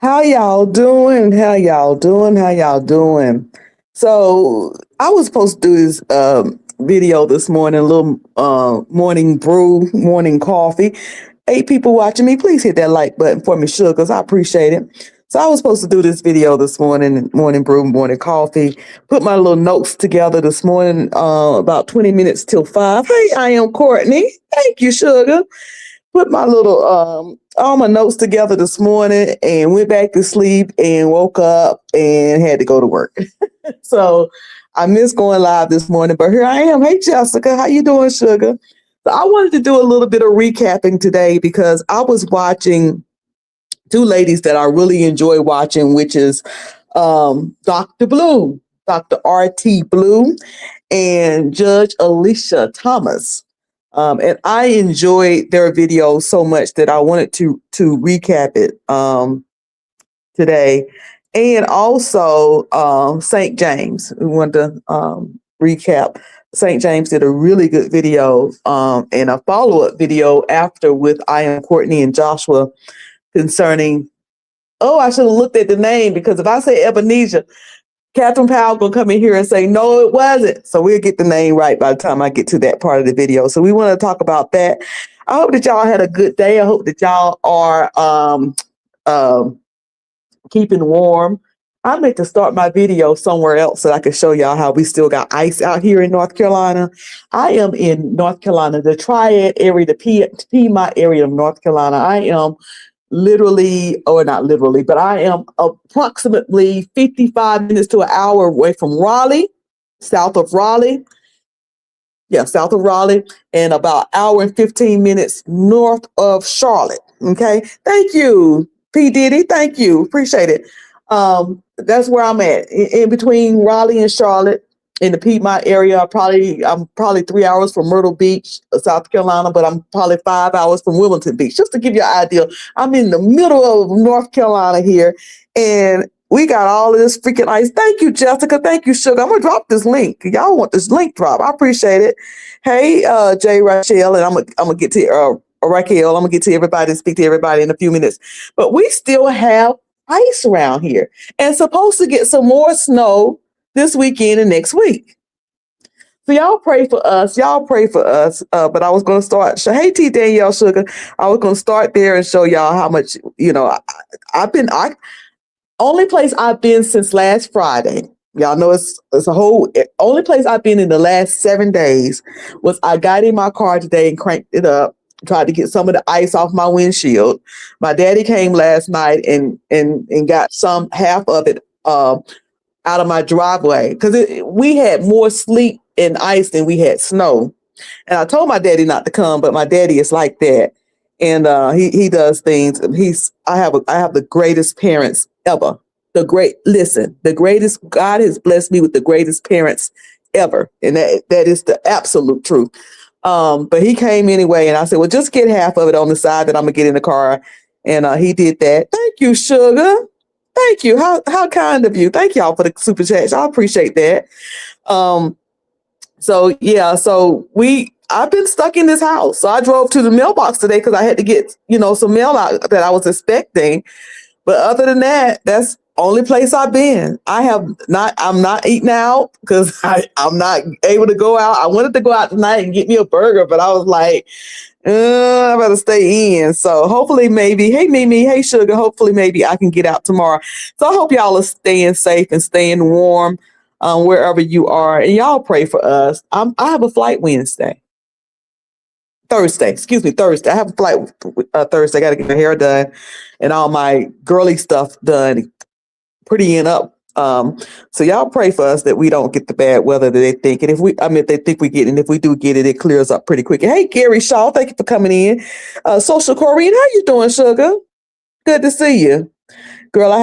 How y'all doing? How y'all doing? How y'all doing? So I was supposed to do this video this morning, a little morning brew, morning coffee. 8 people watching me. Please hit that like button for me, sugars. I appreciate it. So I was supposed to do this video this morning, morning brew, morning coffee. Put my little notes together this morning, about 20 minutes till 5. Hey, I am Courtney. Thank you, sugar. Put my little all my notes together this morning and went back to sleep and woke up and had to go to work. So I missed going live this morning, but here I am. Hey Jessica, how you doing, sugar? So I wanted to do a little bit of recapping today because I was watching two ladies that I really enjoy watching, which is Dr. Blue, Dr. R.T. Blue, and Judge Alicia Thomas. And I enjoyed their video so much that I wanted to recap it today. And also Saint James. We wanted to recap. Saint James did a really good video and a follow-up video after with I Am Courtney and Joshua concerning, oh, I should have looked at the name because if I say Ebenezer, Catherine Powell gonna come in here and say, no, it wasn't. So we'll get the name right by the time I get to that part of the video. So we want to talk about that. I hope that y'all had a good day. I hope that y'all are keeping warm. I meant to start my video somewhere else so I can show y'all how we still got ice out here in North Carolina. I am in North Carolina, the Triad area, the Piedmont area of North Carolina. I am literally, or not literally, but I am approximately 55 minutes to an hour away from Raleigh, south of Raleigh. Yeah, south of Raleigh, and about an hour and 15 minutes north of Charlotte. Okay. Thank you, P. Diddy. Thank you. Appreciate it. That's where I'm at. In between Raleigh and Charlotte in the Piedmont area. I'm probably 3 hours from Myrtle Beach, South Carolina, but I'm probably 5 hours from Wilmington Beach. Just to give you an idea, I'm in the middle of North Carolina here, and we got all of this freaking ice. Thank you, Jessica. Thank you, Sugar. I'm gonna drop this link. Y'all want this link drop? I appreciate it. Hey, Jay Rachel, and I'm gonna get to Raquel. I'm gonna get to everybody and speak to everybody in a few minutes. But we still have ice around here, and supposed to get some more snow this weekend and next week. So y'all pray for us. Y'all pray for us. But I was going to start. Hey, T. Danielle Sugar. I was going to start there and show y'all how much, I've been, only place I've been since last Friday. Y'all know it's a whole, only place I've been in the last 7 days was I got in my car today and cranked it up, tried to get some of the ice off my windshield. My daddy came last night and got half of it, out of my driveway because we had more sleet and ice than we had snow. And I told my daddy not to come, but my daddy is like that, and he does things. I have the greatest parents ever. The greatest. God has blessed me with the greatest parents ever, and that is the absolute truth. But he came anyway, and I said, well, just get half of it on the side that I'm gonna get in the car, and he did that. Thank you, Sugar. Thank you. How kind of you. Thank y'all for the super chats. I appreciate that. So yeah, I've been stuck in this house. So I drove to the mailbox today because I had to get, some mail out that I was expecting. But other than that, that's only place I've been. I'm not eating out because I'm not able to go out. I wanted to go out tonight and get me a burger, but I was like, I better stay in. So hopefully maybe, hey Mimi, hey Sugar, hopefully maybe I can get out tomorrow. So I hope y'all are staying safe and staying warm wherever you are. And y'all pray for us. I have a flight Thursday. I have a flight Thursday. I got to get my hair done and all my girly stuff done, prettying up. So y'all pray for us that we don't get the bad weather that they think. And if they think we get it, and if we do get it, it clears up pretty quick. Hey, Gary Shaw, thank you for coming in. Social Corrine, how you doing, Sugar? Good to see you. Girl, I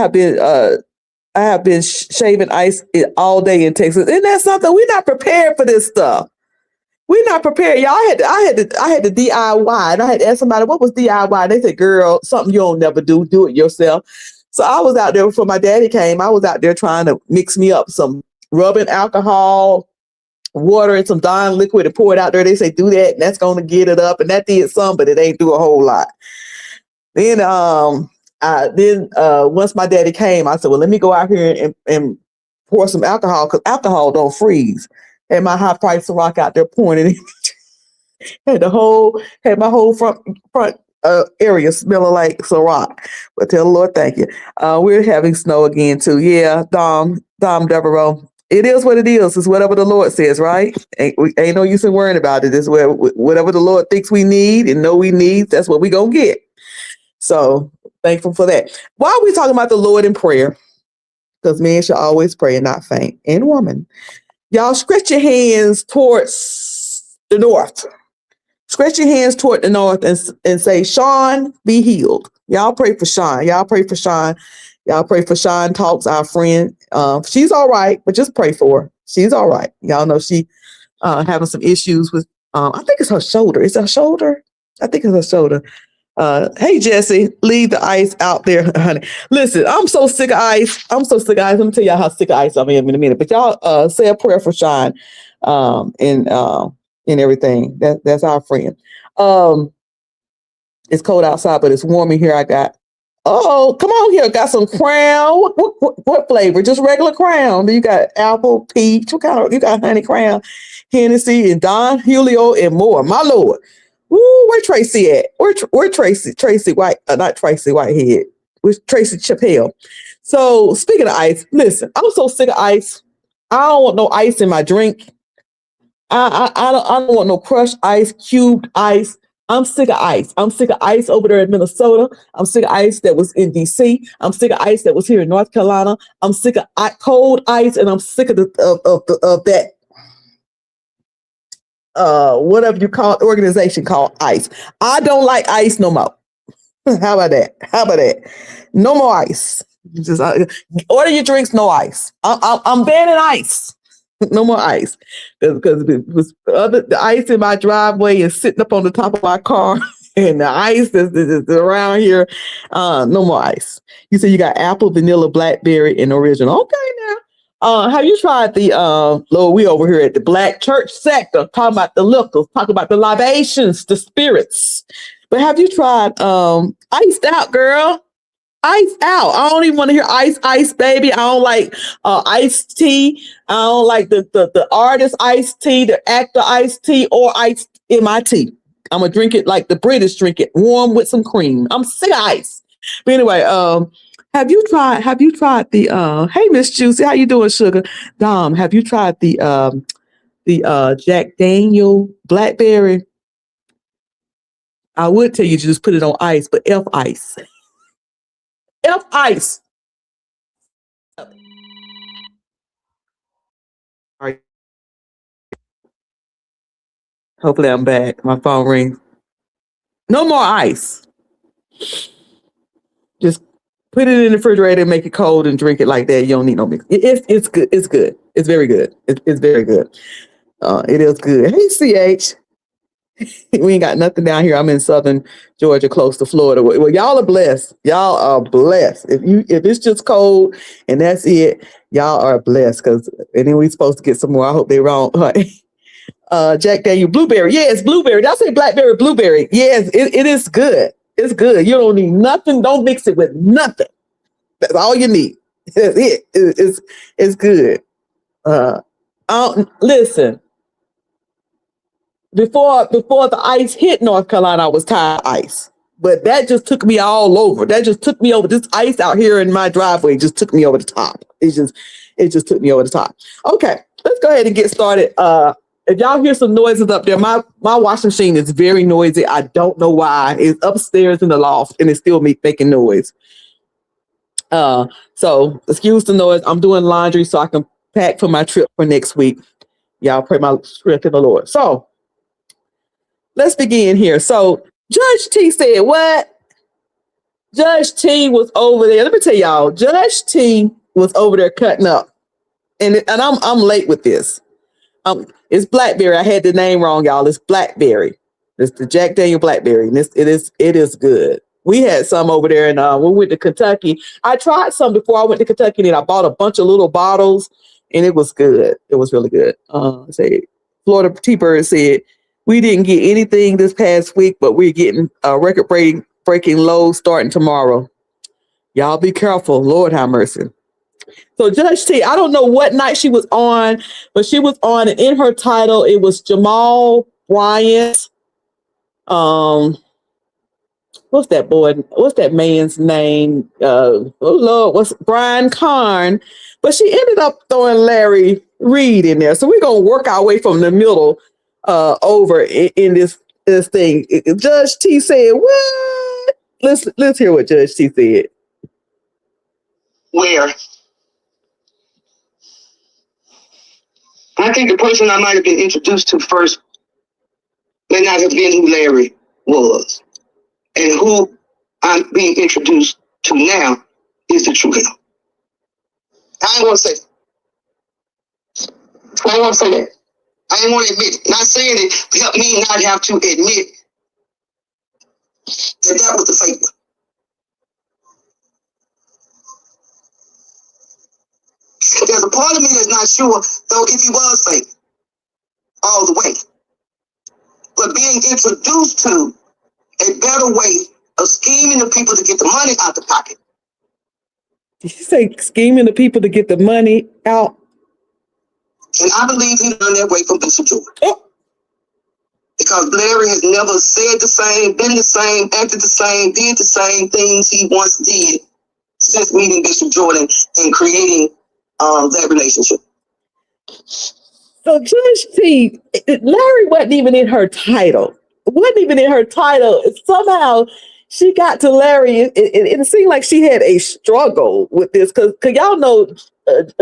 have been shaving ice all day in Texas. And that's something, we're not prepared for this stuff. We're not prepared. Y'all, I had to DIY, and I had to ask somebody, what was DIY? They said, girl, something you don't never do it yourself. So I was out there before my daddy came. I was out there trying to mix me up some rubbing alcohol, water, and some Dawn liquid and pour it out there. They say, do that, and that's going to get it up. And that did some, but it ain't do a whole lot. Then Then once my daddy came, I said, well, let me go out here and pour some alcohol because alcohol don't freeze. Had my high price Ciroc out there pouring it in. Had my whole front area smelling like Ciroc. But tell the Lord thank you. We're having snow again too. Yeah, Dom Devereaux. It is what it is. It's whatever the Lord says, right? Ain't no use in worrying about it. It's whatever the Lord thinks we need and know we need, that's what we gonna get. So thankful for that. Why are we talking about the Lord in prayer? Because men should always pray and not faint. And woman. Y'all stretch your hands towards the north. Stretch your hands toward the north and say, Sean, be healed. Y'all pray for Sean. Y'all pray for Sean. Y'all pray for Sean Talks, our friend. She's all right, but just pray for her. She's all right. Y'all know she having some issues with, I think it's her shoulder. Is it her shoulder? I think it's her shoulder. Hey, Jesse, leave the ice out there, honey. Listen, I'm so sick of ice. I'm so sick of ice. Let me tell y'all how sick of ice I am in a minute. But y'all say a prayer for Sean and everything. That's our friend. It's cold outside, but it's warm in here. Come on here. Got some Crown. What flavor? Just regular Crown. You got apple, peach. You got honey Crown, Hennessy, and Don Julio, and more. My Lord. Woo, where Tracy at? Where Tracy? Tracy White, not Tracy Whitehead. Where's Tracy Chappelle? So speaking of ice, listen, I'm so sick of ice. I don't want no ice in my drink. I don't want no crushed ice, cubed ice. I'm sick of ice. I'm sick of ice over there in Minnesota. I'm sick of ice that was in DC. I'm sick of ice that was here in North Carolina. I'm sick of cold ice, and I'm sick of that. Whatever you call it, organization called ICE. I don't like ICE no more. How about that? No more ice. Just order your drinks, no ice. I'm banning ice. No more ice. Because the ice in my driveway is sitting up on the top of my car, and the ice is around here. No more ice. You say you got apple, vanilla, blackberry, and original. Okay, now. Have you tried the Lord, we over here at the Black church sector talking about the liquors, talking about the libations, the spirits. But have you tried iced out, girl? Iced out. I don't even want to hear ice, baby. I don't like iced tea. I don't like the artist iced tea, the actor iced tea, or iced in my tea. I'm gonna drink it like the British drink it, warm with some cream. I'm sick of ice. But anyway, have you tried the hey Miss Juicy, how you doing, sugar? Dom, have you tried the Jack Daniel Blackberry? I would tell you to just put it on ice, but F ice. F ice. All right. Hopefully I'm back. My phone rings. No more ice. Just put it in the refrigerator and make it cold and drink it like that. You don't need no mix. It's good. It's good. It's very good. It's very good. It is good. Hey, CH. We ain't got nothing down here. I'm in southern Georgia, close to Florida. Well, y'all are blessed. Y'all are blessed. If it's just cold and that's it, y'all are blessed. And then we supposed to get some more. I hope they're wrong. Jack Daniel Blueberry. Yes, blueberry. Did I say blackberry? Blueberry. Yes, it is good. It's good. You don't need nothing. Don't mix it with nothing. That's all you need. That's it. It's good. Listen. Before the ice hit North Carolina, I was tired of ice. But that just took me all over. That just took me over. This ice out here in my driveway just took me over the top. It just took me over the top. Okay, let's go ahead and get started. If y'all hear some noises up there, my washing machine is very noisy. I don't know why. It's upstairs in the loft and it's still making noise. So excuse the noise. I'm doing laundry so I can pack for my trip for next week. Y'all pray my strength in the Lord. So let's begin here. So Judge T said what? Judge T was over there. Let me tell y'all, Judge T was over there cutting up. And I'm late with this. It's Blackberry. I had the name wrong, y'all. It's Blackberry. It's the Jack Daniel Blackberry. And it is good. We had some over there and we went to Kentucky. I tried some before I went to Kentucky and I bought a bunch of little bottles and it was good. It was really good. Florida T-Bird said, we didn't get anything this past week, but we're getting a record breaking low starting tomorrow. Y'all be careful. Lord have mercy. So Judge T, I don't know what night she was on, but she was on, and in her title, it was Jamal Bryant. What's that boy? What's that man's name? Oh Lord, what's Brian Karn? But she ended up throwing Larry Reed in there. So we're gonna work our way from the middle over in this thing. Judge T said, "What?" Let's hear what Judge T said. Where I think the person I might have been introduced to first may not have been who Larry was, and who I'm being introduced to now is the true him. I ain't gonna say that. I ain't gonna say that. I ain't want to admit it. Not saying it helped me not have to admit that that was the fake one. There's a part of me that's not sure, though, if he was fake all the way. But being introduced to a better way of scheming the people to get the money out the pocket. Did you say scheming the people to get the money out? And I believe he learned that way from Bishop Jordan. Oh. Because Larry has never said the same, been the same, acted the same, did the same things he once did since meeting Bishop Jordan and creating that relationship. So Judge T, Larry wasn't even in her title. Somehow she got to Larry. It seemed like she had a struggle with this because y'all know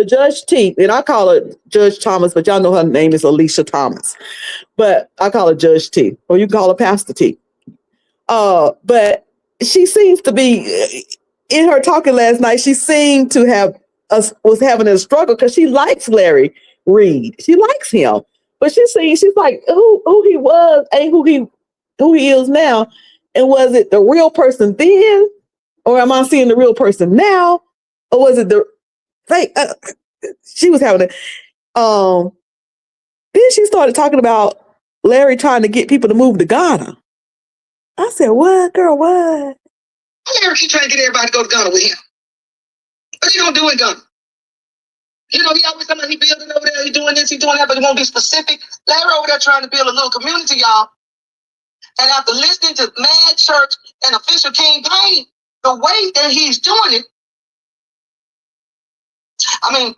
Judge T, and I call her Judge Thomas, but y'all know her name is Alicia Thomas. But I call her Judge T, or you can call her Pastor T. But she seems to be, in her talking last night, she seemed to was having a struggle because she likes Larry Reed. She likes him. But she's like, who he was ain't who he is now. And was it the real person then? Or am I seeing the real person now? Or was it the fake? She was having then she started talking about Larry trying to get people to move to Ghana. I said, what, girl, what? Larry keep trying to get everybody to go to Ghana with him. What he gonna do in Ghana? You know, he always talking about he building over there, he doing this, he doing that, but he won't be specific. Larry over there trying to build a little community, y'all. And after listening to Mad Church and Official King Payne, the way that he's doing it, I mean,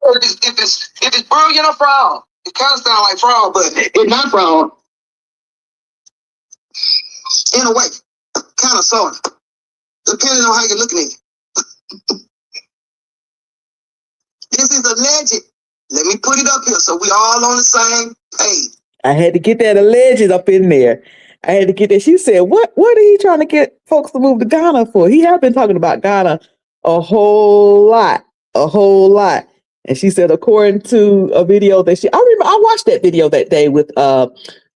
if it's brilliant or fraud, it kind of sounds like fraud, but it's not fraud. In a way, kind of sort of, depending on how you're looking at it. This is alleged. Let me put it up here so we all on the same page. I had to get that alleged up in there. I had to get that. She said, what are he trying to get folks to move to Ghana for? He have been talking about Ghana a whole lot. And she said, according to a video that I remember, I watched that video that day with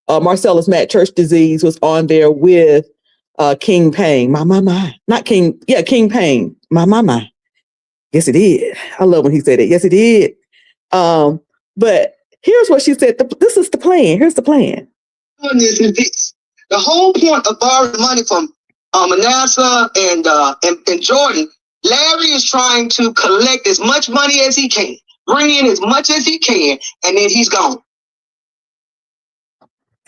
Marcellus Matt Church Disease was on there with King Payne. My. Not King. Yeah, King Payne. My. Yes, it did. I love when he said it. Yes, it did. But here's what she said. This is the plan. Here's the plan. The whole point of borrowing money from Manasseh and Jordan, Larry is trying to collect as much money as he can, bring in as much as he can, and then he's gone.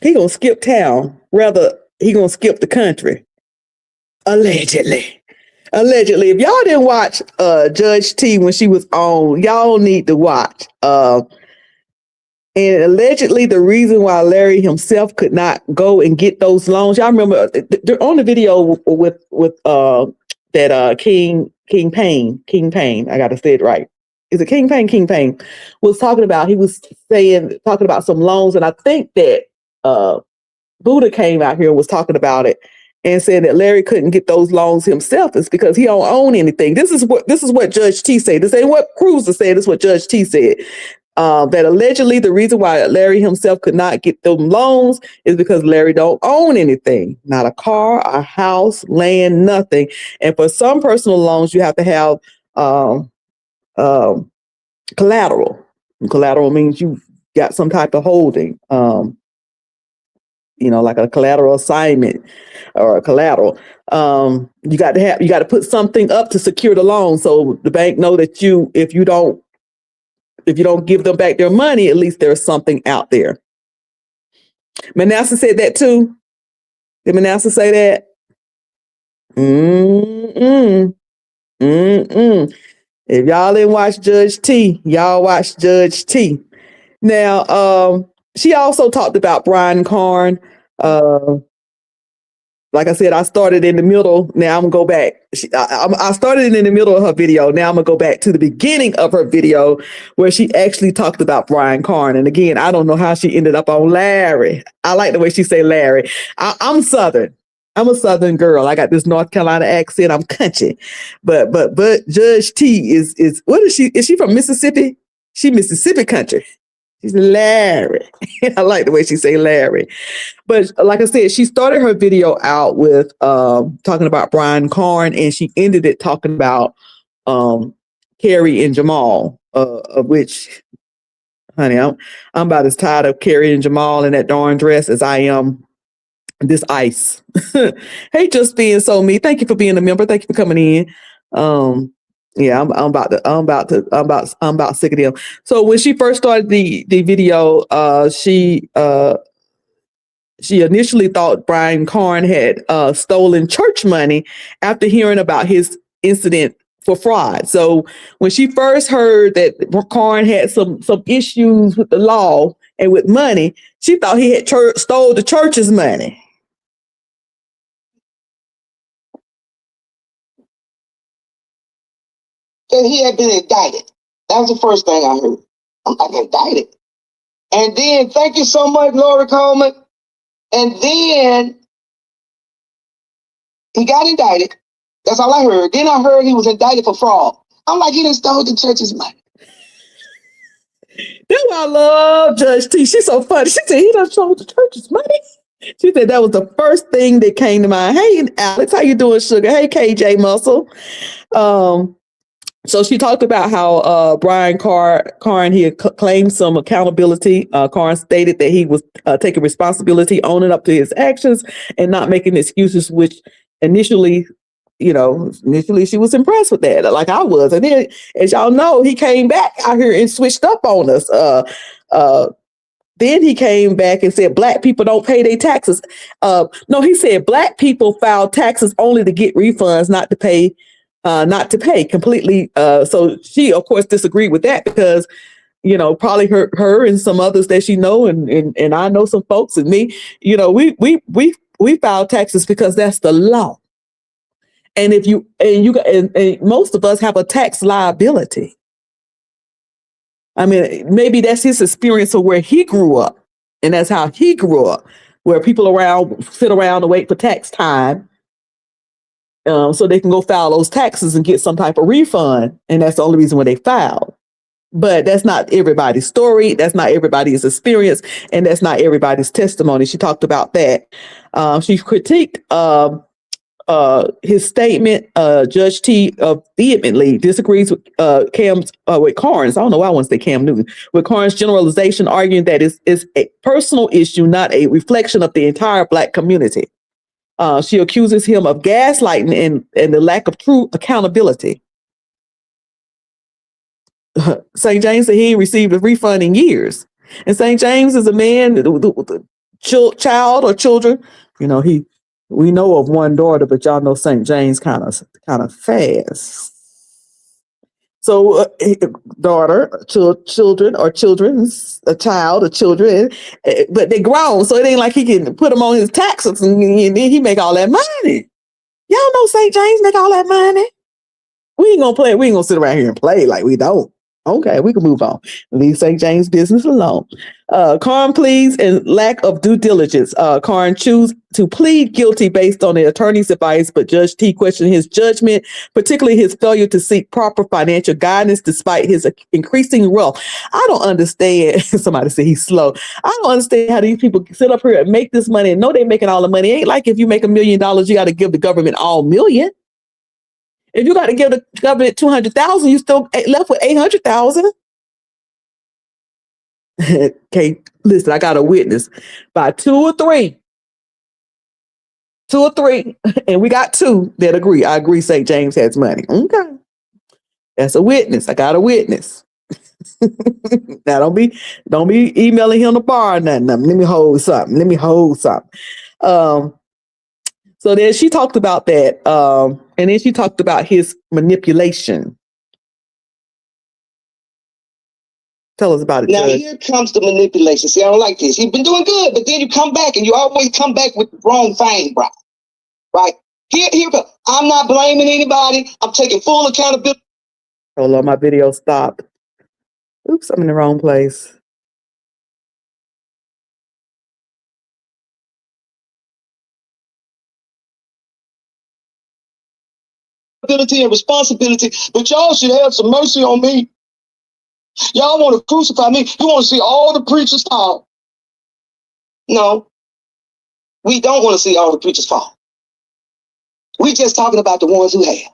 He gonna skip town. Rather, he gonna skip the country. Allegedly. If y'all didn't watch Judge T when she was on, y'all need to watch. And allegedly, the reason why Larry himself could not go and get those loans, y'all remember on the video with that King Payne. I got to say it right. Is it King Payne? King Payne was talking about. He was talking about some loans, and I think that Buddha came out here and was talking about it and said that Larry couldn't get those loans himself. It's because he don't own anything. This is what Judge T said. This ain't what Cruiser said. This is what Judge T said. That allegedly the reason why Larry himself could not get them loans is because Larry don't own anything, not a car, a house, land, nothing. And for some personal loans, you have to have collateral. And collateral means you got some type of holding. like a collateral assignment or a collateral. You got to put something up to secure the loan, so the bank know that if you don't give them back their money, at least there's something out there. Manasseh said that too. Did Manasseh say that? If y'all didn't watch Judge T, y'all watch Judge T. Now, she also talked about Brian Karn. Like I said, I started in the middle. Now I'm gonna go back. I started in the middle of her video. Now I'm gonna go back to the beginning of her video where she actually talked about Brian Karn. And again, I don't know how she ended up on Larry. I like the way she say Larry. I'm Southern. I'm a Southern girl. I got this North Carolina accent. I'm country, but Judge T is what is she? Is she from Mississippi? She Mississippi country. She's Larry. I like the way she say Larry. But like I said, she started her video out with talking about Brian Karn, and she ended it talking about Carrie and Jamal, of which, honey, I'm about as tired of Carrie and Jamal in that darn dress as I am this ice. Hey, just being so me. Thank you for being a member. Thank you for coming in. Yeah, I'm about sick of them. So when she first started the video, she initially thought Brian Karn had stolen church money after hearing about his incident for fraud. So when she first heard that Karn had some issues with the law and with money, she thought he had stole the church's money. That he had been indicted. That was the first thing I heard. I'm like, indicted. And then, thank you so much, Laura Coleman. And then he got indicted. That's all I heard. Then I heard he was indicted for fraud. I'm like, he done stole the church's money. That's why I love Judge T. She's so funny. She said he done stole the church's money. She said that was the first thing that came to mind. Hey, Alex, how you doing, sugar? Hey, KJ Muscle. So she talked about how Brian Karn, he had claimed some accountability. Karn stated that he was taking responsibility, owning up to his actions, and not making excuses, which initially she was impressed with that, like I was. And then, as y'all know, he came back out here and switched up on us. Then he came back and said Black people don't pay their taxes. No, he said Black people file taxes only to get refunds, not to pay completely. So she, of course, disagreed with that because, probably her and some others that she know, and I know some folks and me, we file taxes because that's the law. And and most of us have a tax liability. I mean, maybe that's his experience of where he grew up, and that's how he grew up, where people sit around and wait for tax time. So they can go file those taxes and get some type of refund. And that's the only reason why they filed. But that's not everybody's story. That's not everybody's experience. And that's not everybody's testimony. She talked about that. She critiqued his statement. Judge T vehemently disagrees with with Karn's. I don't know why I want to say Cam Newton. With Karn's generalization, arguing that it's a personal issue, not a reflection of the entire Black community. She accuses him of gaslighting and the lack of true accountability. St. James said he ain't received a refund in years. And St. James is a man, the child or children. We know of one daughter, but y'all know St. James kind of fast. So daughter, children or children's, a child or children, but they grown. So it ain't like he can put them on his taxes and then he make all that money. Y'all know St. James make all that money. We ain't gonna play. We ain't gonna sit around here and play like we don't. Okay, we can move on. Leave St. James business alone. Karn pleads and lack of due diligence. Karn choose to plead guilty based on the attorney's advice, but Judge T questioned his judgment, particularly his failure to seek proper financial guidance despite his increasing wealth. I don't understand. Somebody said he's slow. I don't understand how these people sit up here and make this money and know they're making all the money. It ain't like if you make $1 million, you got to give the government all million. If you got to give the government 200,000, you still left with 800,000. Okay, listen, I got a witness. By 2 or 3, 2 or 3, and we got 2 that agree. I agree St. James has money. Okay. That's a witness. I got a witness. Now don't be emailing him to borrow nothing. Let me hold something. So then she talked about that. And then she talked about his manipulation. Tell us about it. Now, Judge. here comes the manipulation. See, I don't like this. You've been doing good, but then you come back and you always come back with the wrong thing, bro. Right? Here, I'm not blaming anybody. I'm taking full accountability. Hold on, my video stopped. Oops, I'm in the wrong place. And responsibility, but y'all should have some mercy on me. Y'all want to crucify me. You want to see all the preachers fall. No, we don't want to see all the preachers fall. We just talking about the ones who have.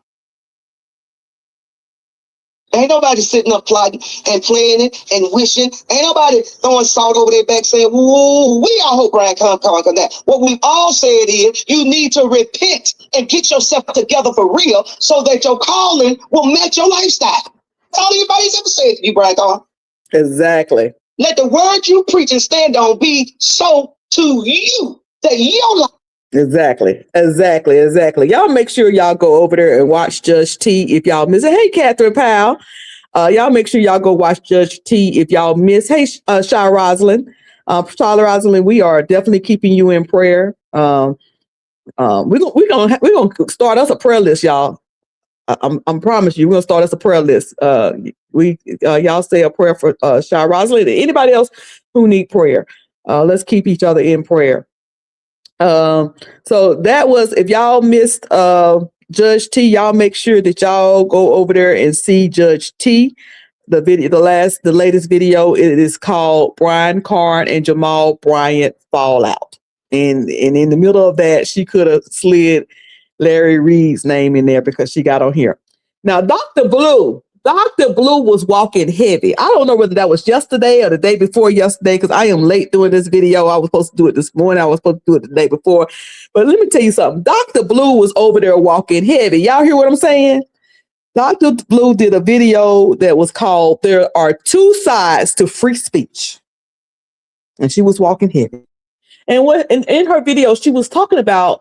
Ain't nobody sitting up plotting and planning and wishing. Ain't nobody throwing salt over their back saying, "Woo, we all hope Brian come on that." What we've all said is you need to repent and get yourself together for real so that your calling will match your lifestyle. That's all anybody's ever said to you, Brian. Exactly. Let the word you preach and stand on be so to you that your life. Exactly. Y'all make sure y'all go over there and watch Judge T if y'all miss it. Hey, Catherine Powell. Y'all make sure y'all go watch Judge T if y'all miss. Hey, Shy Rosalind. Charlotte Rosalind, we are definitely keeping you in prayer. We're gonna start us a prayer list, y'all. I'm promise you, we're gonna start us a prayer list. Y'all say a prayer for Shy Rosalind and anybody else who need prayer. Let's keep each other in prayer. So that was, if y'all missed Judge T, y'all make sure that y'all go over there and see Judge T. The latest video, it is called Brian Carn and Jamal Bryant Fallout. And in the middle of that, she could have slid Larry Reed's name in there because she got on here. Now, Dr. Blue was walking heavy. I don't know whether that was yesterday or the day before yesterday, because I am late doing this video. I was supposed to do it this morning. I was supposed to do it the day before. But let me tell you something. Dr. Blue was over there walking heavy. Y'all hear what I'm saying? Dr. Blue did a video that was called "There Are Two Sides to Free Speech." And she was walking heavy. And in her video, she was talking about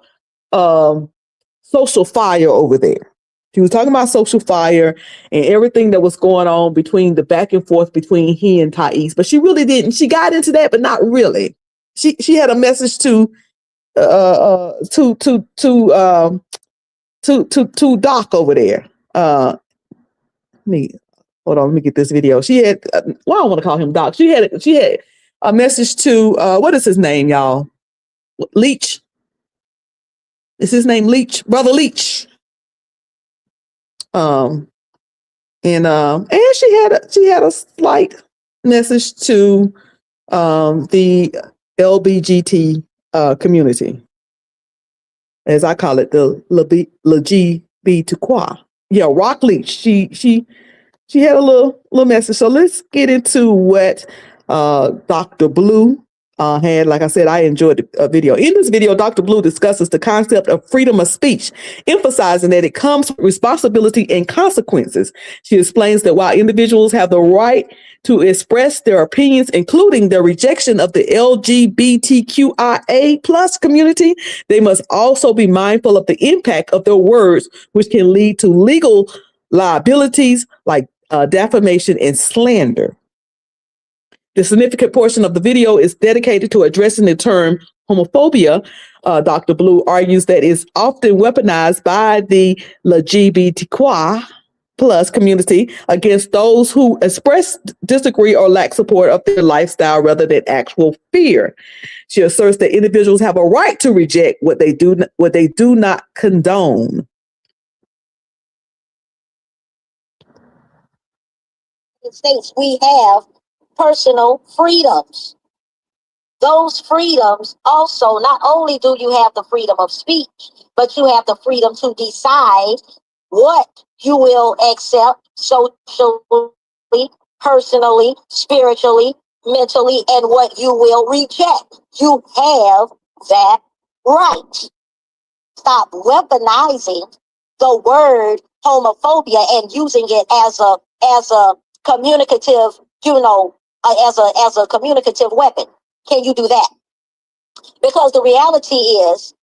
social fire over there. She was talking about social fire and everything that was going on between the back and forth between he and Thais. But she really didn't. She got into that, but not really. She had a message to Doc over there. Hold on, let me get this video. She had, well, I don't want to call him Doc. She had a message to, what is his name, y'all? Leach. Is his name Leach? Brother Leach. And she had a slight message to the LBGT community, as I call it, the LGBTQ. Yeah, Rock Leach. She had a little message. So let's get into what Dr. Blue had. Like I said, I enjoyed the video. In this video, Dr. Blue discusses the concept of freedom of speech, emphasizing that it comes with responsibility and consequences. She explains that while individuals have the right to express their opinions, including their rejection of the LGBTQIA plus community, they must also be mindful of the impact of their words, which can lead to legal liabilities like defamation and slander. The significant portion of the video is dedicated to addressing the term homophobia. Dr. Blue argues that it's often weaponized by the LGBTQ plus community against those who express disagree or lack support of their lifestyle rather than actual fear. She asserts that individuals have a right to reject what they do not condone. States, we have personal freedoms. Those freedoms also, not only do you have the freedom of speech, but you have the freedom to decide what you will accept socially, personally, spiritually, mentally, and what you will reject. You have that right. stop weaponizing the word homophobia and using it as a communicative, as a communicative weapon? Can you do that? Because the reality is,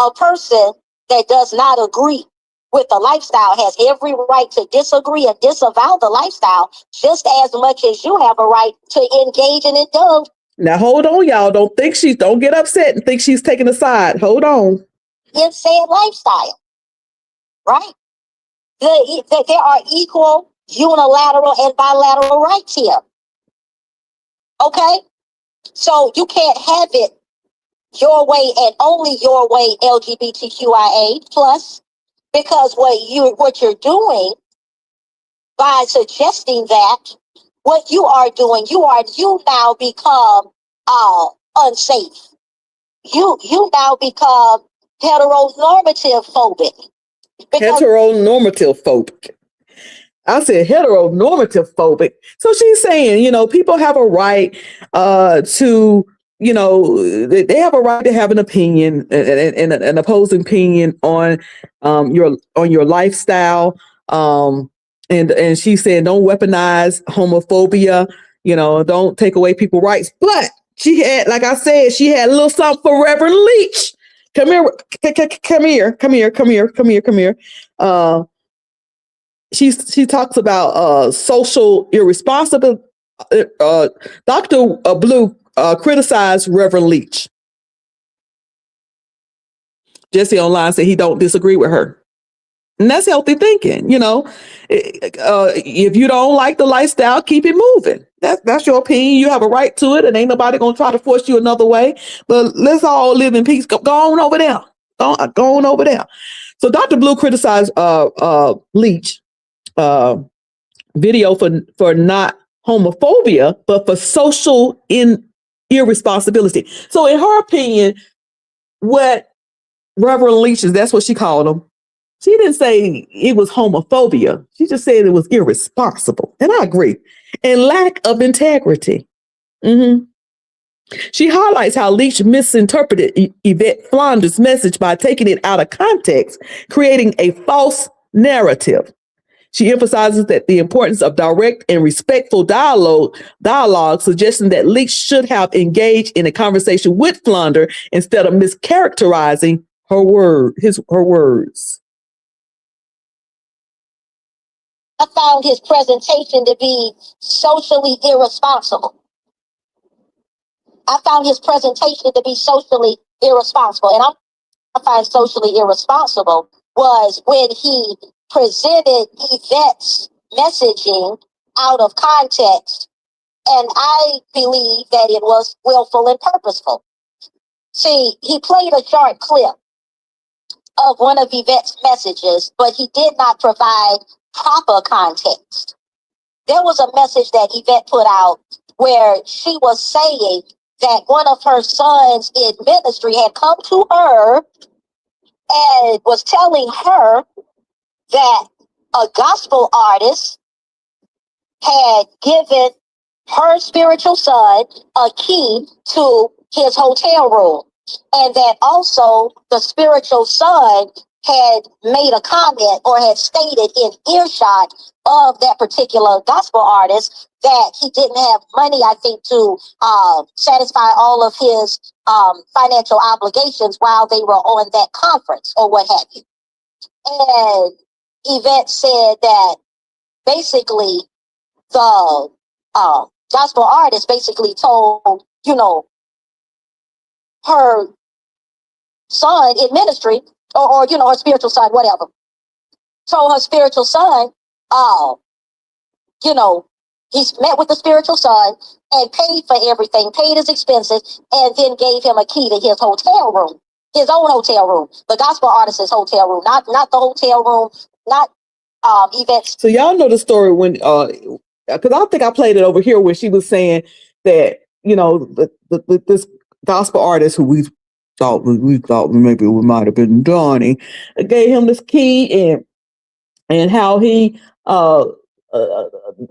a person that does not agree with the lifestyle has every right to disagree and disavow the lifestyle just as much as you have a right to engage and indulge. Now, hold on, y'all. Don't get upset and think she's taking a side. Hold on. In said lifestyle, right? There are equal, unilateral, and bilateral rights here. Okay? So you can't have it your way and only your way, LGBTQIA plus, because what you're doing by suggesting that, what you are doing, you now become unsafe. You now become heteronormative phobic. Heteronormative phobic. I said heteronormative phobic. So she's saying, people have a right to, they have a right to have an opinion and an opposing opinion on your lifestyle. And she said, don't weaponize homophobia, don't take away people's rights. But she had, like I said, she had a little something for Reverend Leach. Come here. She talks about social irresponsibility. Dr. Blue criticized Reverend Leach. Jesse online said he don't disagree with her. And that's healthy thinking. If you don't like the lifestyle, keep it moving. That's your opinion. You have a right to it, and ain't nobody gonna try to force you another way. But let's all live in peace. Go on over there. Go on over there. So Dr. Blue criticized Leach video for not homophobia, but for social irresponsibility. So in her opinion, what Reverend Leach is, that's what she called him. She didn't say it was homophobia. She just said it was irresponsible. And I agree. And lack of integrity. Mm-hmm. She highlights how Leach misinterpreted Yvette Flanders' message by taking it out of context, creating a false narrative. She emphasizes that the importance of direct and respectful dialogue, suggesting that Leach should have engaged in a conversation with Flander instead of mischaracterizing her words. I found his presentation to be socially irresponsible. And I find socially irresponsible was when he presented Yvette's messaging out of context. And I believe that it was willful and purposeful. See, he played a short clip of one of Yvette's messages, but he did not provide proper context. There was a message that Yvette put out where she was saying that one of her sons in ministry had come to her and was telling her that a gospel artist had given her spiritual son a key to his hotel room, and that also the spiritual son had made a comment or had stated in earshot of that particular gospel artist that he didn't have money, I think, to satisfy all of his financial obligations while they were on that conference or what have you. And Yvette said that basically the gospel artist basically told, her son in ministry, or her spiritual son, whatever. So her spiritual son, he's met with the spiritual son and paid for everything, paid his expenses, and then gave him a key to his hotel room, his own hotel room, the gospel artist's hotel room, not the hotel room, not Yvette's. So y'all know the story when, because I think I played it over here where she was saying that, this gospel artist who we thought maybe it might have been Donnie, gave him this key and how he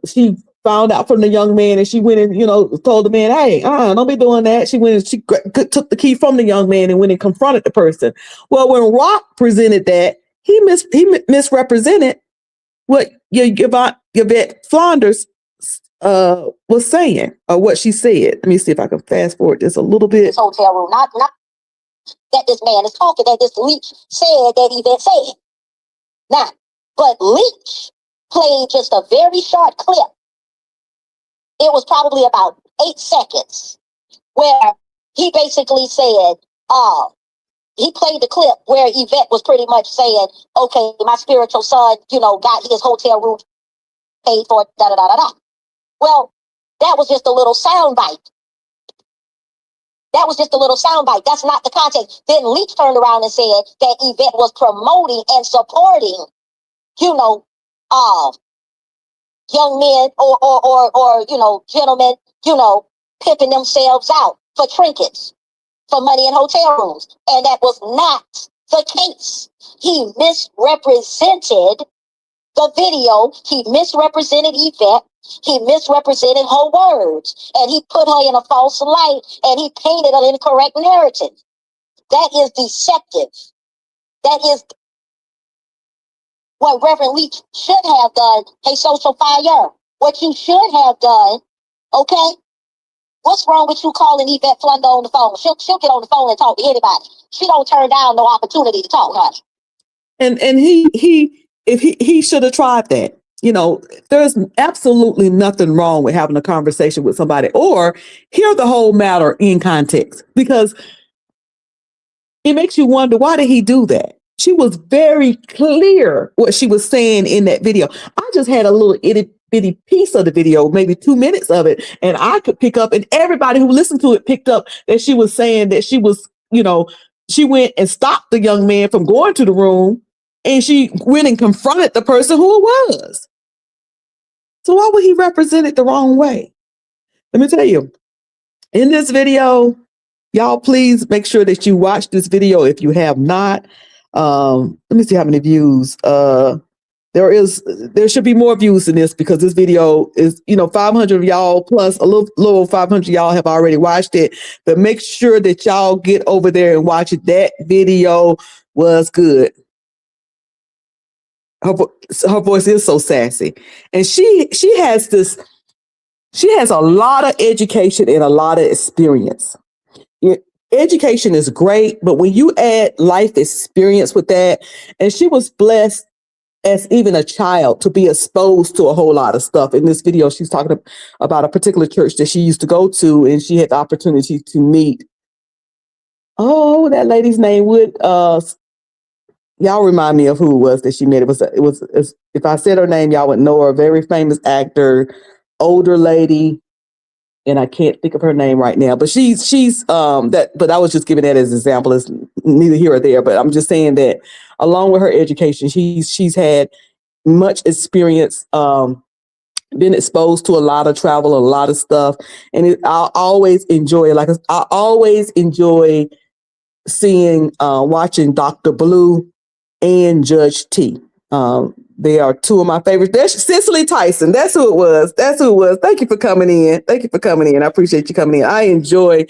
she found out from the young man, and she went and, told the man, hey, don't be doing that. She went and she took the key from the young man and went and confronted the person. Well, when Rock presented that, he misrepresented what Yvette Flanders was saying, or what she said. Let me see if I can fast forward this a little bit. This hotel room, not that this man is talking, that this Leach said that Yvette said. Now, but Leach played just a very short clip. It was probably about 8 seconds, where he basically said, he played the clip where Yvette was pretty much saying, okay, my spiritual son, got his hotel room paid for, da-da-da-da-da. Well, that was just a little soundbite. That's not the context. Then Leach turned around and said that Yvette was promoting and supporting, young men or gentlemen, pimping themselves out for trinkets, for money in hotel rooms. And that was not the case. He misrepresented the video. He misrepresented Yvette. He misrepresented her words. And he put her in a false light, and he painted an incorrect narrative. That is deceptive. That is what Reverend Leach should have done. Hey, Social Fire, what you should have done, okay? What's wrong with you calling Yvette Flunder on the phone? She'll get on the phone and talk to anybody. She don't turn down no opportunity to talk, honey. And he should have tried that. There's absolutely nothing wrong with having a conversation with somebody or hear the whole matter in context, because it makes you wonder, why did he do that? She was very clear what she was saying in that video. I just had a little itty bitty piece of the video, maybe 2 minutes of it, and I could pick up, and everybody who listened to it picked up that she was saying that she was, she went and stopped the young man from going to the room, and she went and confronted the person who it was. So why would he represent it the wrong way? Let me tell you, in this video, y'all please make sure that you watch this video if you have not. Let me see how many views. There should be more views in this, because this video is, 500 of y'all plus a little over 500 of y'all have already watched it. But make sure that y'all get over there and watch it. That video was good. Her voice is so sassy, and she has a lot of education and a lot of experience. Education is great, but when you add life experience with that, and she was blessed as even a child to be exposed to a whole lot of stuff. In this video, she's talking about a particular church that she used to go to, and she had the opportunity to meet. Oh, that lady's name would y'all remind me of who it was that she met. It was if I said her name, y'all would know her. A very famous actor, older lady, and I can't think of her name right now. But she's that. But I was just giving that as an example. It's neither here or there. But I'm just saying that along with her education, she's had much experience, been exposed to a lot of travel, a lot of stuff, and I always enjoy it. Like I always enjoy watching Dr. Blue and Judge T. They are two of my favorites. There's Cicely Tyson. That's who it was. Thank you for coming in. I appreciate you coming in. I enjoy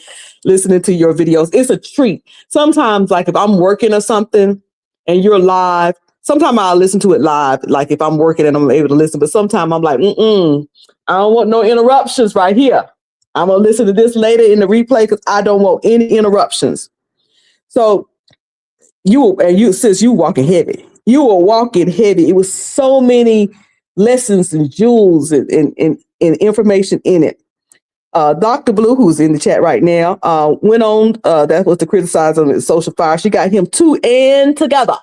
listening to your videos. It's a treat. Sometimes, like if I'm working or something and you're live, sometimes I'll listen to it live, like if I'm working and I'm able to listen. But sometimes I'm like, I don't want no interruptions right here. I'm going to listen to this later in the replay because I don't want any interruptions. So since you walking heavy, you were walking heavy. It was so many lessons and jewels and information in it. Dr. Blue, who's in the chat right now, went on, that was to criticize on the Social Fire. She got him two and together.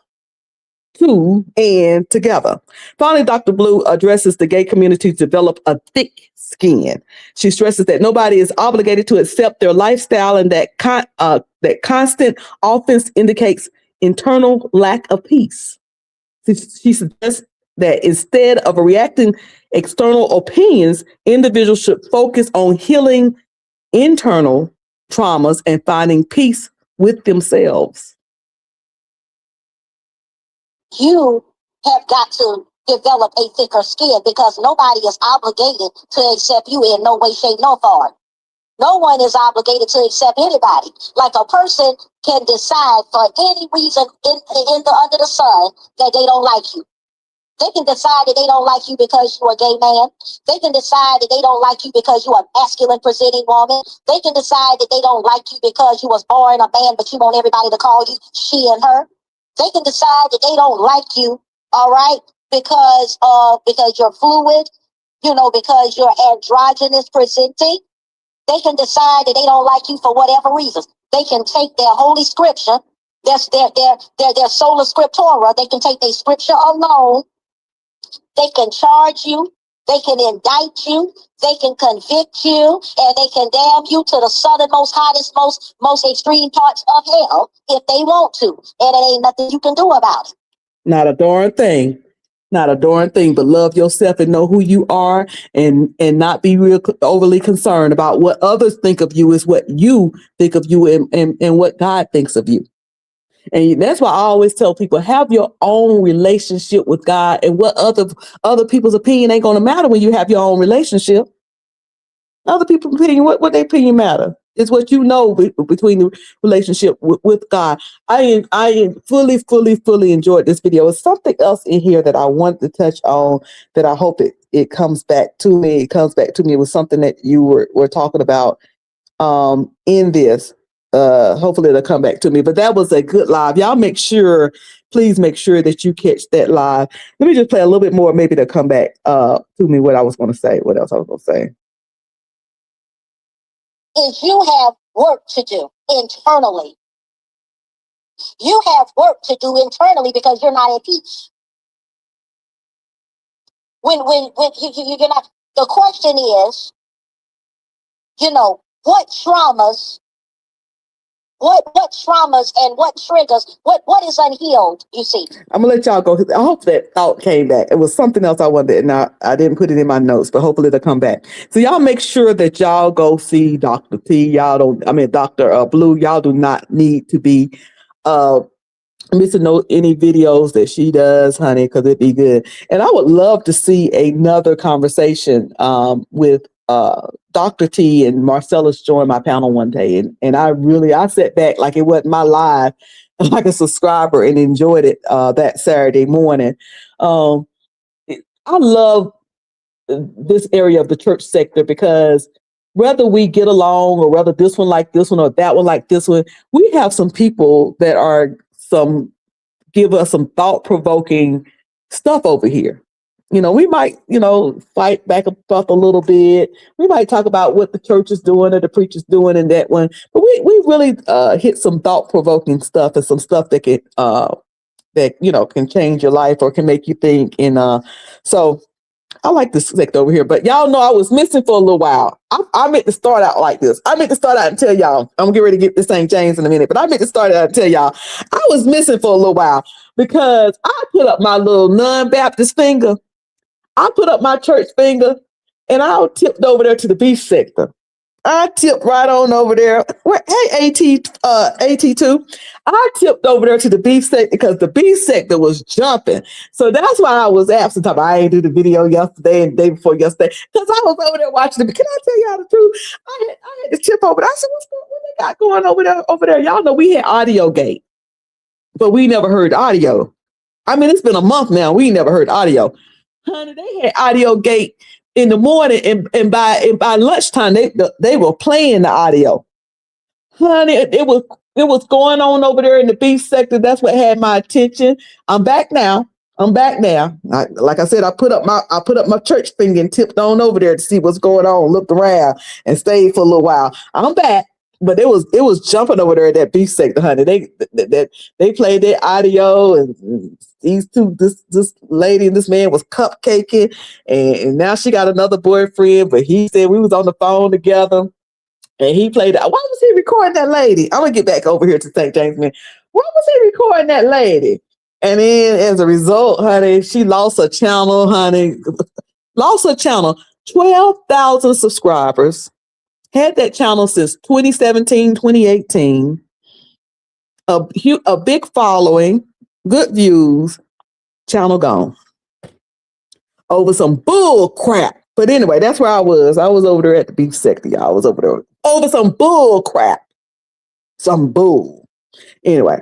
Finally, Dr. Blue addresses the gay community to develop a thick skin. She stresses that nobody is obligated to accept their lifestyle, and that constant offense indicates internal lack of peace. She suggests that instead of reacting external opinions, individuals should focus on healing internal traumas and finding peace with themselves. You have got to develop a thicker skin, because nobody is obligated to accept you in no way, shape, no form. No one is obligated to accept anybody. Like, a person can decide for any reason under the sun that they don't like you. They can decide that they don't like you because you're a gay man. They can decide that they don't like you because you're a masculine presenting woman. They can decide that they don't like you because you was born a man, but you want everybody to call you she and her. They can decide that they don't like you, all right, because you're fluid, because you're androgynous presenting. They can decide that they don't like you for whatever reasons. They can take their holy scripture, that's their sola scriptura. They can take their scripture alone. They can charge you. They can indict you. They can convict you, and they can damn you to the southernmost, hottest, most extreme parts of hell if they want to. And it ain't nothing you can do about it. Not a darn thing. Not a darn thing, but love yourself and know who you are, and not be real overly concerned about what others think of you. Is what you think of you, and what God thinks of you. And that's why I always tell people, have your own relationship with God, and what other people's opinion ain't going to matter when you have your own relationship. Other people's opinion, what their opinion matter? It's what you know between the relationship with God. I fully enjoyed this video. There's something else in here that I wanted to touch on that I hope it comes back to me. It comes back to me. It was something that you were talking about in this. Hopefully it'll come back to me. But that was a good live. Y'all please make sure that you catch that live. Let me just play a little bit more, maybe to come back to me what I was going to say. What else I was going to say? Is you have work to do internally. You have work to do internally because you're not at peace. When you're not, the question is, what traumas and what triggers, what is unhealed, you see? I'm gonna let y'all go. I hope that thought came back. It was something else I wanted, and I didn't put it in my notes, but hopefully it'll come back. So y'all make sure that y'all go see Dr. T. Dr. Blue. Y'all do not need to be missing any videos that she does, honey, because it'd be good. And I would love to see another conversation with Dr. T and Marcellus join my panel one day. And I sat back like it wasn't my live, like a subscriber, and enjoyed it that Saturday morning. I love this area of the church sector, because whether we get along, or whether this one like this one or that one like this one, we have some people that give us some thought-provoking stuff over here. We might, fight back and forth a little bit. We might talk about what the church is doing or the preacher's doing in that one. But we really hit some thought-provoking stuff, and some stuff that can change your life or can make you think. And so I like this sector over here. But y'all know I was missing for a little while. I meant to start out like this. I meant to start out and tell y'all. I'm getting ready to get to St. James in a minute, but I meant to start out and tell y'all I was missing for a little while, because I put up my little non-Baptist finger. I put up my church finger, and I tipped over there to the beef sector. I tipped right on over there. Hey, AT2. I tipped over there to the beef sector because the beef sector was jumping. So that's why I was absent. I ain't do the video yesterday and the day before yesterday, because I was over there watching it. Can I tell y'all the truth? I had to tip over there. I said, what they got going over there? Y'all know we had audio gate, but we never heard audio. I mean, it's been a month now. We never heard audio. Honey, they had audio gate in the morning, and by lunchtime they were playing the audio. Honey, it was going on over there in the beef sector. That's what had my attention. I'm back now. Like I said, I put up my church finger and tipped on over there to see what's going on. Looked around and stayed for a little while. I'm back, but it was jumping over there at that beef sector, honey. They played their audio, and these two, this lady and this man was cupcaking, and now she got another boyfriend. But he said we was on the phone together, and he played. Why was he recording that lady? I'm gonna get back over here to St. James, man. Why was he recording that lady? And then as a result, honey, she lost her channel, honey. Lost her channel. 12,000 subscribers. Had that channel since 2017, 2018. A big following, good views. Channel gone. over some bull crap. But anyway, that's where I was. I was over there at the beef sector, y'all. I was over there over some bull crap. Some bull. Anyway,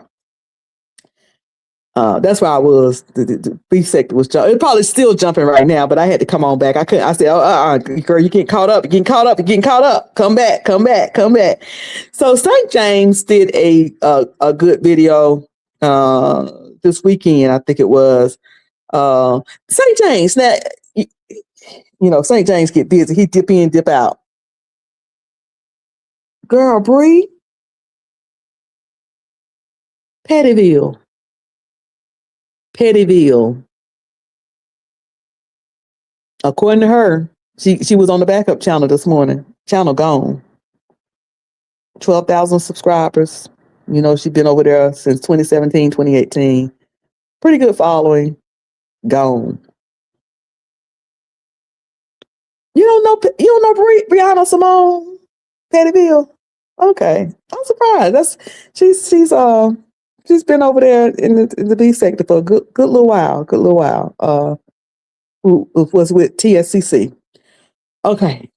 that's where I was. The beef sector was jumping. It's probably still jumping right now, but I had to come on back. I couldn't. I said, girl, you getting caught up. You're getting caught up. You're getting caught up. Come back. Come back. Come back. So St. James did a good video this weekend. I think it was. St. James. Now, you know, St. James get busy. He dip in, dip out. Girl, Bree. Pettyville. According to her, she was on the backup channel this morning. Channel gone. 12,000 subscribers. You know, she's been over there since 2017, 2018. Pretty good following. Gone. You don't know Brianna Simone Pettyville? Okay, I'm surprised. She's been over there in the B sector for a good little while. Who was with TSCC? Okay.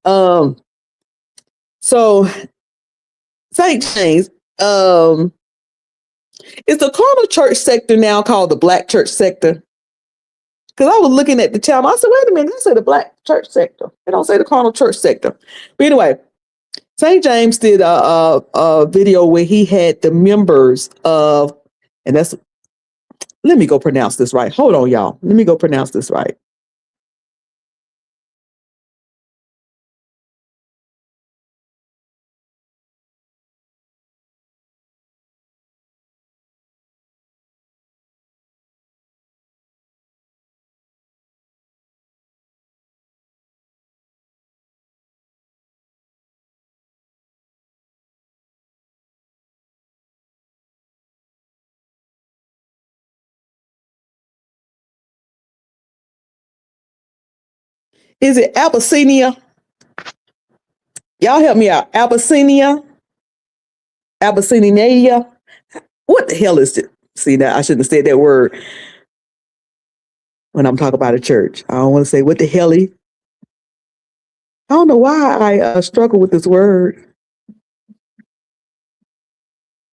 So St. James, is the carnal church sector now called the black church sector? Because I was looking at the channel, I said, wait a minute, they say the black church sector. They don't say the carnal church sector. But anyway, St. James did a video where he had the members of, and that's, let me go pronounce this right. Hold on, y'all. Let me go pronounce this right. Is it Abyssinia? Y'all help me out. Abyssinia? Abyssinia? What the hell is it? See, now I shouldn't have said that word when I'm talking about a church. I don't want to say what the hell. I don't know why I struggle with this word.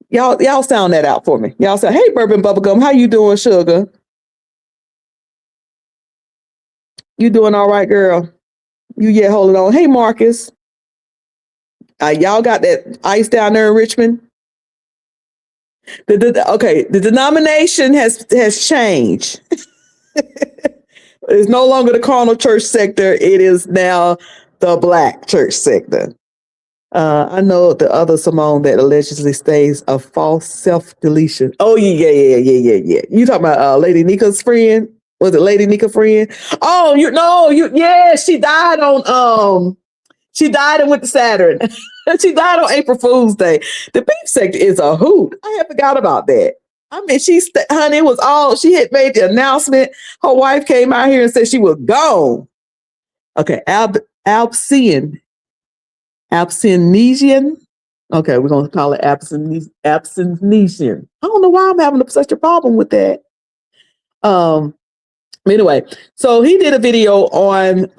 Y'all sound that out for me. Y'all say, hey, Bourbon Bubblegum, how you doing, sugar? You doing all right, girl? You yet holding on. Hey, Marcus. Y'all got that ice down there in Richmond? Okay, the denomination has changed. It's no longer the carnal church sector. It is now the black church sector. I know the other Simone that allegedly stays a false self-deletion. Oh, yeah. You talking about Lady Nika's friend? Was it Lady Nika friend? Oh, yeah, she died she died and went to Saturn. She died on April Fool's Day. The beef sector is a hoot. I had forgot about that. I mean, honey, it was all, she had made the announcement. Her wife came out here and said she was gone. Okay, Absinian. Okay, we're going to call it Absinian. I don't know why I'm having such a problem with that. Anyway, so he did a video on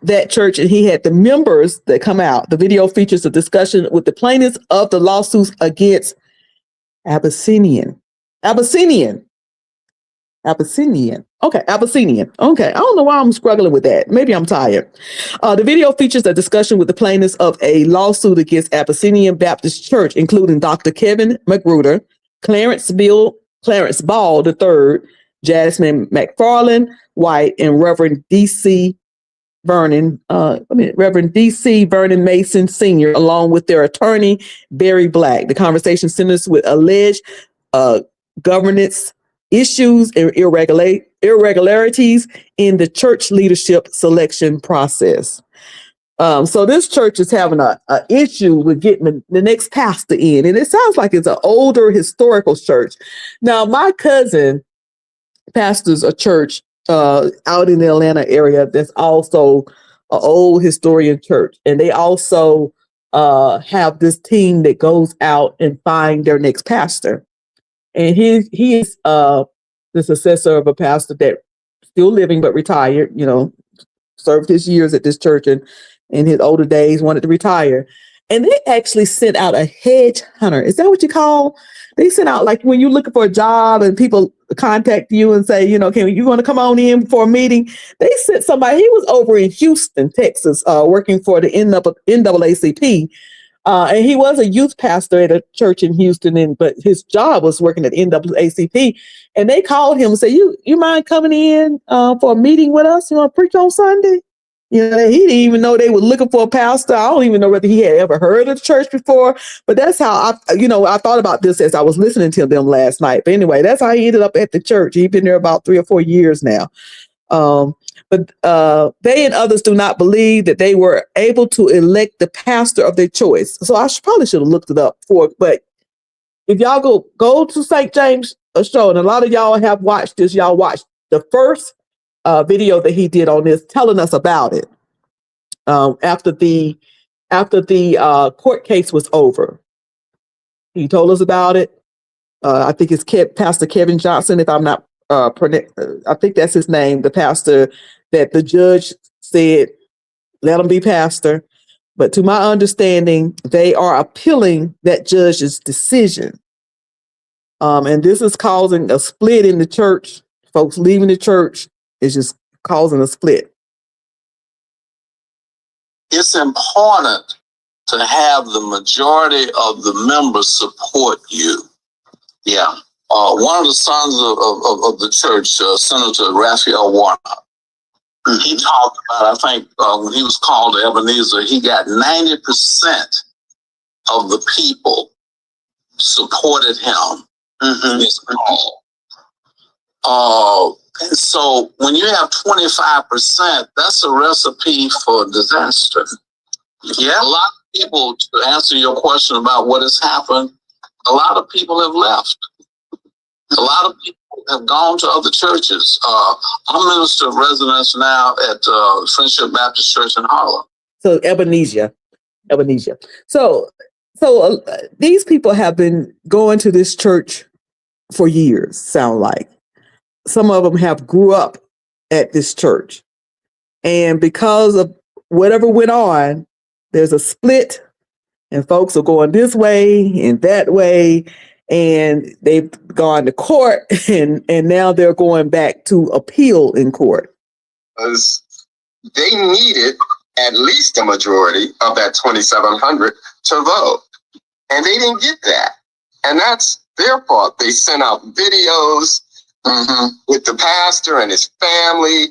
that church, and he had the members that come out. The video features a discussion with the plaintiffs of the lawsuits against Abyssinian. Okay, Abyssinian. Okay, I don't know why I'm struggling with that. Maybe I'm tired. The video features a discussion with the plaintiffs of a lawsuit against Abyssinian Baptist Church, including Dr. Kevin Magruder, Clarence Ball III, Jasmine McFarland White, and Reverend D.C. Vernon Mason Sr., along with their attorney, Barry Black. The conversation centers with alleged governance issues and irregularities in the church leadership selection process. So this church is having a issue with getting the next pastor in, and it sounds like it's an older historical church. Now, my cousin pastors a church out in the Atlanta area that's also an old historian church, and they also have this team that goes out and find their next pastor. And he is the successor of a pastor that still living but retired, served his years at this church, and in his older days wanted to retire. And they actually sent out a hedge hunter. Is that what you call? They sent out, like, when you're looking for a job and people contact you and say, can you want to come on in for a meeting? They sent somebody. He was over in Houston, Texas, working for the NAACP. And he was a youth pastor at a church in Houston, but his job was working at NAACP. And they called him and said, you mind coming in for a meeting with us? You want to preach on Sunday? He didn't even know they were looking for a pastor. I don't even know whether he had ever heard of the church before. But that's how I thought about this as I was listening to them last night. But anyway, that's how he ended up at the church. He's been there about 3 or 4 years now. But they and others do not believe that they were able to elect the pastor of their choice. So I probably should have looked it up but if y'all go to St. James show, and a lot of y'all have watched this, y'all watched the first video that he did on this, telling us about it after the court case was over. He told us about it. I think it's Pastor Kevin Johnson, if I'm not I think that's his name, the pastor that the judge said, let him be pastor. But to my understanding, they are appealing that judge's decision. And this is causing a split in the church. Folks leaving the church is just causing a split. It's important to have the majority of the members support you. Yeah. One of the sons of the church, Senator Raphael Warnock, he talked about, I think when he was called to Ebenezer, he got 90% of the people supported him in his call. And so when you have 25%, that's a recipe for disaster. Yeah, a lot of people, to answer your question about what has happened, a lot of people have left. A lot of people have gone to other churches. I'm minister of residence now at Friendship Baptist Church in Harlem. So Ebenezer. So these people have been going to this church for years, sound like. Some of them have grew up at this church. And because of whatever went on, there's a split, and folks are going this way and that way. And they've gone to court, and now they're going back to appeal in court. Because they needed at least a majority of that 2,700 to vote. And they didn't get that. And that's their fault. They sent out videos with the pastor and his family.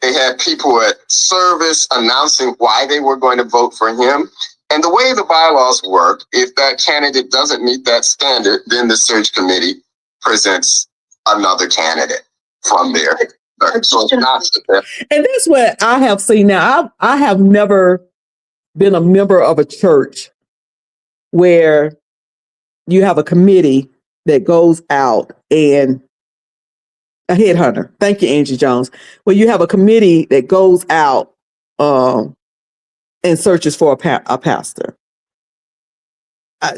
They had people at service announcing why they were going to vote for him. And the way the bylaws work, if that candidate doesn't meet that standard, then the search committee presents another candidate from there. So it's not and that's what I have seen now. I have never been a member of a church where you have a committee that goes out and a headhunter. Thank you, Angie Jones. Where you have a committee that goes out and searches for a pastor. I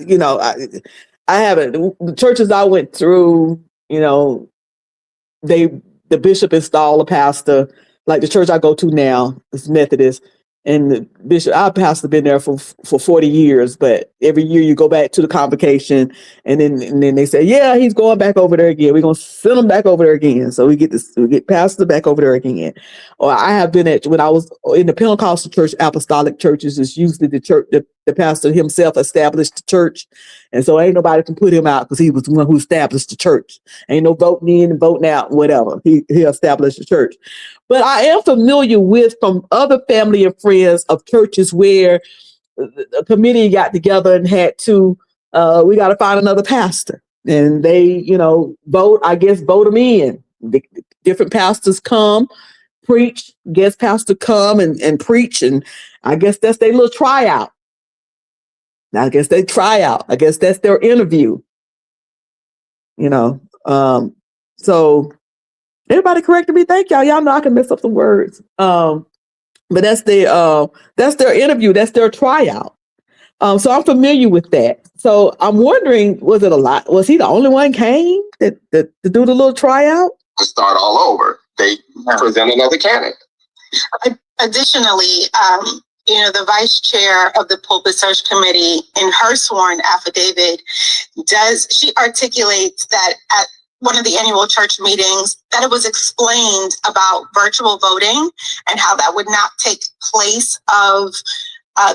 haven't. The churches I went through, the bishop installed a pastor. Like the church I go to now is Methodist, and the bishop, our pastor, been there for 40 years. But every year you go back to the convocation, and then they say, yeah, he's going back over there again. We're gonna send him back over there again. So we get pastor back over there again. Or I have been when I was in the Pentecostal church, apostolic churches, is usually the church, the pastor himself established the church. And so ain't nobody can put him out because he was the one who established the church. Ain't no voting in and voting out, whatever. He established the church. But I am familiar with from other family and friends of churches where a committee got together and had to, we got to find another pastor. And they, vote them in. Different pastors come, preach, guest pastor come and preach. And I guess that's their little tryout. I guess they try out. I guess that's their interview. So everybody corrected me. Thank y'all. Y'all know I can mess up some words. But that's their interview. That's their tryout. So I'm familiar with that. So I'm wondering, was he the only one came to do the little tryout? To start all over. they present another candidate. Additionally, the vice chair of the pulpit search committee, in her sworn affidavit, she articulates that at one of the annual church meetings that it was explained about virtual voting and how that would not take place of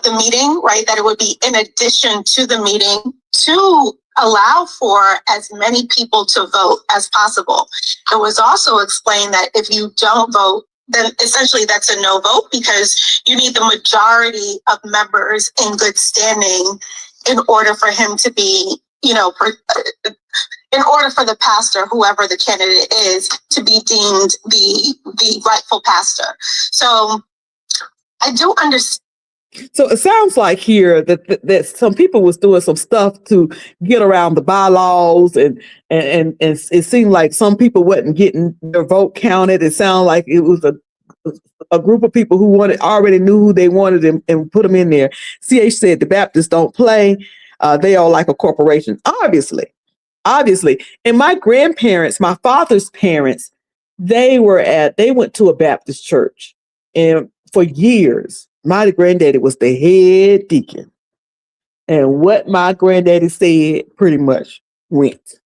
the meeting, right? That it would be in addition to the meeting to allow for as many people to vote as possible. It was also explained that if you don't vote, then essentially that's a no vote, because you need the majority of members in good standing in order for him to be, in order for the pastor, whoever the candidate is, to be deemed the rightful pastor. So I do understand. So it sounds like here that some people was doing some stuff to get around the bylaws, and it seemed like some people wasn't getting their vote counted. It sounded like it was a group of people who already knew who they wanted and put them in there. CH said the Baptists don't play. They are like a corporation, obviously. And my grandparents, my father's parents, they went to a Baptist church, and for years, my granddaddy was the head deacon. And what my granddaddy said pretty much went.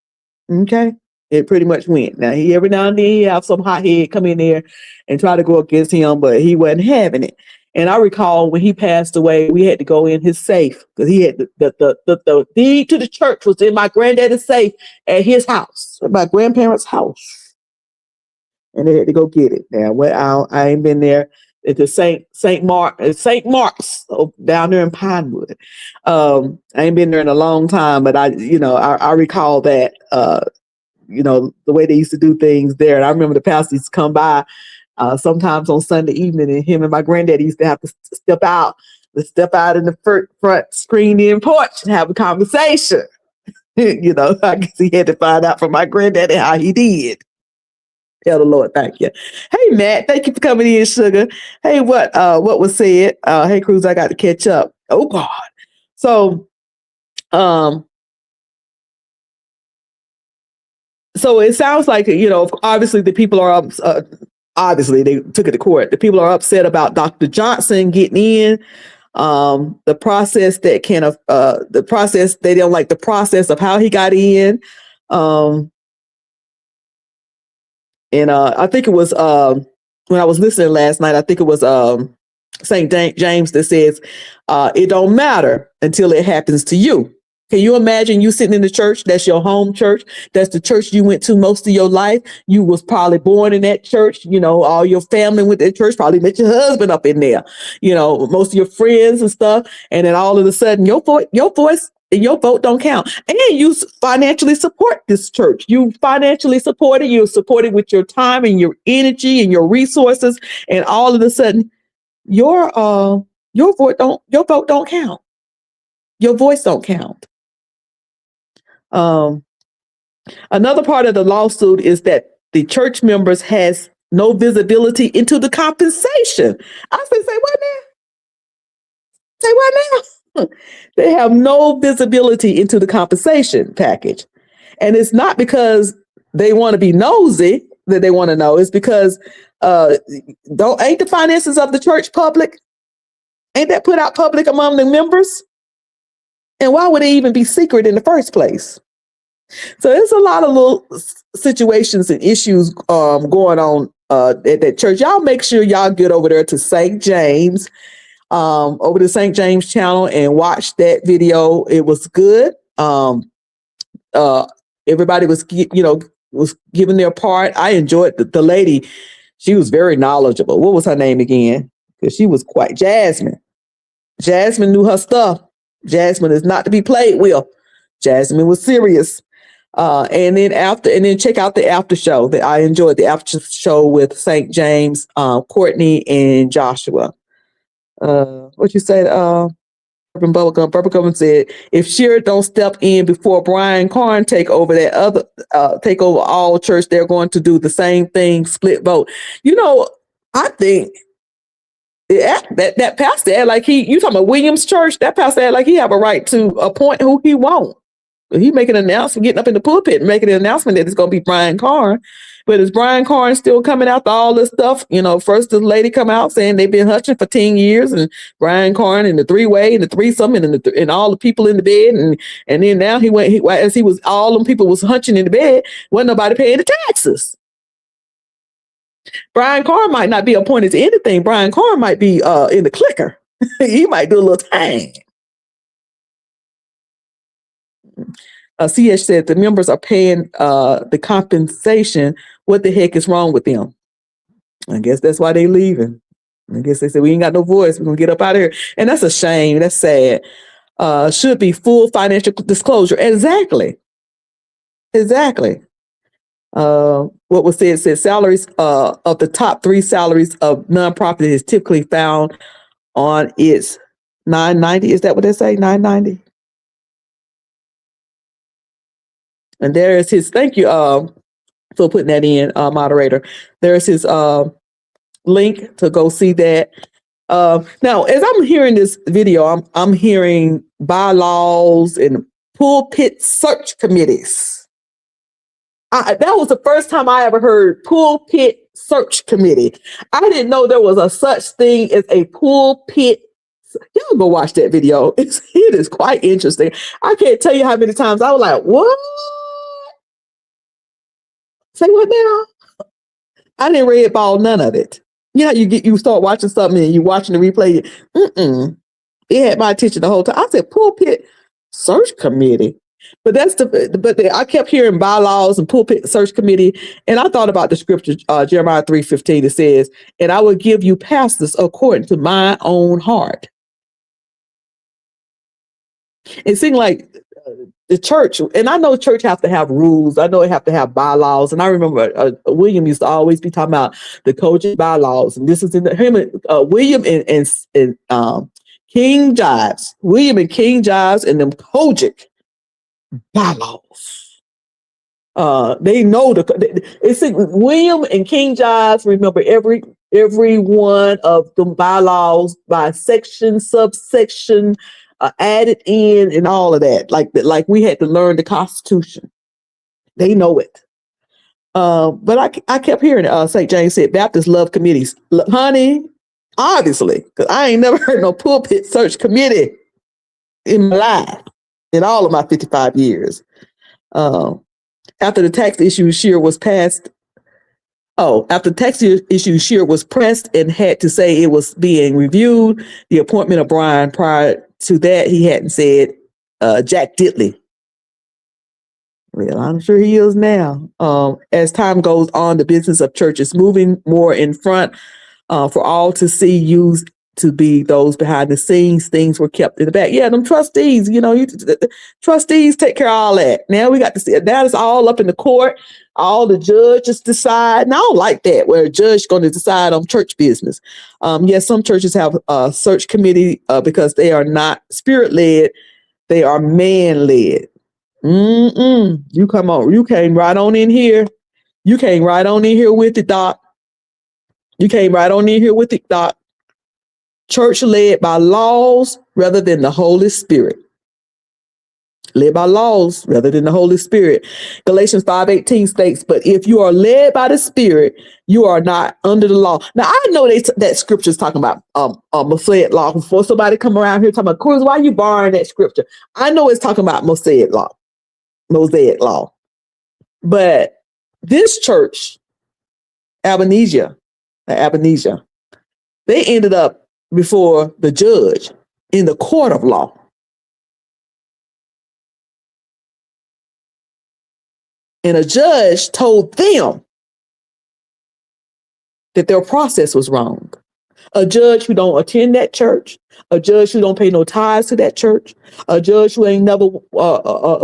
Okay? It pretty much went. Now, every now and then he have some hothead come in there and try to go against him, but he wasn't having it. And I recall when he passed away, we had to go in his safe, because he had the deed to the church was in my granddaddy's safe at his house, at my grandparents' house. And they had to go get it. Now, I ain't been there at the St. Mark's down there in Pinewood. I ain't been there in a long time, but I recall that, the way they used to do things there. And I remember the pastor used to come by sometimes on Sunday evening, and him and my granddaddy used to have to step out in the front screened-in porch and have a conversation. I guess he had to find out from my granddaddy how he did. Tell the Lord, thank you. Hey, Matt, thank you for coming in, sugar. Hey, what was said? Hey, Cruz, I got to catch up. Oh, God. So it sounds like, obviously the people are obviously they took it to court. The people are upset about Dr. Johnson getting in. The process they don't like the process of how he got in. And I think it was when I was listening last night, I think it was Saint James that says, it don't matter until it happens to you. Can you imagine you sitting in the church? That's your home church. That's the church you went to most of your life. You was probably born in that church. All your family went to that church, probably met your husband up in there, most of your friends and stuff. And then all of a sudden your voice and your vote don't count. And you financially support this church. You financially support it. You support it with your time and your energy and your resources. And all of a sudden your vote don't count. Your voice don't count. Another part of the lawsuit is that the church members has no visibility into the compensation. I say what now? Say what now? They have no visibility into the compensation package. And it's not because they want to be nosy that they want to know. It's because ain't the finances of the church public? Ain't that put out public among the members? And why would they even be secret in the first place? So there's a lot of little situations and issues going on at that church. Y'all make sure y'all get over there to St. James, over the St. James channel, and watch that video. It was good. Everybody was giving their part. I enjoyed the lady. She was very knowledgeable. What was her name again? Because she was quite Jasmine. Jasmine knew her stuff. Jasmine is not to be played with. Jasmine was serious. And then check out the after show. That I enjoyed the after show with St. James, Courtney, and Joshua. What you said, Bubblegum said, if Shearer don't step in before Brian Carn take over all church, they're going to do the same thing, split vote. I think that pastor act like you talking about Williams Church, that pastor act like he have a right to appoint who he want. He making an announcement, getting up in the pulpit and making an announcement that it's going to be Brian Carn. But is Brian Carn still coming after all this stuff? You know, first the lady come out saying they've been hutching for 10 years, and Brian Carn and the three-way and the threesome and all the people in the bed. And then now as he was, all them people was hunching in the bed, wasn't nobody paying the taxes. Brian Carn might not be appointed to anything. Brian Carn might be in the clicker. He might do a little time. CH said the members are paying the compensation. What the heck is wrong with them? I guess that's why they leaving. I guess they said, we ain't got no voice. We're going to get up out of here. And that's a shame. That's sad. Should be full financial disclosure. Exactly. What was said salaries of the top 3 salaries of nonprofit is typically found on its 990. Is that what they say? 990. And there is his, thank you for putting that in, moderator. There's his link to go see that. Now, as I'm hearing this video, I'm hearing bylaws and pulpit search committees. That was the first time I ever heard pulpit search committee. I didn't know there was a such thing as a pulpit. Y'all go watch that video. It is quite interesting. I can't tell you how many times I was like, what? Say what now? I didn't read about none of it. You know, you start watching something and you're watching the replay. It had my attention the whole time. I said pulpit search committee. But I kept hearing bylaws and pulpit search committee, and I thought about the scripture, Jeremiah 3:15. It says, "And I will give you pastors according to my own heart." It seemed like the church, and I know church have to have rules. I know it have to have bylaws. And I remember William used to always be talking about the coaching bylaws. And this is in William and King Jives. William and King Jives and them Kojic bylaws. They know it's William and King Jives remember every one of them bylaws by section, subsection, added in, and all of that. Like we had to learn the Constitution. They know it. But I kept hearing St. James said Baptists love committees. Honey, obviously, because I ain't never heard no pulpit search committee in my life, in all of my 55 years. After the tax issue, Scheer was passed. After the tax issue, Scheer was pressed and had to say it was being reviewed. The appointment of Brian, prior to that, he hadn't said Jack Diddley. Well, I'm sure he is now. As time goes on, the business of church is moving more in front for all to see, used to be those behind the scenes. Things were kept in the back. Yeah, them trustees, trustees take care of all that. Now we got to see it. Now it's all up in the court. All the judges decide. And I don't like that, where a judge is going to decide on church business. Yes, some churches have a search committee because they are not spirit-led. They are man-led. You come on. You came right on in here. You came right on in here with it, Doc. You came right on in here with it, Doc. Church led by laws rather than the Holy Spirit. Led by laws rather than the Holy Spirit. Galatians 5:18 states, but if you are led by the Spirit, you are not under the law. Now, I know that scripture is talking about Mosaic law. Before somebody come around here talking about, Cruz, why are you borrowing that scripture? I know it's talking about Mosaic law. But this church, Abnesia, they ended up before the judge in the court of law. And a judge told them that their process was wrong. A judge who don't attend that church, a judge who don't pay no tithes to that church, a judge who ain't never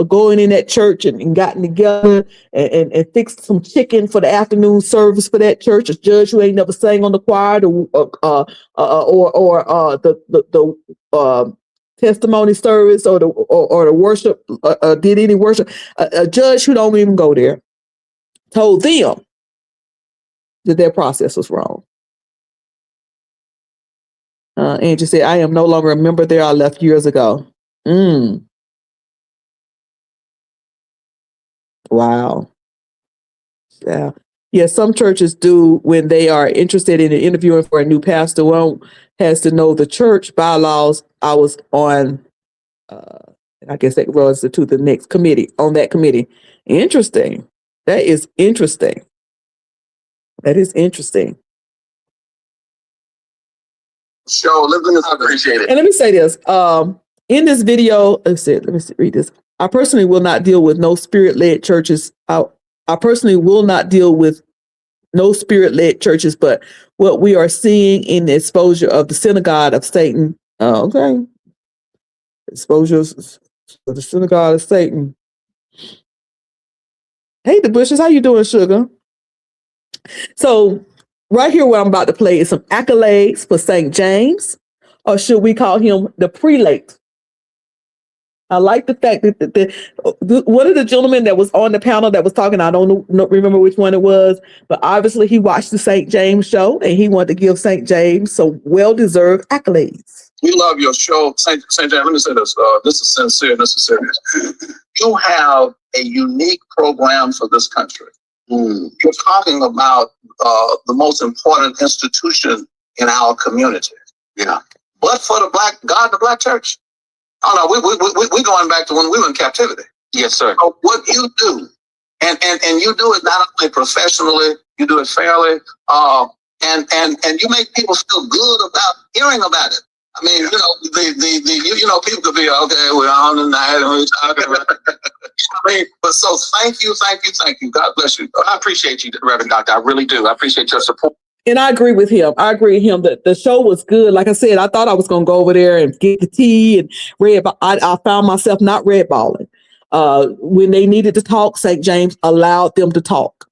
going in that church and gotten together and fixed some chicken for the afternoon service for that church, a judge who ain't never sang on the choir or the testimony service or the worship, did any worship, a judge who don't even go there told them that their process was wrong. Angie said, I am no longer a member there. I left years ago. Wow. Yeah. Yeah, some churches do when they are interested in interviewing for a new pastor. One has to know the church bylaws. I was on, I guess that runs to the next committee, on that committee. Interesting. That is interesting. That is interesting. Show, living is appreciated. And let me say this. In this video, let me read this. I personally will not deal with no spirit-led churches. I personally will not deal with no spirit-led churches, but what we are seeing in the exposure of the synagogue of Satan. Okay. Exposure of the synagogue of Satan. Hey, the Bushes, how you doing, sugar? So right here, what I'm about to play is some accolades for Saint James, or should we call him the prelate? I like the fact that one of the gentlemen that was on the panel that was talking, I don't remember which one it was, but obviously he watched the St. James show and he wanted to give St. James some well-deserved accolades. We love your show, Saint James. Let me say this. This is sincere. This is serious. You have a unique program for this country. You're talking about the most important institution in our community. Yeah. But for the Black church. Oh no, we going back to when we were in captivity. Yes, sir. So what you do, and you do it not only professionally, you do it fairly, and you make people feel good about hearing about it. I mean, people could be okay. We're on the night and we're talking about. I mean, but so thank you. God bless you. I appreciate you, Reverend Doctor. I really do. I appreciate your support. And I agree with him. That the show was good. Like I said, I thought I was going to go over there and get the tea and red. But I found myself not red balling. When they needed to talk, St. James allowed them to talk.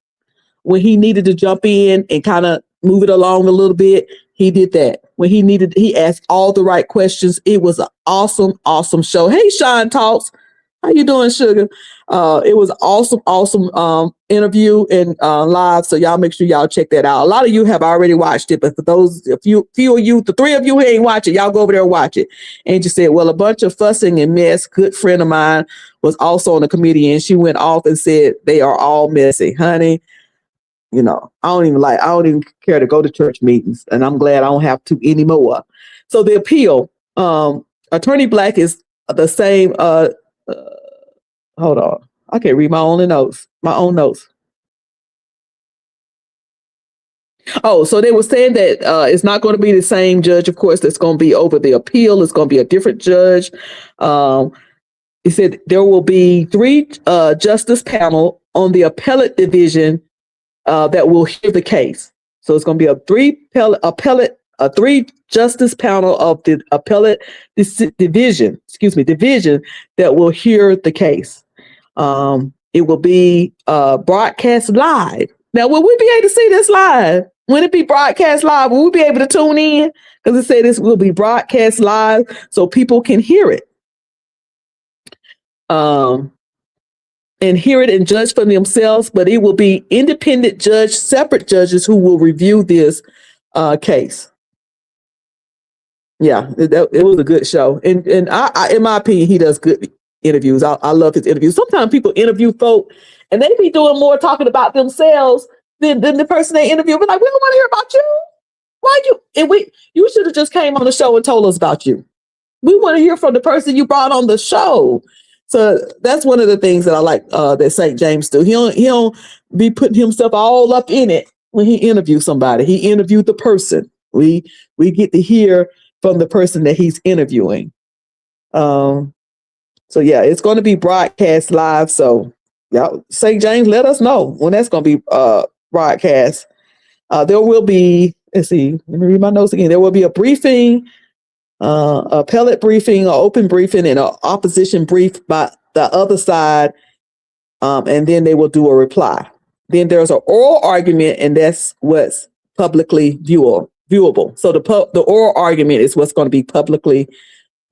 When he needed to jump in and kind of move it along a little bit, he did that. When he asked all the right questions. It was an awesome show. Hey, Sean Talks. How you doing, sugar? It was awesome interview and live. So y'all make sure y'all check that out. A lot of you have already watched it, but for those, a few of you, the three of you who ain't watch it, y'all go over there and watch it. And just said, well, a bunch of fussing and mess. Good friend of mine was also on the committee, and she went off and said they are all messy, honey. I don't even care to go to church meetings, and I'm glad I don't have to anymore. So the appeal, Attorney Black is the same. Hold on. I can't read my own notes. Oh, so they were saying that it's not going to be the same judge, of course, that's going to be over the appeal. It's going to be a different judge. He said there will be 3 justice panel on the appellate division that will hear the case. So it's going to be a 3 justice panel of the appellate division that will hear the case. It will be broadcast live. Now, will we be able to see this live? When it be broadcast live, will we be able to tune in? Because it said this will be broadcast live so people can hear it. And hear it and judge for themselves, but it will be independent separate judges who will review this case. Yeah, it was a good show. And I, in my opinion, he does good interviews. I love his interviews. Sometimes people interview folk and they be doing more talking about themselves than the person they interview. But like, we don't want to hear about you. Why you? And you should have just came on the show and told us about you. We want to hear from the person you brought on the show. So that's one of the things that I like that St. James do. He don't be putting himself all up in it when he interviews somebody. He interviewed the person. We get to hear from the person that he's interviewing. So yeah, it's going to be broadcast live. So y'all, St. James, let us know when that's going to be broadcast. There will be, let's see, let me read my notes again. There will be a briefing, appellate briefing, or open briefing, and an opposition brief by the other side, and then they will do a reply. Then there's an oral argument, and that's what's publicly viewable. So the oral argument is what's going to be publicly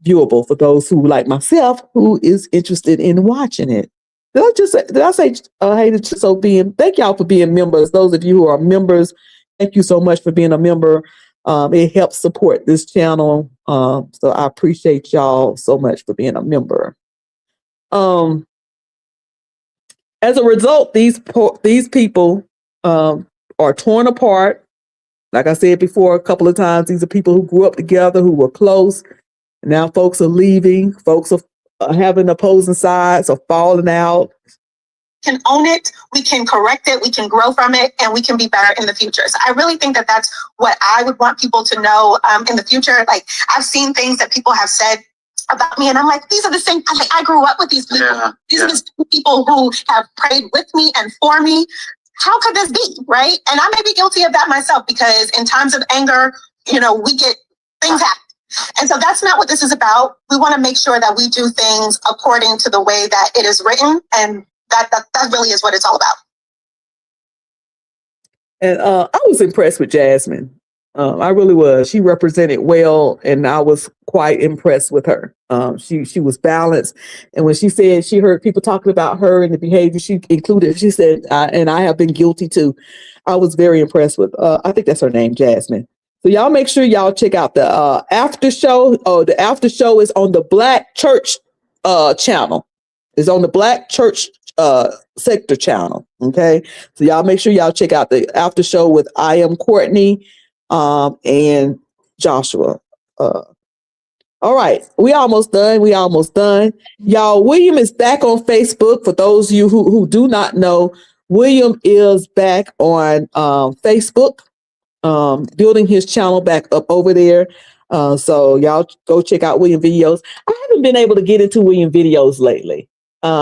viewable for those who, like myself, who is interested in watching it. Did I say thank y'all for being members. Those of you who are members, thank you so much for being a member. It helps support this channel. So I appreciate y'all so much for being a member. As a result, these people are torn apart. Like I said before a couple of times, these are people who grew up together, who were close. Now folks are leaving. Folks are having opposing sides or falling out. Can own it, we can correct it, we can grow from it, and we can be better in the future. So I really think that that's what I would want people to know in the future. Like, I've seen things that people have said about me, and I'm like, these are the same. I grew up with these people. These are the same people who have prayed with me and for me. How could this be, right? And I may be guilty of that myself, because in times of anger, we get things happen. And so that's not what this is about. We want to make sure that we do things according to the way that it is written, and that really is what it's all about. And I was impressed with Jasmine. I really was. She represented well, and I was quite impressed with her. She was balanced, and when she said she heard people talking about her and the behavior she included, she said, and I have been guilty too. I was very impressed with. I think that's her name, Jasmine. So y'all make sure y'all check out the after show. Oh, the after show is on the Black Church channel. It's on the Black Church sector channel. Okay, so y'all make sure y'all check out the after show with I Am Courtney and Joshua. All right, we almost done. Y'all, William is back on Facebook. For those of you who do not know, William is back on Facebook, building his channel back up over there. So y'all go check out William videos. I haven't been able to get into William videos lately.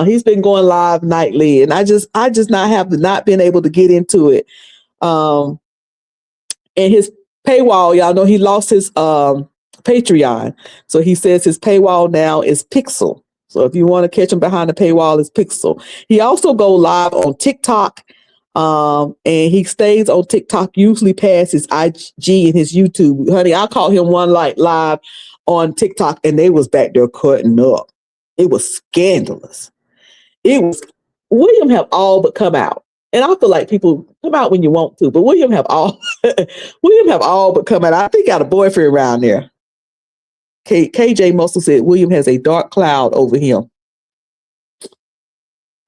He's been going live nightly, and I just not been able to get into it. And his paywall, y'all know he lost his Patreon, so he says his paywall now is Pixel. So if you want to catch him behind the paywall, it's Pixel. He also go live on TikTok, and he stays on TikTok usually past his IG and his YouTube. Honey, I caught him one live on TikTok, and they was back there cutting up. It was scandalous. William have all but come out. And I feel like people come out when you want to, but William have all but come out. I think he got a boyfriend around there. KJ Muscle said William has a dark cloud over him.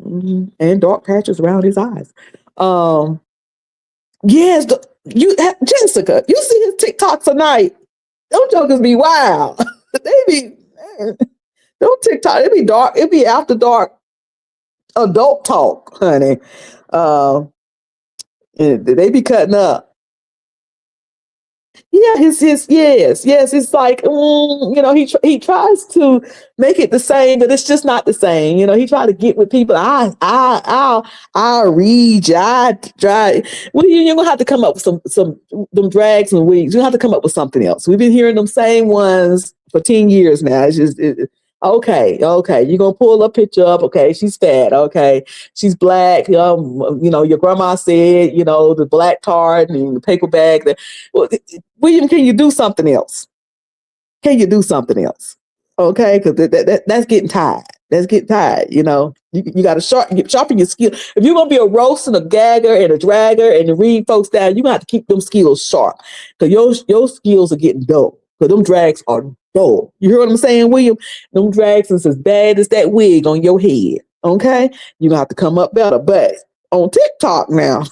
And dark patches around his eyes. Yes, Jessica, you see his TikToks tonight. Those jokers be wild. They be don't TikTok. It be dark. It be after dark adult talk, honey. And they be cutting up. Yeah, yes. It's like he tries to make it the same, but it's just not the same. He tried to get with people. I'll read you. I try. Well, you're gonna have to come up with some them drags and weeds. You have to come up with something else. We've been hearing them same ones for 10 years now. It's just okay. You're gonna pull a picture up. Okay, she's fat. Okay, she's black. Your grandma said, the black tart and the paper bag. William, can you do something else? Okay, because that's getting tired. You got to sharpen your skill. If you're gonna be a roast and a gagger and a dragger and to read folks down, you got to keep them skills sharp, because your skills are getting dull. Because them drags are dull. You hear what I'm saying, William? Them drags is as bad as that wig on your head. Okay, you gonna have to come up better. But on TikTok now.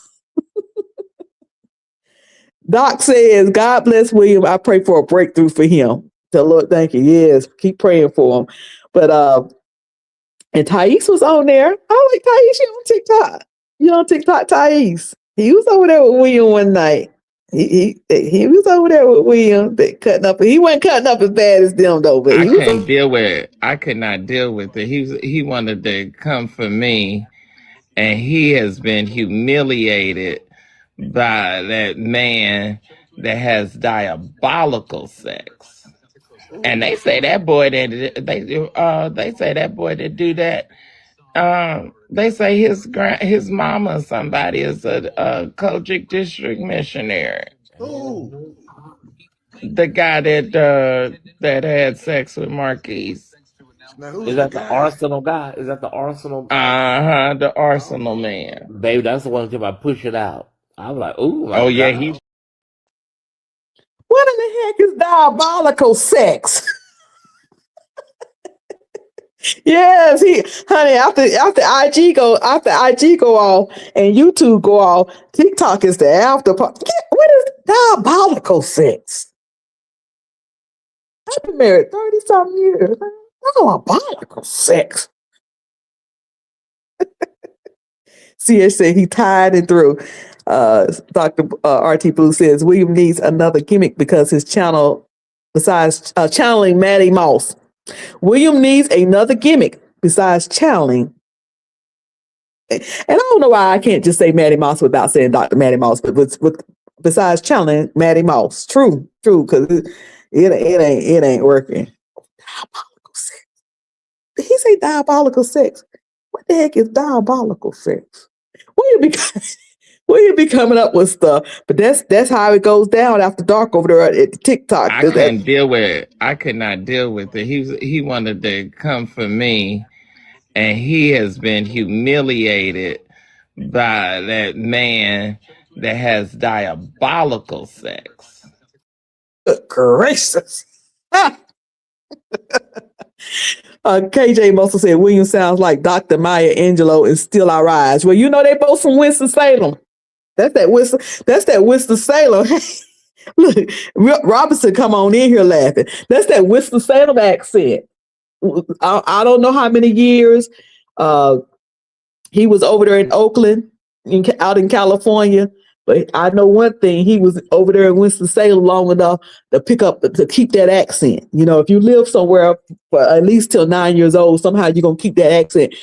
Doc says, God bless William. I pray for a breakthrough for him. The Lord, thank you. Yes, keep praying for him. But and Thais was on there. I like Thais. You on TikTok? You on TikTok, Thais? He was over there with William one night. He was over there with William cutting up. He wasn't cutting up as bad as them though. But I could not deal with it. He wanted to come for me, and he has been humiliated by that man that has diabolical sex. And they say that boy that do that. They say his mama, somebody, is a Kojic district missionary. Ooh. The guy that had sex with Marquise. Is that the Arsenal guy? The Arsenal man. Baby, that's the one I push it out. I was like, ooh. Oh, yeah, he. What in the heck is diabolical sex? Yes, honey, after IG go off and YouTube go off, TikTok is the after part. What is diabolical sex? I've been married 30 something years. Diabolical sex. CS said he tied and through. Dr. RT Blue says William needs another gimmick because his channel, besides channeling Maddie Moss, William needs another gimmick besides channeling. And I don't know why I can't just say Maddie Moss without saying Dr. Maddie Moss, but besides channeling Maddie Moss. True, because it ain't working. Diabolical sex. Did he say diabolical sex? What the heck is diabolical sex? We'll be coming up with stuff, but that's how it goes down after dark over there at TikTok. I could not deal with it. He wanted to come for me, and he has been humiliated by that man that has diabolical sex. Good gracious. KJ Muscle said William sounds like Dr. Maya Angelou and Still I Rise. Well, they both from Winston-Salem. That's that Winston-Salem. Look, Robinson come on in here laughing. That's that Winston-Salem accent. I don't know how many years he was over there in Oakland, out in California. But I know one thing, he was over there in Winston-Salem long enough to keep that accent. If you live somewhere for at least till 9 years old, somehow you're going to keep that accent.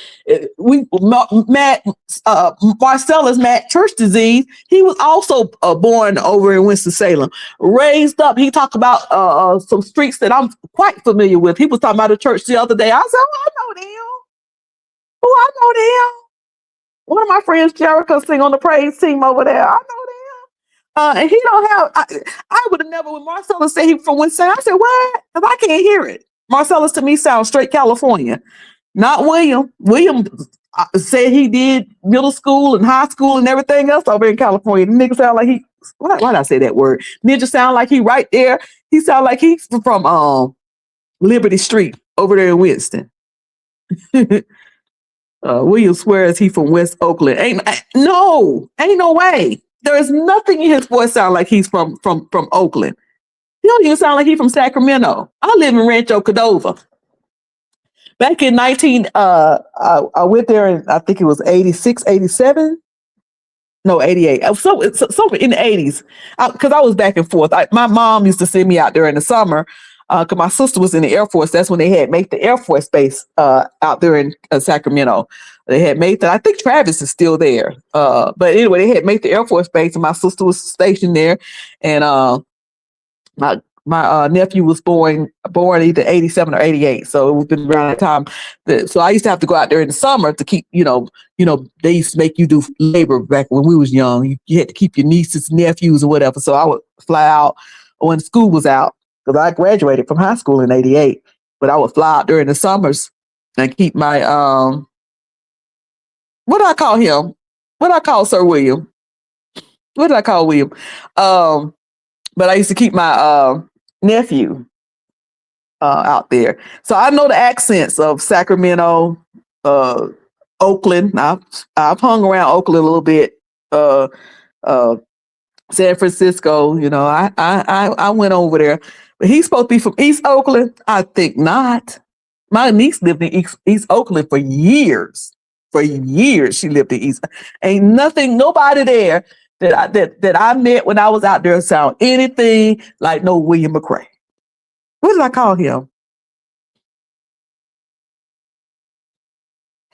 Marcellus Matt Church Disease, he was also born over in Winston-Salem, raised up. He talked about some streets that I'm quite familiar with. He was talking about a church the other day. I said, I know them. I know them. One of my friends, Jericho, sing on the praise team over there. I know them. And he don't have. I would have never. When Marcellus said he from Winston, I said, "What?" Because I can't hear it. Marcellus to me sounds straight California, not William. William said he did middle school and high school and everything else over in California. The nigga sound like he. Why did I say that word? Ninja sound like he right there. He sound like he's from Liberty Street over there in Winston. William swears he from West Oakland. Ain't no way. There is nothing in his voice sound like he's from Oakland. He don't even sound like he's from Sacramento. I live in Rancho Cordova. Back in I went there in, I think it was 86, 87. No, 88. So in the 80s, because I was back and forth. My mom used to send me out there in the summer because my sister was in the Air Force. That's when they had made the Air Force Base out there in Sacramento. They had made that. I think Travis is still there. But anyway, they had made the Air Force Base, and my sister was stationed there. And my nephew was born either 87 or 88. So it was been around that time. So I used to have to go out there in the summer to keep, they used to make you do labor back when we was young. You had to keep your nieces, nephews, or whatever. So I would fly out when school was out, because I graduated from high school in 88. But I would fly out during the summers and keep my, what do I call him? What do I call Sir William? What did I call William? But I used to keep my nephew out there. So I know the accents of Sacramento, Oakland. I've hung around Oakland a little bit. San Francisco, I went over there. But he's supposed to be from East Oakland. I think not. My niece lived in East Oakland for years. For years, she lived in East. Ain't nobody there that I met when I was out there sound anything like no William McCray. What did I call him?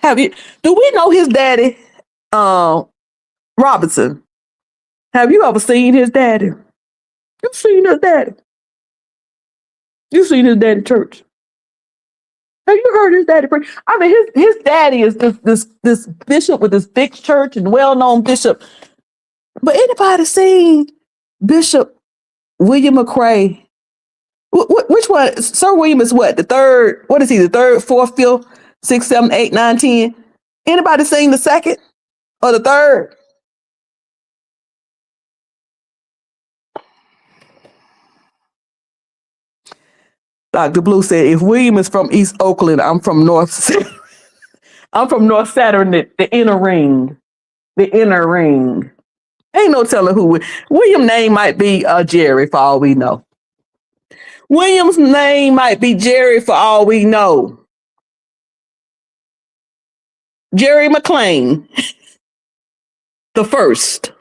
Do we know his daddy? Robinson. Have you ever seen his daddy? You've seen his daddy. You've seen his daddy church. Have you heard his daddy preach? I mean, his daddy is this bishop with this big church and well-known bishop. But anybody seen Bishop William McCray? Which one? Sir William is what? The third? What is he? The third, fourth, fifth, sixth, seventh, eighth, nine, 10? Anybody seen the second or the third? Dr. Blue said, if William is from East Oakland, I'm from North. I'm from North Saturn, the inner ring. The inner ring. Ain't no telling who. William name might be Jerry for all we know. William's name might be Jerry for all we know. Jerry McLean, the first.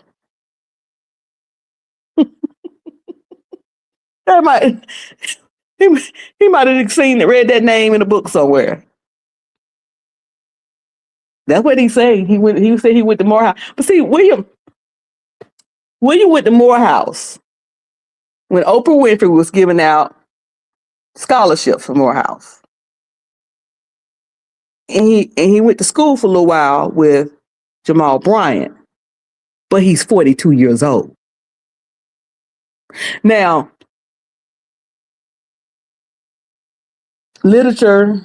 That might he might have read that name in a book somewhere. That's what he said. He said he went to Morehouse. But see, William went to Morehouse when Oprah Winfrey was giving out scholarships for Morehouse. And he went to school for a little while with Jamal Bryant, but he's 42 years old. Now, literature,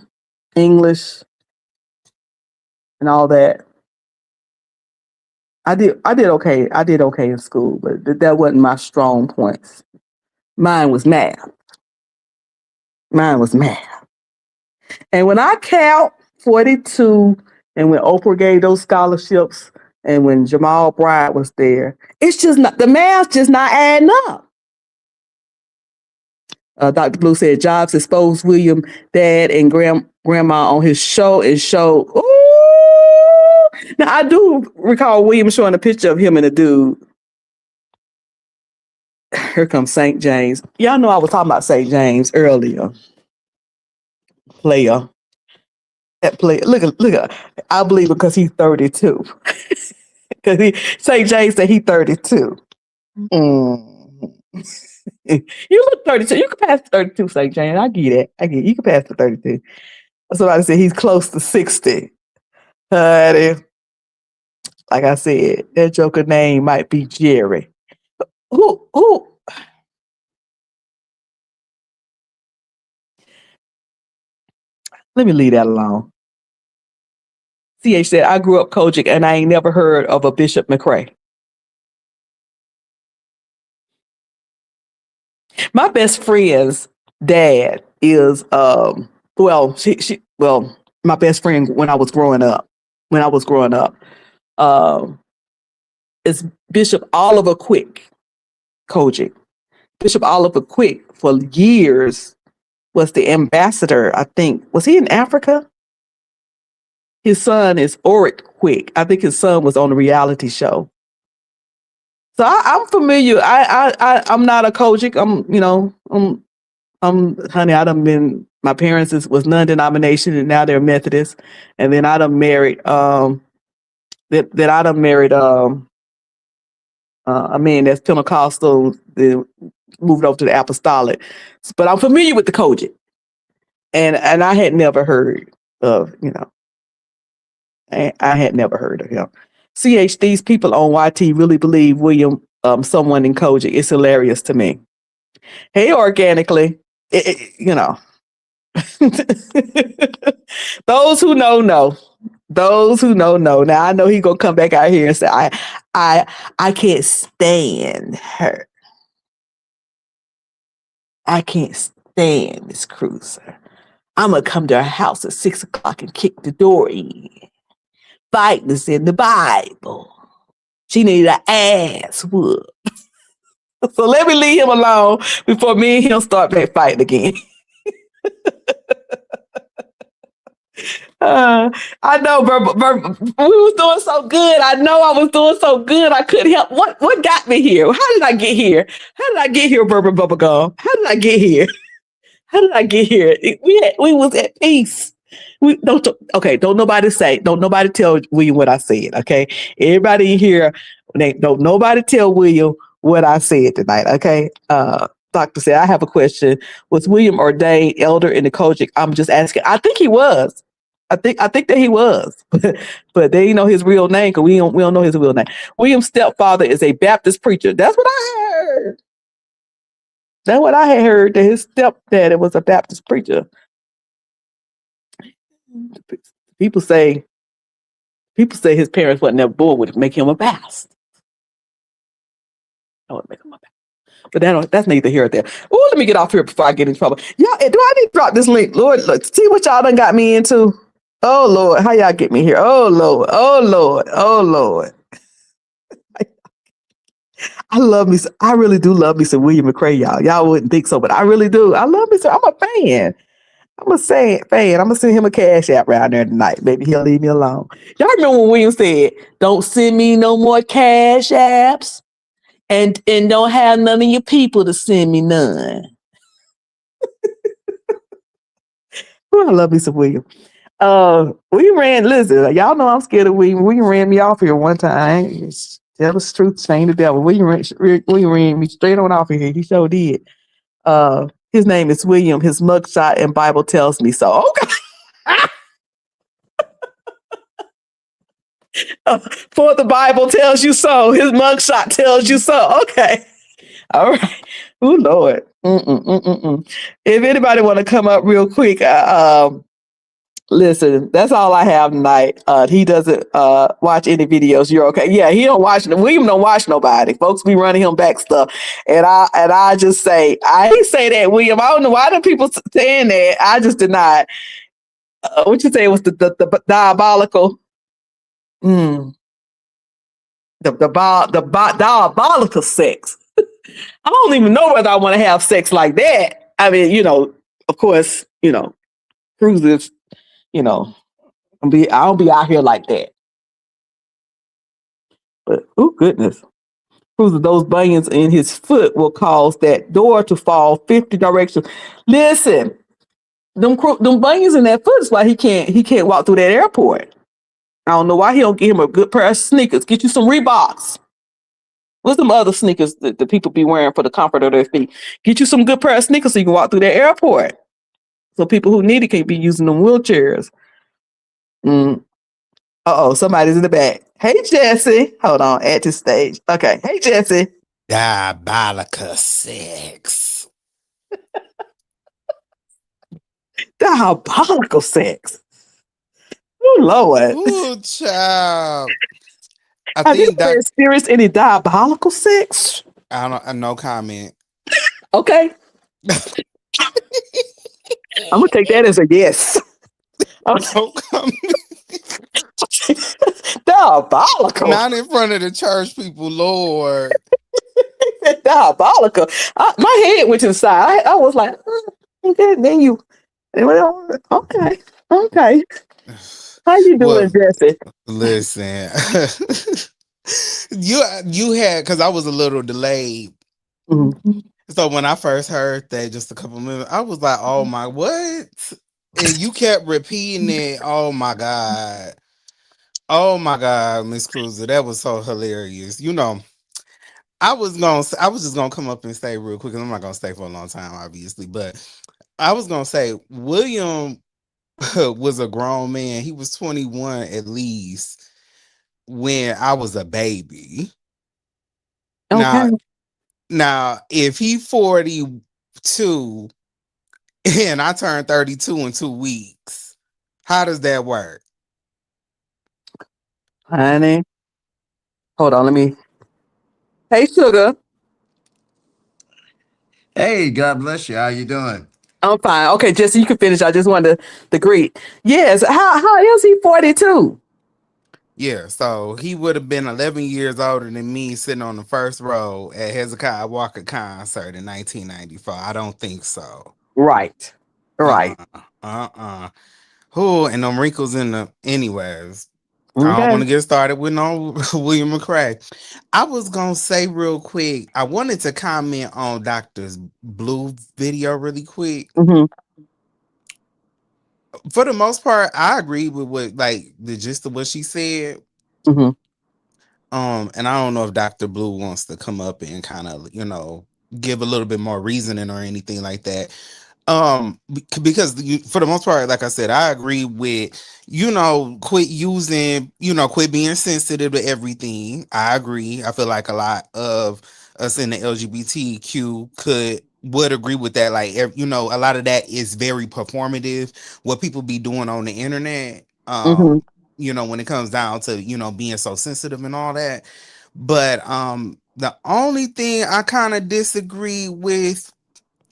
English, and all that. I did okay. I did okay in school, but that wasn't my strong points. Mine was math. And when I count 42, and when Oprah gave those scholarships, and when Jamal Bryant was there, it's just not, the math just not adding up. Dr. Blue said Jobs exposed William dad and grandma on his show and showed. Ooh! Now I do recall William showing a picture of him and a dude. Here comes Saint James. Y'all know I was talking about Saint James earlier. Player. That player. Look at. I believe it because he's 32. Because Saint James said he's 32. Mm. You look 32. You can pass 32, St. James. I get it. You can pass the 32. Somebody said he's close to 60. Honey, like I said, that joker name might be Jerry. Who? Let me leave that alone. CH said, I grew up Kojic and I ain't never heard of a Bishop McCrae. My best friend's dad is my best friend when I was growing up. Is Bishop Oliver Quick, Kojic. Bishop Oliver Quick for years was the ambassador, I think. Was he in Africa? His son is Oric Quick. I think his son was on a reality show. So I'm familiar. I'm not a Kojic. Honey, I done been, my parents was non-denomination and now they're Methodist. And then I done married, a man that's Pentecostal, then moved over to the Apostolic. But I'm familiar with the Kojic. And I had never heard of, I had never heard of him. CH, these people on YT really believe William, someone in Kojic. It's hilarious to me. Hey, organically, those who know. Those who know. Now I know he's gonna come back out here and say, I can't stand her. I can't stand this cruiser. I'm gonna come to her house at 6 o'clock and kick the door in. Fighting is in the Bible. She needed an ass whoop. So let me leave him alone before me and him start back fighting again. I know, we was doing so good. I know I was doing so good. I couldn't help. What got me here? How did I get here? Bourbon Bubblegum? How did I get here? We was at peace. Don't nobody tell William what I said. Okay, everybody here, don't nobody tell William what I said tonight. Okay, Doctor said I have a question. Was William ordained elder in the Kojic? I'm just asking. I think he was. I think that he was, but they didn't know his real name because we don't know his real name. William's stepfather is a Baptist preacher. That's what I heard. That's what I had heard, that his stepdad was a Baptist preacher. People say his parents wasn't never born would make him a pastor. I would make him a pastor. But that's neither here nor there. Oh, let me get off here before I get in trouble. Y'all, do I need to drop this link? Lord, look, see what y'all done got me into? Oh, Lord. How y'all get me here? Oh, Lord. Oh, Lord. Oh, Lord. I love me. I really do love me some William McCray, y'all. Y'all wouldn't think so, but I really do. I love me some. I'm a fan. I'm a fan. I'm gonna send him a cash app around there tonight. Maybe he'll leave me alone. Y'all remember when William said, "Don't send me no more cash apps, and don't have none of your people to send me none." Ooh, I love me some William. We ran. Listen, y'all know I'm scared of William. William ran me off here one time. Tell the truth, shame the devil. William ran me straight on off of here. He sure did. His name is William. His mugshot and Bible tells me so. Okay. For the Bible tells you so. His mugshot tells you so. Okay. All right. Oh, Lord. If anybody want to come up real quick, listen, that's all I have tonight. He doesn't watch any videos. You're okay. Yeah, he don't watch. William don't watch nobody. Folks be running him back stuff, and I just say I ain't say that, William. I don't know why do people saying that. I just did not. What you say was the diabolical? Diabolical sex. I don't even know whether I want to have sex like that. I mean, of course, cruises, I don't be out here like that. But oh goodness, cruises, those bunions in his foot will cause that door to fall 50 directions. Listen, them bunions in that foot is why he can't walk through that airport. I don't know why he don't get him a good pair of sneakers. Get you some Reeboks. What's some other sneakers that the people be wearing for the comfort of their feet? Get you some good pair of sneakers so you can walk through the airport. So people who need it can't be using them wheelchairs. Somebody's in the back. Hey, Jesse. Hold on, at this stage. Okay. Hey, Jesse. Diabolical sex. Diabolical sex. Oh, Lord. Ooh, child. Have you ever experienced any diabolical sex? I don't. No comment. Okay. I'm gonna take that as a yes. No comment. Diabolical. Not in front of the church people, Lord. Diabolical. My head went to the side. I was like, okay. Then you. Okay. How you doing, Jesse? Listen, you had, because I was a little delayed. Mm-hmm. So when I first heard that, just a couple minutes, I was like, "Oh my, what?" And you kept repeating it. Oh my God, Miss Cruiser, that was so hilarious. I was just gonna come up and say real quick, and I'm not gonna stay for a long time, obviously, but I was gonna say William was a grown man. He was 21 at least when I was a baby. Okay. Now if he 42 and I turned 32 in 2 weeks, how does that work? Honey. Hold on, let me. Hey, Sugar. Hey, God bless you. How you doing? I'm fine. Okay, Jesse, you can finish. I just wanted to greet. Yes. How is he 42? Yeah, so he would have been 11 years older than me sitting on the first row at Hezekiah Walker concert in 1994. I don't think so. Right. Who and them wrinkles in the anyways. I don't Okay. want to get started with no William McCray. I was gonna say real quick, I wanted to comment on Dr. Blue video really quick. Mm-hmm. For the most part, I agree with what, like, the gist of what she said. Mm-hmm. And I don't know if Dr. Blue wants to come up and kind of, give a little bit more reasoning or anything like that. Because for the most part, like I said, I agree with, quit being sensitive to everything. I agree. I feel like a lot of us in the LGBTQ would agree with that. Like, a lot of that is very performative, what people be doing on the internet. Mm-hmm. When it comes down to, being so sensitive and all that. But The only thing I kind of disagree with,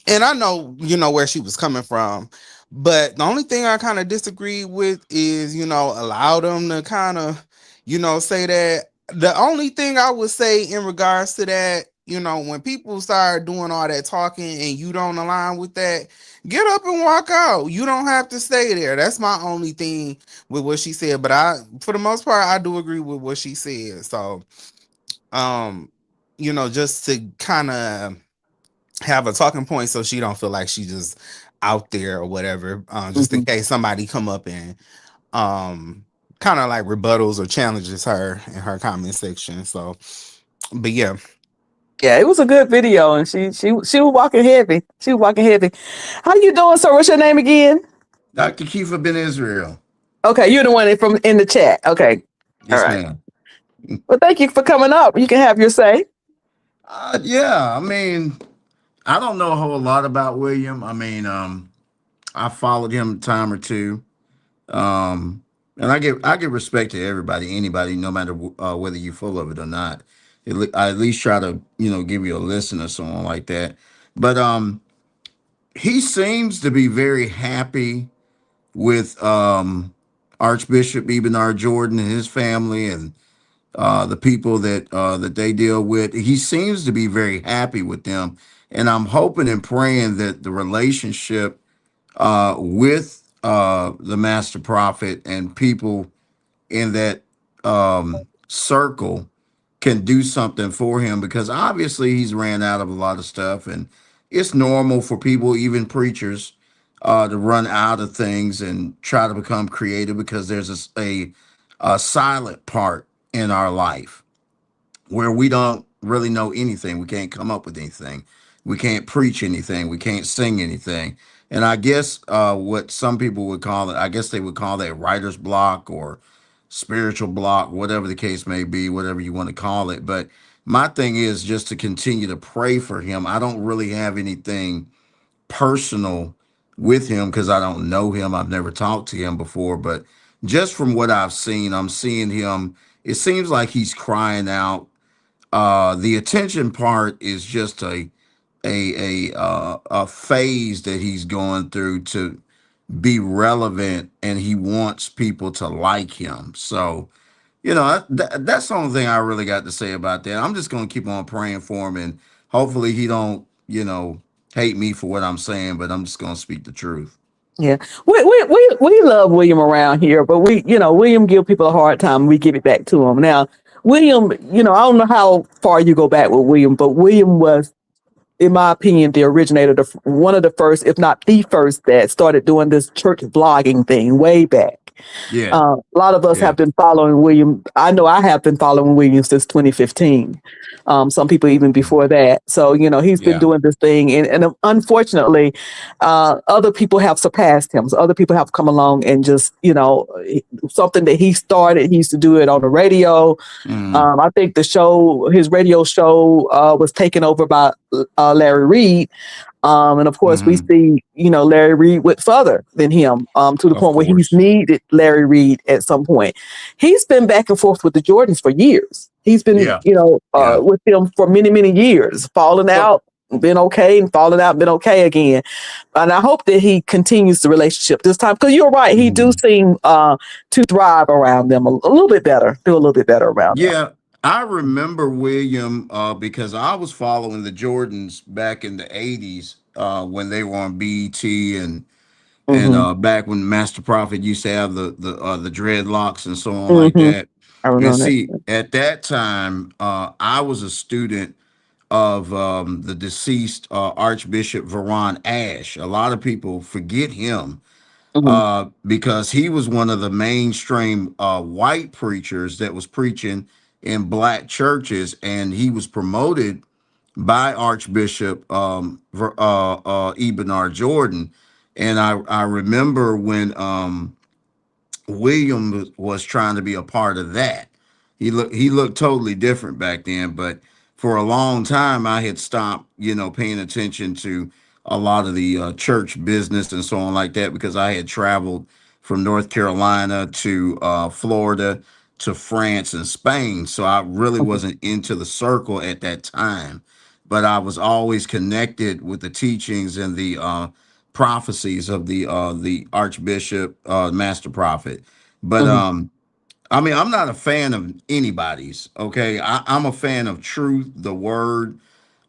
and I know where she was coming from, but the only thing I kind of disagree with is allow them to kind of say that. The only thing I would say in regards to that, when people start doing all that talking and you don't align with that, get up and walk out. You don't have to stay there. That's my only thing with what she said. But for the most part, I do agree with what she said. So um just to kind of have a talking point so she don't feel like she just out there or whatever, just in Mhm. case somebody come up and kind of like rebuttals or challenges her in her comment section. So but yeah. Yeah, it was a good video, and she was walking heavy. She was walking heavy. How you doing, sir? What's your name again? Dr. Kifa Ben Israel. Okay, you're the one from in the chat. Okay, all Yes, right. ma'am. Well, thank you for coming up. You can have your say. Yeah, I mean, I don't know a whole lot about William. I mean, I followed him a time or two. Um, and I give respect to everybody, anybody, no matter whether you're full of it or not. I at least try to give you a listen or something like that. But he seems to be very happy with Archbishop Ebenard Jordan and his family and the people that they deal with. He seems to be very happy with them, and I'm hoping and praying that the relationship with the master prophet and people in that circle can do something for him, because obviously he's ran out of a lot of stuff, and it's normal for people, even preachers, to run out of things and try to become creative, because there's a silent part in our life where we don't really know anything. We can't come up with anything. We can't preach anything. We can't sing anything. And I guess what some people would call it, I guess they would call that writer's block or spiritual block, whatever the case may be, whatever you want to call it. But my thing is just to continue to pray for him. I don't really have anything personal with him because I don't know him. I've never talked to him before, but just from what I've seen, I'm seeing him. It seems like he's crying out. The attention part is just a phase that he's going through to be relevant, and he wants people to like him. So that's the only thing I really got to say about that. I'm just gonna keep on praying for him, and hopefully he don't hate me for what I'm saying. But I'm just gonna speak the truth. Yeah, we love William around here, but William give people a hard time. We give it back to him. Now, William, I don't know how far you go back with William, but William was, in my opinion, the originator, one of the first, if not the first, that started doing this church blogging thing way back. Yeah, A lot of us yeah, have been following William. I know I have been following William since 2015. Some people even before that. So, he's been yeah, doing this thing. And unfortunately, other people have surpassed him. So other people have come along and just, something that he started, he used to do it on the radio. mm, I think his radio show was taken over by Larry Reed. And of course, we hmm, see, Larry Reed went further than him, to the of point where he's course. needed Larry Reed at some point. He's been back and forth with the Jordans for years. He's been, Yeah, yeah. with them for many, many years, falling Well, out, been okay, and falling out, been okay again. And I hope that he continues the relationship this time, because you're right, he do mhm. seem to thrive around them a little bit better, do a little bit better around them. Yeah, I remember William because I was following the Jordans back in the '80s when they were on BET, and Hmm. back when Master Prophet used to have the dreadlocks and so on like Hmm. that. I And remember see, that. at that time, I was a student of the deceased Archbishop Veron Ash. A lot of people forget him Hmm. because he was one of the mainstream white preachers that was preaching in black churches, and he was promoted by Archbishop Ebenard Jordan. And I remember when William was trying to be a part of that. He looked totally different back then, but for a long time I had stopped, paying attention to a lot of the church business and so on like that, because I had traveled from North Carolina to Florida to France and Spain, so I really wasn't into the circle at that time. But I was always connected with the teachings and the prophecies of the Archbishop, Master Prophet. But Mhm. I mean, I'm not a fan of anybody's. Okay, I'm a fan of truth, the word.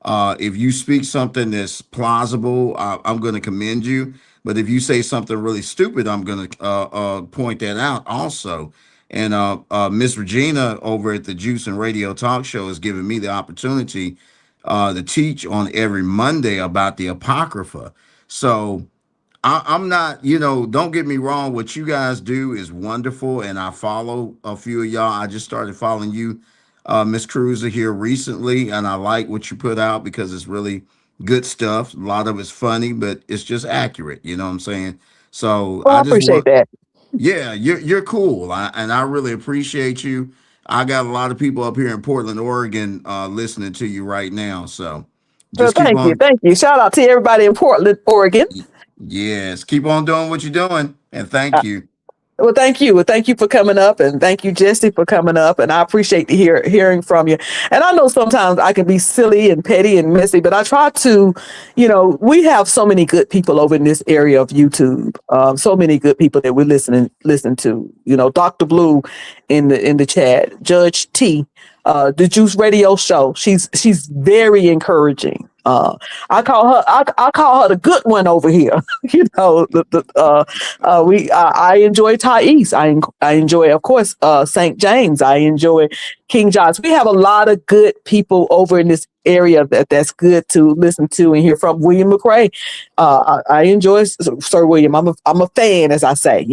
If you speak something that's plausible, I'm going to commend you. But if you say something really stupid, I'm going to point that out also. And Miss Regina over at the Juice and Radio Talk Show has given me the opportunity to teach on every Monday about the Apocrypha. So I'm not, don't get me wrong. What you guys do is wonderful, and I follow a few of y'all. I just started following you, Miss Cruiser, here recently, and I like what you put out because it's really good stuff. A lot of it's funny, but it's just accurate. You know what I'm saying? So Well, I I just appreciate want, that. yeah, you're cool, and I really appreciate you. I got a lot of people up here in Portland, Oregon, listening to you right now. So Well, just keep on. thank you. Shout out to everybody in Portland, Oregon. Yes, keep on doing what you're doing, and thank you. Well, thank you. Well, thank you for coming up, and thank you, Jesse, for coming up. And I appreciate hearing from you. And I know sometimes I can be silly and petty and messy, but I try to, we have so many good people over in this area of YouTube. So many good people that we listen to. Dr. Blue in the chat, Judge T, the Juice Radio Show. She's very encouraging. I call her the good one over here. I enjoy Thais. I enjoy, of course, Saint James. I enjoy King John's. We have a lot of good people over in this area that's good to listen to and hear from. William McRae. I enjoy Sir William. I'm a fan, as I say.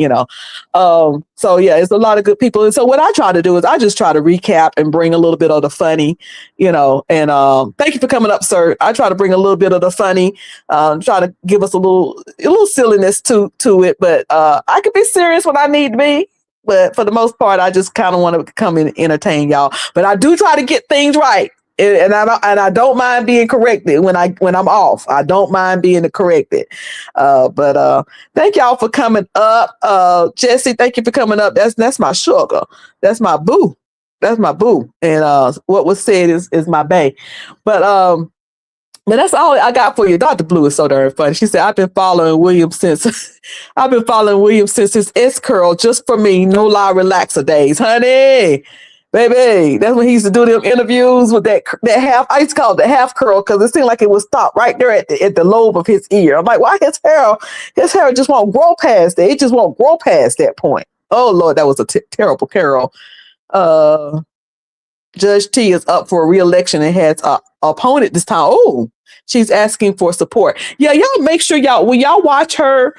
So yeah, it's a lot of good people. And so what I try to do is I just try to recap and bring a little bit of the funny, And thank you for coming up, sir. I try to bring a little bit of the funny, try to give us a little silliness to it, but I can be serious when I need to be. But for the most part, I just kind of want to come and entertain y'all. But I do try to get things right, and I don't mind being corrected when I'm off. I don't mind being corrected. But thank y'all for coming up. Jesse, thank you for coming up. That's my sugar. That's my boo. That's my boo. And what was said is my bae. But that's all I got for you. Dr. Blue is so darn funny. She said, I've been following William since his S curl just for me. No lie, relaxer days, honey. Baby, that's when he used to do them interviews with that half. I used to call it the half curl because it seemed like it would stop right there at the lobe of his ear. I'm like, why his hair just won't grow past that? It just won't grow past that point. Oh Lord, that was a terrible Carol. Judge T is up for re-election and has an opponent this time. Oh, she's asking for support. Yeah, y'all make sure when y'all watch her,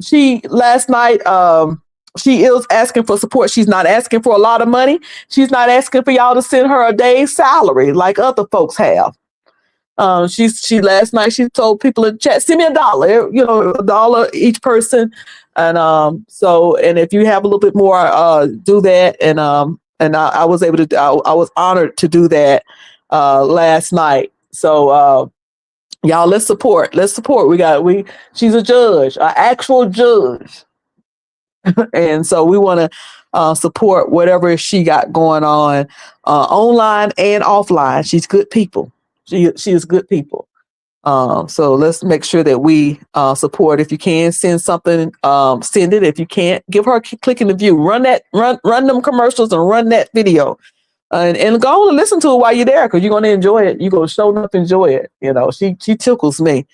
she last night, she is asking for support. She's not asking for a lot of money. She's not asking for y'all to send her a day's salary like other folks have. She last night she told people in chat, send me $1, $1 each person. And and if you have a little bit more, do that. And I was able to, I was honored to do that last night. So y'all, let's support. She's a judge, an actual judge. And so we want to support whatever she got going on online and offline. She's good people. She is good people. So let's make sure that we support. If you can send something, send it. If you can't, give her a click in the view. Run them commercials and run that video. And go on and listen to it while you're there because you're going to enjoy it. You're going to show enough enjoy it. She tickles me.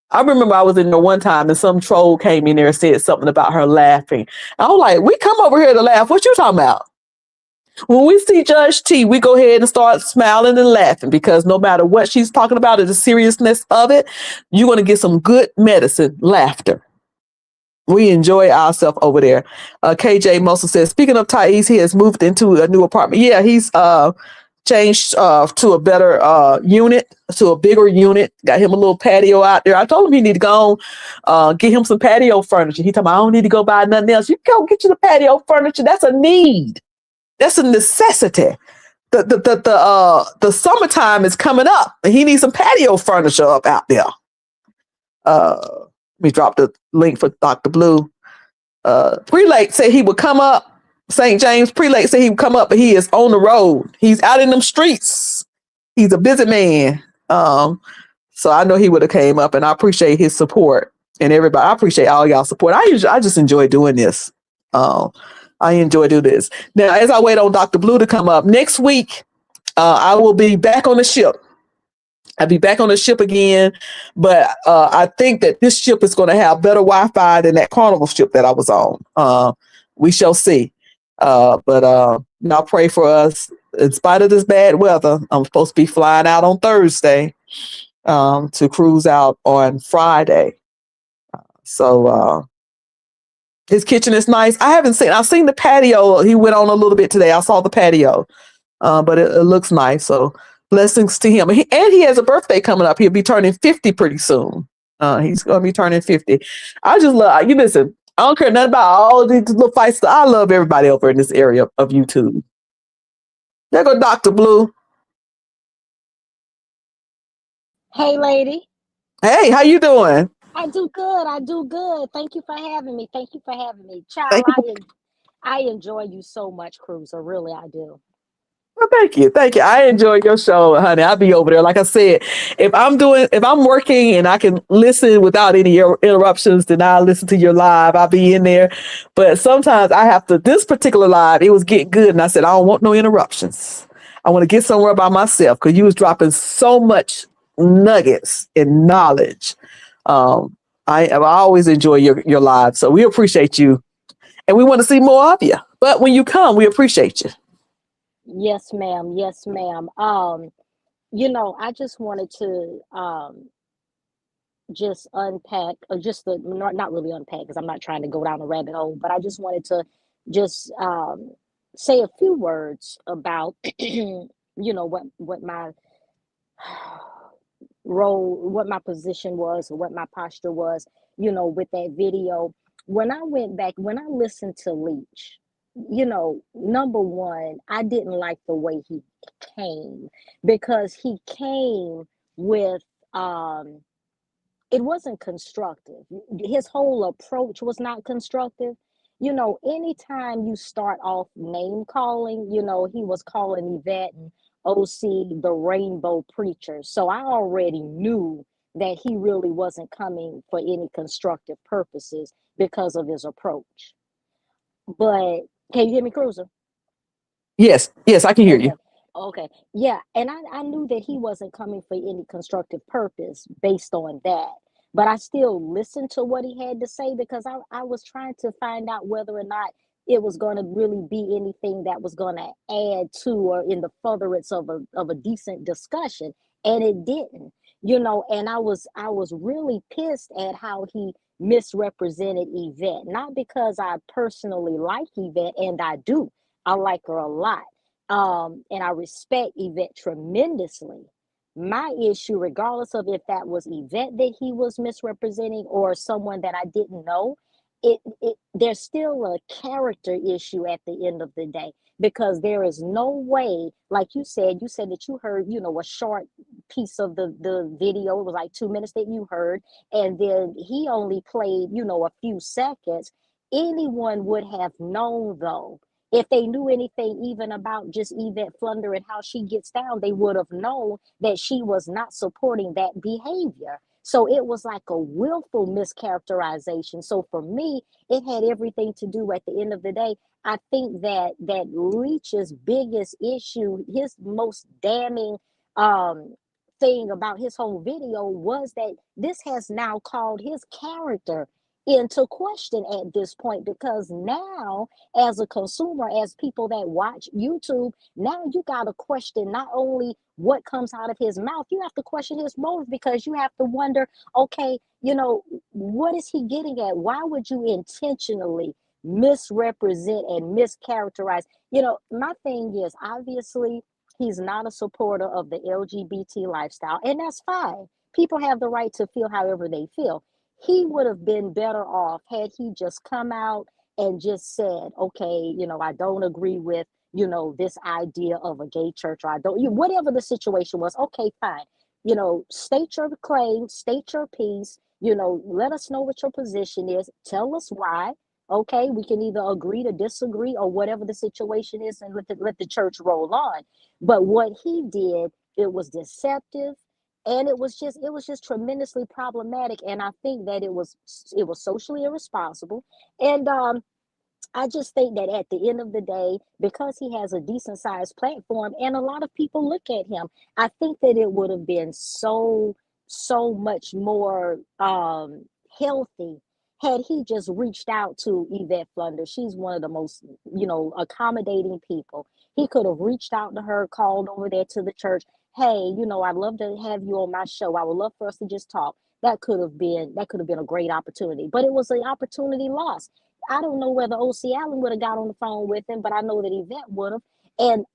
I remember I was in there one time and some troll came in there and said something about her laughing. I was like, we come over here to laugh. What you talking about? When we see Judge T, we go ahead and start smiling and laughing because no matter what she's talking about or the seriousness of it, you're going to get some good medicine, laughter. We enjoy ourselves over there. KJ Mosul says, speaking of Thais, he has moved into a new apartment. Yeah, he's changed to a better unit, to a bigger unit. Got him a little patio out there. I told him he need to go get him some patio furniture. He told me, I don't need to go buy nothing else. You go get you the patio furniture. That's a need. That's a necessity. The summertime is coming up, and he needs some patio furniture up out there. Let me drop the link for Dr. Blue. Prelate said he would come up. St. James Prelate said he would come up, but he is on the road. He's out in them streets. He's a busy man. So I know he would have came up, and I appreciate his support and everybody. I appreciate all y'all support. I just enjoy doing this. I enjoy doing this. Now, as I wait on Dr. Blue to come up next week, I will be back on the ship. I'll be back on the ship again, but I think that this ship is going to have better Wi-Fi than that Carnival ship that I was on. We shall see. But y'all pray for us. In spite of this bad weather, I'm supposed to be flying out on Thursday to cruise out on Friday. So his kitchen is nice. I've seen the patio. He went on a little bit today. I saw the patio, but it looks nice. So blessings to him. And he has a birthday coming up. He'll be turning 50 pretty soon. He's going to be turning 50. I just love, you listen, I don't care nothing about all these little fights. I love everybody over in this area of YouTube. There go Dr. Blue. Hey, lady. Hey, how you doing? I do good. I do good. Thank you for having me. Thank you for having me. Child, Thank you. I enjoy you so much, Cruiser. Really, I do. Well, thank you. Thank you. I enjoy your show, honey. I'll be over there. Like I said, if I'm working and I can listen without any interruptions, then I'll listen to your live. I'll be in there. But sometimes I have to, this particular live, it was getting good. And I said, I don't want no interruptions. I want to get somewhere by myself because you was dropping so much nuggets and knowledge. I always enjoy your live. So we appreciate you. And we want to see more of you. But when you come, we appreciate you. Yes, ma'am. Yes, ma'am. I just wanted to just unpack, or just not really unpack, because I'm not trying to go down a rabbit hole, but I just wanted to just say a few words about, what my role, what my position was, or what my posture was, with that video. When I went back, when I listened to Leach, number one, I didn't like the way he came, because he came with it wasn't constructive. His whole approach was not constructive. Anytime you start off name calling, he was calling Yvette and OC the rainbow preacher. So I already knew that he really wasn't coming for any constructive purposes because of his approach. But can you hear me, Cruiser? Yes, I can hear Okay. you. Okay. Yeah. And I knew that he wasn't coming for any constructive purpose based on that. But I still listened to what he had to say, because I was trying to find out whether or not it was going to really be anything that was going to add to or in the furtherance of a decent discussion. And it didn't, and I was really pissed at how he misrepresented Yvette. Not because I personally like Yvette, and I do. I like her a lot. And I respect Yvette tremendously. My issue, regardless of if that was Yvette that he was misrepresenting or someone that I didn't know, there's still a character issue at the end of the day, because there is no way, like you said that you heard, a short piece of the video. It was like 2 minutes that you heard, and then he only played, a few seconds. Anyone would have known, though. If they knew anything even about just Yvette Flunder and how she gets down, they would have known that she was not supporting that behavior. So it was like a willful mischaracterization. So for me, it had everything to do, at the end of the day. I think that Leach's biggest issue, his most damning thing about his whole video, was that this has now called his character into question at this point, because now, as a consumer, as people that watch YouTube, now you got to question not only what comes out of his mouth, you have to question his motive, because you have to wonder, okay, what is he getting at? Why would you intentionally misrepresent and mischaracterize? My thing is, obviously, he's not a supporter of the LGBT lifestyle, and that's fine. People have the right to feel however they feel. He would have been better off had he just come out and just said, okay, I don't agree with, this idea of a gay church, or I don't, whatever the situation was. Okay, fine. State your claim, state your piece, let us know what your position is. Tell us why. Okay, we can either agree to disagree or whatever the situation is, and let the church roll on. But what he did, it was deceptive, and it was just tremendously problematic. And I think that it was socially irresponsible. And I just think that at the end of the day, because he has a decent sized platform and a lot of people look at him, I think that it would have been so much more healthy had he just reached out to Yvette Flunder. She's one of the most, accommodating people. He could have reached out to her, called over there to the church. Hey, I'd love to have you on my show. I would love for us to just talk. That could have been a great opportunity, but it was an opportunity lost. I don't know whether O.C. Allen would have got on the phone with him, but I know that Yvette would have. And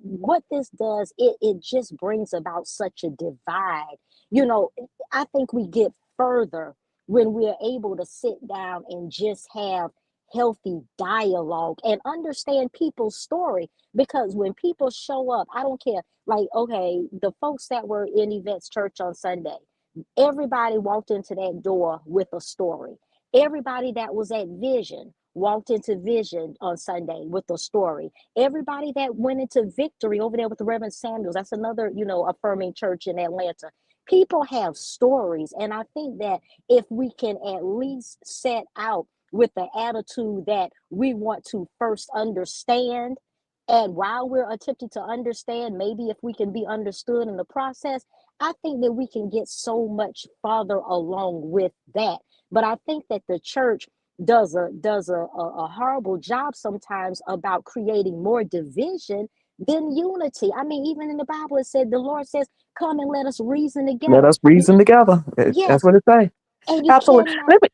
what this does, it just brings about such a divide. You know, I think we get further when we're able to sit down and just have healthy dialogue and understand people's story. Because when people show up, I don't care. Like, okay, the folks that were in Yvette's church on Sunday, everybody walked into that door with a story. Everybody that was at Vision walked into Vision on Sunday with a story. Everybody that went into Victory over there with the Reverend Samuels, that's another, affirming church in Atlanta. People have stories. And I think that if we can at least set out with the attitude that we want to first understand, and while we're attempting to understand, maybe if we can be understood in the process, I think that we can get so much farther along with that. But I think that the church does a horrible job sometimes about creating more division than unity. I mean, even in the Bible, it said the Lord says, "Come and let us reason Let together." us reason together. That's Yes, what it say. and you Absolutely. cannot.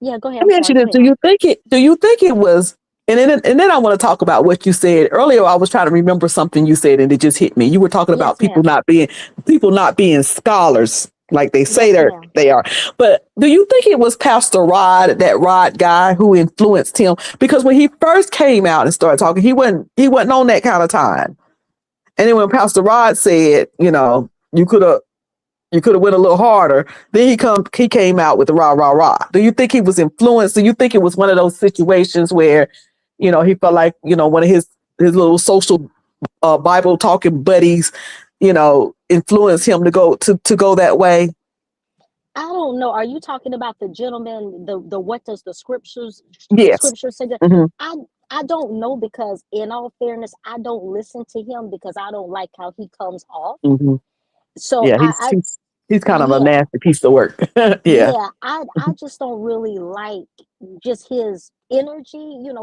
Yeah, go ahead. Let I'm me ask sorry. you Go this: ahead. Do you think it was? And then I want to talk about what you said earlier. I was trying to remember something you said, and it just hit me. You were talking about Yes, ma'am. people not being scholars like they say Yes, ma'am. they are. But do you think it was Pastor Rod, that Rod guy, who influenced him? Because when he first came out and started talking, he wasn't on that kind of time. And then when Pastor Rod said, you could have went a little harder. Then he came out with the rah rah rah. Do you think he was influenced? Do you think it was one of those situations where, he felt like, one of his little social Bible talking buddies, influenced him to go that way? I don't know. Are you talking about the gentleman, the what does the Yes. scripture say? Hmm. I I don't know, because in all fairness, I don't listen to him because I don't like how he comes off. Hmm. So Yeah, I, he's I he's he's kind of a yeah, nasty piece of work. Yeah. yeah, I just don't really like just his energy.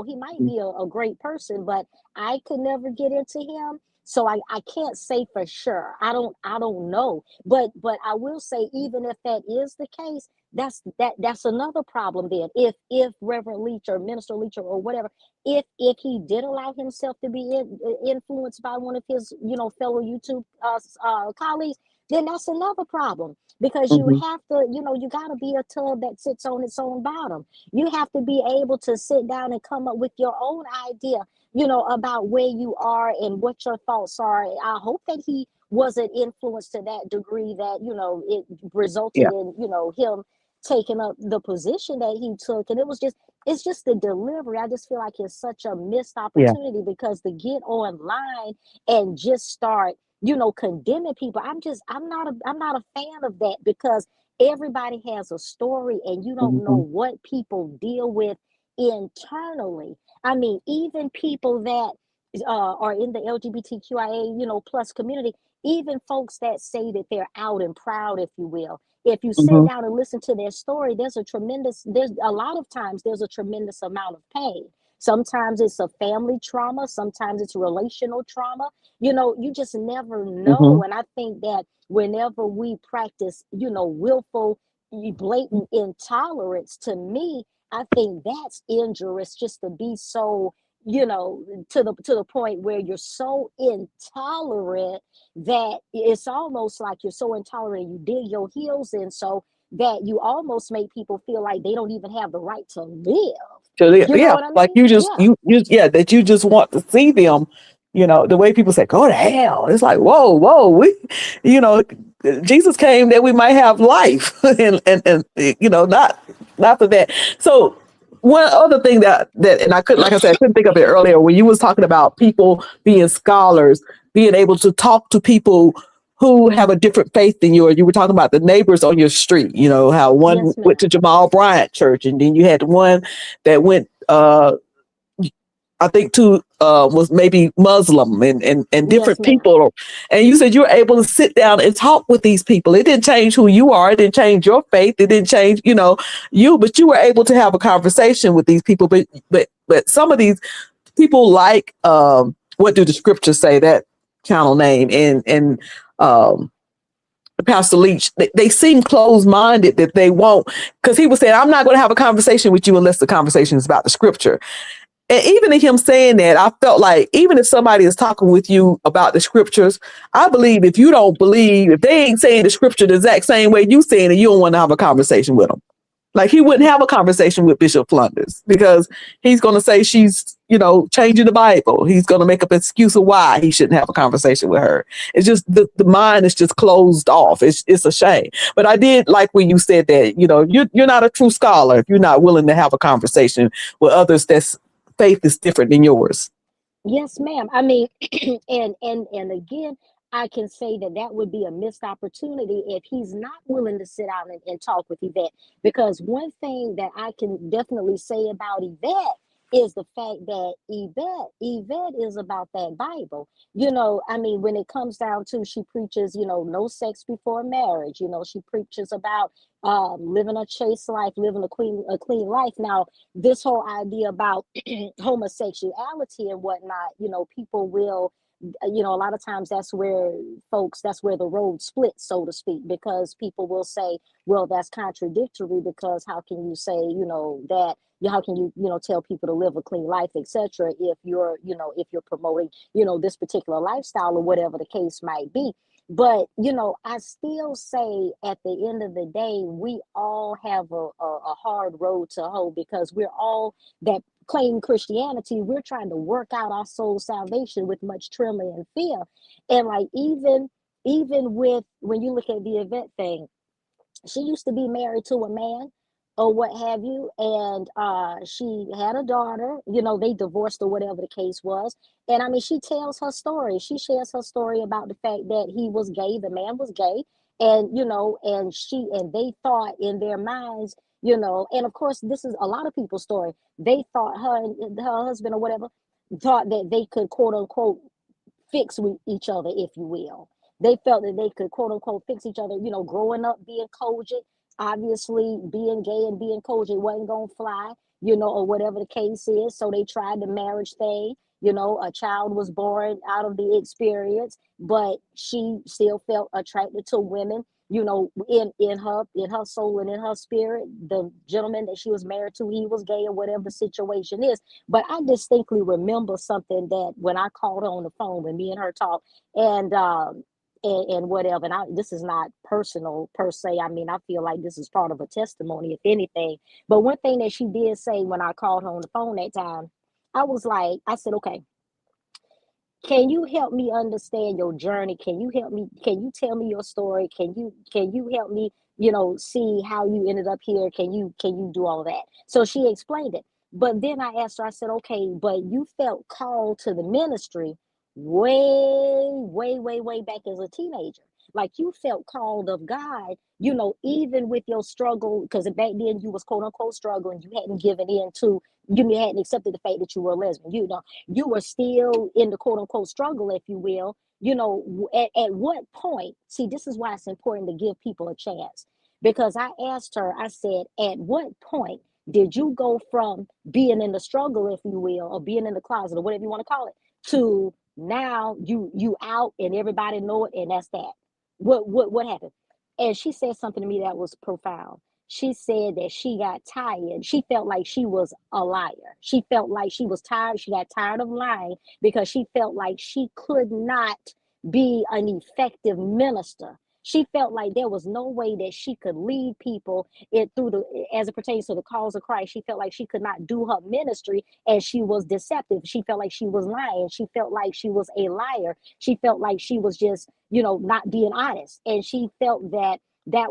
He might be a great person, but I could never get into him. So I can't say for sure. I don't know. But I will say, even if that is the case, that's another problem then. If Reverend Leach or Minister Leach or whatever, if he did allow himself to be influenced by one of his fellow YouTube colleagues, then that's another problem, because you Hmm. have to, you got to be a tub that sits on its own bottom. You have to be able to sit down and come up with your own idea, about where you are and what your thoughts are. I hope that he wasn't influenced to that degree that, it resulted Yeah. in, him taking up the position that he took. And it's just the delivery. I just feel like it's such a missed Yeah. opportunity, because to get online and just start condemning people, I'm not a fan of that, because everybody has a story, and you don't know Hmm. what people deal with internally. I mean, even people that are in the LGBTQIA plus community, even folks that say that they're out and proud, if you will, if you sit Hmm. down and listen to their story, there's a lot of times there's a tremendous amount of pain. Sometimes it's a family trauma, sometimes it's relational trauma. You just never Hmm. know. And I think that whenever we practice, willful, blatant intolerance, to me, I think that's injurious, just to be so, to the point where you're so intolerant that it's almost like you're so intolerant, you dig your heels in, so that you almost make people feel like they don't even have the right to live. So You know yeah, what I like mean? you just Yeah. you yeah, that you just want to see them. The way people say, "Go to hell." It's like, whoa, whoa. You know, Jesus came that we might have life, and not for that. So one other thing and I couldn't, like I said, I couldn't think of it earlier when you was talking about people being scholars, being able to talk to people who have a different faith than yours. You were talking about the neighbors on your street. You know how one Yes, went ma'am. to Jamal Bryant Church, and then you had one that went. I think to was maybe Muslim and Yes, different ma'am. people. And you said you were able to sit down and talk with these people. It didn't change who you are. It didn't change your faith. It didn't change, you, but you were able to have a conversation with these people. But some of these people like what do the scriptures say, that channel name and Pastor Leach, they seem closed minded that they won't, because he was saying, I'm not going to have a conversation with you unless the conversation is about the scripture. And even in him saying that, I felt like even if somebody is talking with you about the scriptures, I believe if you don't believe, if they ain't saying the scripture the exact same way you saying it, you don't want to have a conversation with them. Like he wouldn't have a conversation with Bishop Flunders because he's going to say she's, changing the Bible. He's going to make up an excuse of why he shouldn't have a conversation with her. It's just the mind is just closed off. It's a shame. But I did like when you said that, you're not a true scholar if you're not willing to have a conversation with others that's faith is different than yours. Yes, ma'am. I mean, and again, I can say that that would be a missed opportunity if he's not willing to sit down and talk with Yvette. Because one thing that I can definitely say about Yvette is the fact that Yvette is about that Bible. I mean, when it comes down to, she preaches, no sex before marriage. She preaches about living a chaste life, living a clean life. Now, this whole idea about homosexuality and whatnot, people will, a lot of times that's where the road splits, so to speak, because people will say, well, that's contradictory, because how can you say, that, how can you, tell people to live a clean life, etc., if you're promoting, this particular lifestyle or whatever the case might be. But, I still say at the end of the day, we all have a hard road to hoe, because we're all that claim Christianity. We're trying to work out our soul salvation with much trembling and fear. And like, even with, when you look at the event thing, she used to be married to a man or what have you, and she had a daughter. They divorced or whatever the case was. And I mean, she tells her story. She shares her story about the fact that he was gay, the man was gay, and and they thought in their minds, and of course this is a lot of people's story, they thought her and her husband or whatever thought that they could, quote unquote, fix with each other, if you will. They felt that they could, quote unquote, fix each other. Growing up being cogent, obviously being gay and being cogent wasn't gonna fly, or whatever the case is. So they tried the marriage thing. A child was born out of the experience, but she still felt attracted to women. In her soul and in her spirit, the gentleman that she was married to, he was gay or whatever the situation is. But I distinctly remember something that when I called her on the phone, when me and her talked, and whatever. And this is not personal per se. I mean, I feel like this is part of a testimony, if anything. But one thing that she did say when I called her on the phone that time, I said, okay, can you help me understand your journey? Can you tell me your story? Can you help me, see how you ended up here? Can you do all that? So she explained it. But then I asked her, I said, okay, but you felt called to the ministry way, way, way, way back as a teenager. Like, you felt called of God, even with your struggle, because back then you was, quote unquote, struggling. You hadn't given in to, you hadn't accepted the fact that you were a lesbian. You were still in the, quote unquote, struggle, if you will. At what point, see, this is why it's important to give people a chance. Because I asked her, I said, at what point did you go from being in the struggle, if you will, or being in the closet, or whatever you want to call it, to now you out and everybody know it, and that's that? What happened? And she said something to me that was profound. She said that she got tired. She felt like she was a liar. She felt like she was tired. She got tired of lying because she felt like she could not be an effective minister. She felt like there was no way that she could lead people as it pertains to the cause of Christ. She felt like she could not do her ministry, and she was deceptive. She felt like she was lying. She felt like she was a liar. She felt like she was just, not being honest. And she felt that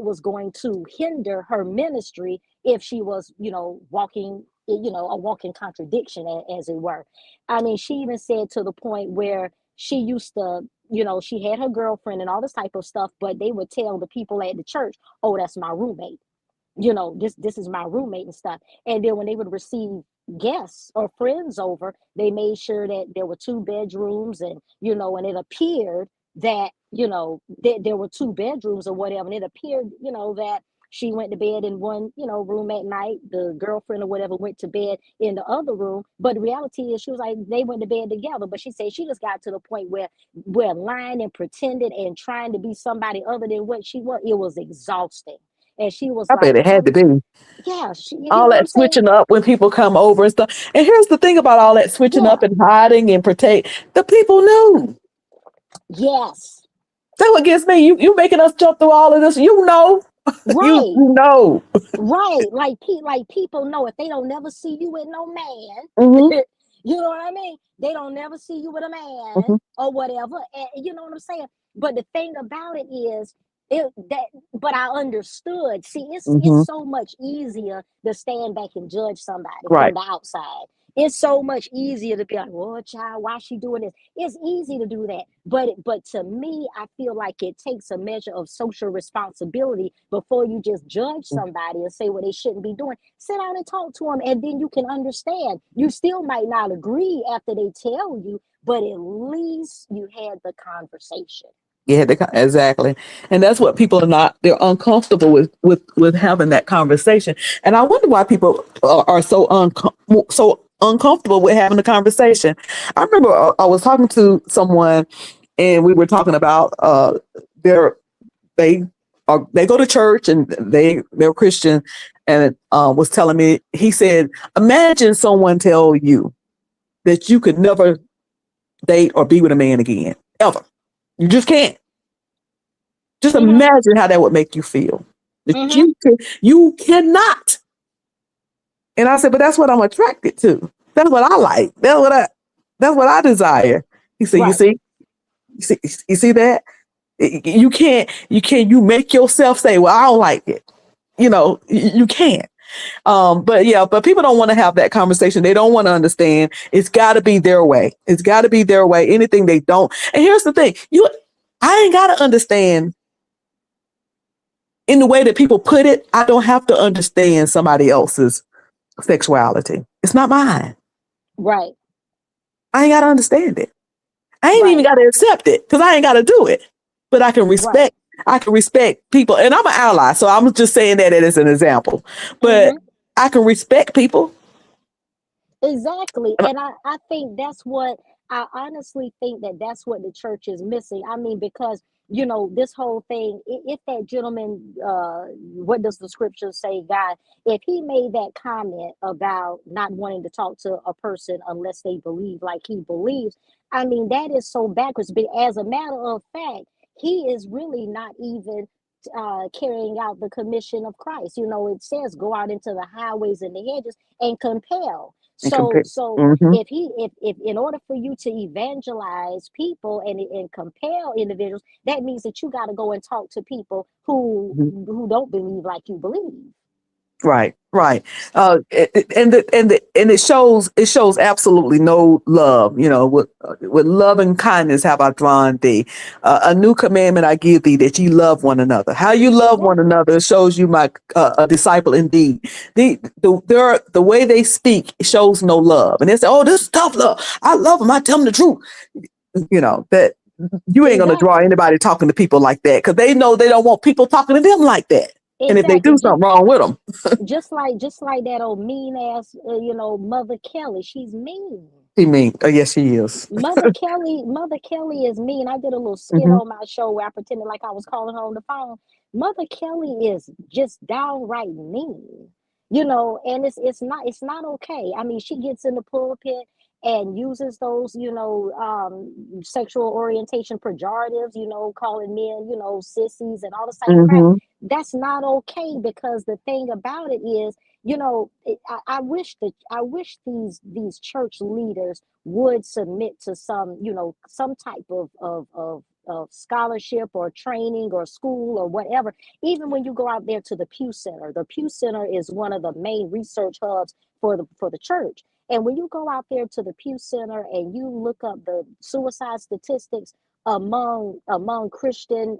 was going to hinder her ministry if she was, walking a walking contradiction, as it were. I mean, she even said to the point where she used to, she had her girlfriend and all this type of stuff, but they would tell the people at the church, "Oh, that's my roommate. This is my roommate and stuff." And then when they would receive guests or friends over, they made sure that there were two bedrooms, and it appeared that there were two bedrooms or whatever, and it appeared that she went to bed in one room at night, the girlfriend or whatever went to bed in the other room, but the reality is she was like they went to bed together. But she said she just got to the point where lying and pretending and trying to be somebody other than what she was, it was exhausting. And she was I bet like, it had to be. yeah, you know All what I'm that saying? switching up when people come over and stuff. And here's the thing about all that switching Yeah. up and hiding and protect. The people knew. Yes. That's what gets me. You making us jump through all of this. You know. You Right. know. Right. Like people know if they don't never see you with no Hmm. man, you know what I mean? They don't never see you with a man Hmm. or whatever. And you know what I'm saying? But the thing about it is but I understood. See, it's Hmm. so much easier to stand back and judge somebody from Right. the outside. It's so much easier to be like, "Oh, child, why she doing this?" It's easy to do that, but to me, I feel like it takes a measure of social responsibility before you just judge somebody and say what they shouldn't be doing. Sit down and talk to them, and then you can understand. You still might not agree after they tell you, but at least you had the conversation. Yeah, exactly. And that's what people are not. They're uncomfortable with having that conversation. And I wonder why people are so uncomfortable with having the conversation. I remember I was talking to someone, and we were talking about their they they go to church and they're Christian, and was telling me, he said, imagine someone tell you that you could never date or be with a man again ever. You just can't. Just Mm-hmm. imagine how that would make you feel. That Mm-hmm. you cannot. And I said, but that's what I'm attracted to. That's what I like. That's what I desire. He said, Right. you see that? You make yourself say, well, I don't like it. You can't. But people don't want to have that conversation. They don't want to understand. It's got to be their way. It's got to be their way. Anything they don't. And here's the thing: I ain't got to understand in the way that people put it. I don't have to understand somebody else's sexuality. It's not mine. Right. I ain't got to understand it. I ain't even Right. got to accept it because I ain't got to do it. But I can Right. respect. I can respect people, and I'm an ally, so I'm just saying that as an example. But Mm-hmm. I can respect people. Exactly. And I think I honestly think that that's what the church is missing. I mean, because, this whole thing, if that gentleman, what does the scripture say, God, if he made that comment about not wanting to talk to a person unless they believe like he believes, I mean, that is so backwards. But as a matter of fact, he is really not even carrying out the commission of Christ. It says go out into the highways and the hedges and compel. And So compare. so Hmm. if in order for you to evangelize people and compel individuals, that means that you got to go and talk to people who don't believe like you believe. Right, right. And it shows absolutely no love. With love and kindness have I drawn thee. A new commandment I give thee, that ye love one another. How you love one Exactly. another shows you my a disciple indeed. The way they speak shows no love, and they say, "Oh, this is tough love. I love them. I tell them the truth." That you ain't gonna draw Exactly. anybody talking to people like that because they know they don't want people talking to them like that. And if they Exactly. do something wrong with them. Just like that old mean ass, Mother Kelly. She's mean. He mean, oh yes, he is. Mother Kelly is mean. I did a little skit Hmm. on my show where I pretended like I was calling her on the phone. Mother Kelly is just downright mean, and it's not okay. I mean, she gets in the pulpit and uses those, sexual orientation pejoratives, calling men, sissies and all this type of crap. Hmm. That's not okay because the thing about it is, I wish these church leaders would submit to some type of of scholarship or training or school or whatever. Even when you go out there to the Pew Center is one of the main research hubs for the church. And when you go out there to the Pew Center and you look up the suicide statistics among Christian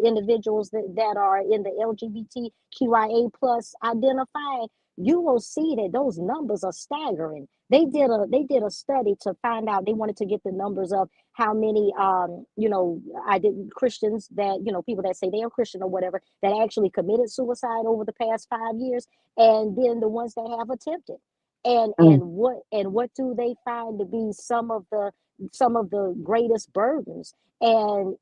individuals that are in the LGBTQIA plus identified, you will see that those numbers are staggering. They did a study to find out. They wanted to get the numbers of how many I did Christians that people that say they are Christian or whatever that actually committed suicide over the past 5 years, and then the ones that have attempted. And Mm, what do they find to be some of the greatest burdens? And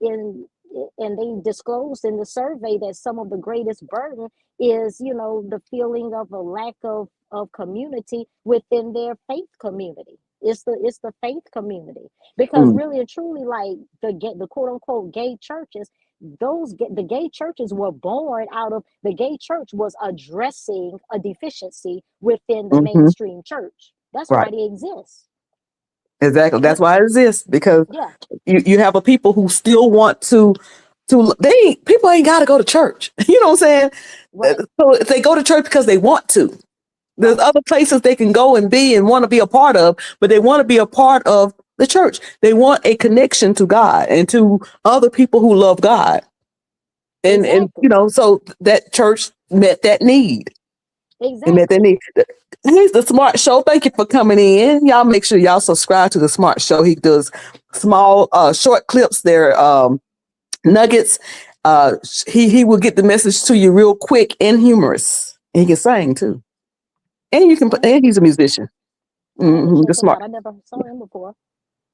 they disclosed in the survey that some of the greatest burden is the feeling of a lack of community within their faith community. It's the faith community, because mm, really and truly, like the quote unquote gay churches, the gay churches were born out of the gay church was addressing a deficiency within the mhm. mainstream church. That's why Right. they exist. Exactly. And That's why it exists, because yeah, you have a people who still want people ain't got to go to church. You know what I'm saying? right, So if they go to church because they want to, there's right, other places they can go and be and want to be a part of, but they want to be a part of the church. They want a connection to God and to other people who love God. And exactly, so that church met that need. It met that exactly. need. Here's the Smart Show. Thank you for coming in. Y'all make sure y'all subscribe to the Smart Show. He does small, short clips. They're nuggets. He will get the message to you real quick and humorous. And he can sing too. And you can. I, And he's a musician. I have to The check him Smart. out. I never saw him before.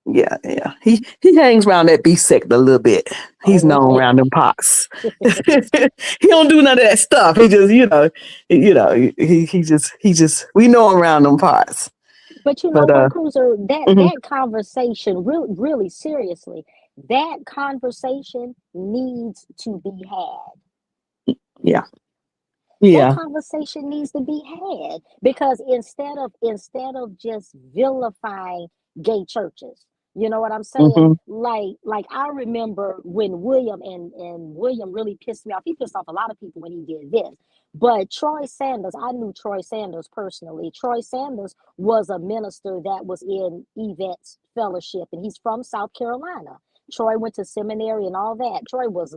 Yeah, yeah. He hangs around that B sector a little bit. He's Oh, known okay. around them parts. He don't do none of that stuff. He just, he just we know him around them parts. But But Bro Cruiser, that mhm, that conversation, really seriously, that conversation needs to be had. yeah, That yeah. conversation needs to be had, because instead of just vilifying gay churches, you know what I'm saying? Hmm. Like I remember when William really pissed me off. He pissed off a lot of people when he did this. But Troy Sanders, I knew Troy Sanders personally. Troy Sanders was a minister that was in Yvette's fellowship, and he's from South Carolina. Troy went to seminary and all that. Troy was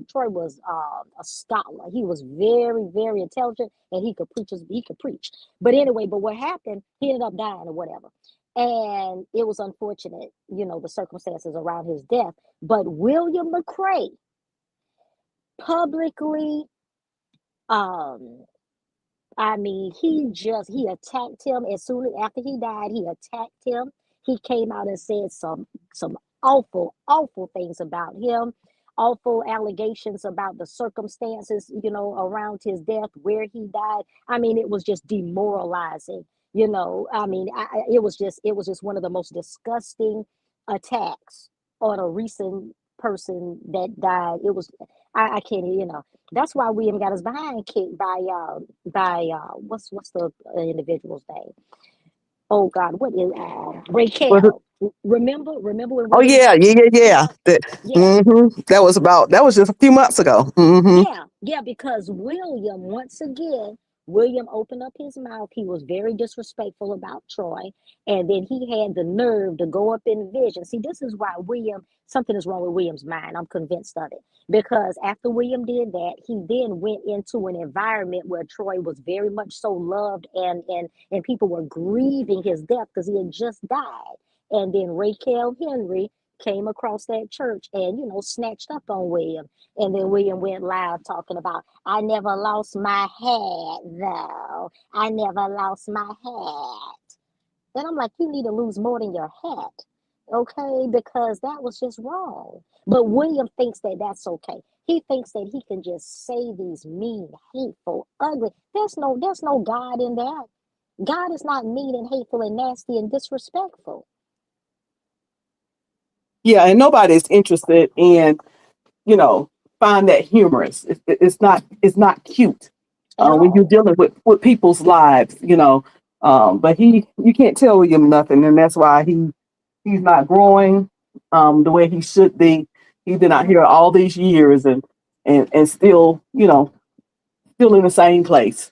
a scholar. He was very, very intelligent, and he could preach. But anyway, what happened? He ended up dying or whatever, and it was unfortunate, the circumstances around his death. But William McCrae publicly, um, I mean, he attacked him as soon as after he died. He attacked him. He came out and said some awful, awful things about him, awful allegations about the circumstances, around his death, where he died. I mean, it was just demoralizing. I mean, it was just one of the most disgusting attacks on a recent person that died. It was, I can't, that's why William got his behind kicked by what's the individual's name? Oh God, what is But Raquel? Remember when oh William yeah, got yeah, yeah, yeah. yeah, yeah, That was just a few months ago. yeah, because William opened up his mouth. He was very disrespectful about Troy. And then he had the nerve to go up in vision. See, this is why something is wrong with William's mind. I'm convinced of it. Because after William did that, he then went into an environment where Troy was very much so loved, and people were grieving his death because he had just died. And then Raquel Henry came across that church and, snatched up on William. And then William went live talking about, I never lost my hat, though. I never lost my hat. Then I'm like, you need to lose more than your hat, okay? Because that was just wrong. But William thinks that that's okay. He thinks that he can just say these mean, hateful, ugly. There's no God in that. God is not mean and hateful and nasty and disrespectful Yeah, and nobody's interested in you know find that humorous. It's not cute at when you're all. dealing with people's lives. But you can't tell William nothing, and that's why he's not growing the way he should be. He's been out here all these years and still, still in the same place.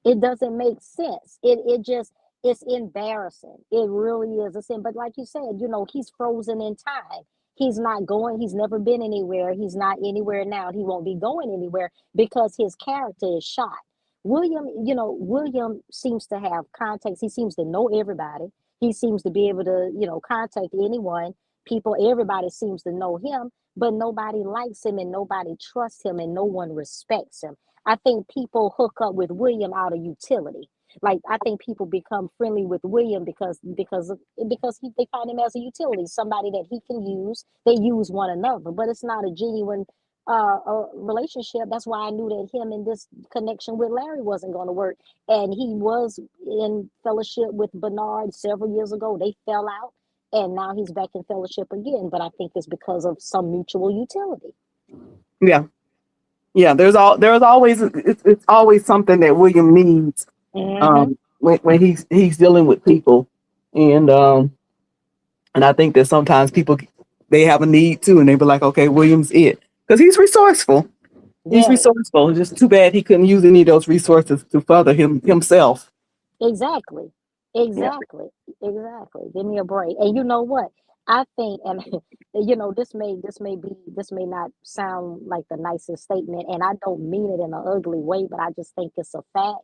It doesn't make sense. It just, it's embarrassing. It really is a sin. But like you said, he's frozen in time. He's not going, he's never been anywhere. He's not anywhere now. He won't be going anywhere because his character is shot. William seems to have contacts. He seems to know everybody. He seems to be able to, contact anyone. People, everybody seems to know him, but nobody likes him and nobody trusts him and no one respects him. I think people hook up with William out of utility. Like, I think people become friendly with William because they find him as a utility, somebody that he can use. They use one another, but it's not a genuine relationship. That's why I knew that him and this connection with Larry wasn't going to work. And he was in fellowship with Bernard several years ago. They fell out, and now he's back in fellowship again. But I think it's because of some mutual utility. Yeah. Yeah, there's always it's always something that William needs when he's dealing with people, and I think that sometimes people, they have a need too, and they be like, okay, William's it, because he's resourceful. He's resourceful. It's just too bad he couldn't use any of those resources to further himself. Exactly. Give me a break. And you know what? I think, and this may not sound like the nicest statement, and I don't mean it in an ugly way, but I just think it's a fact.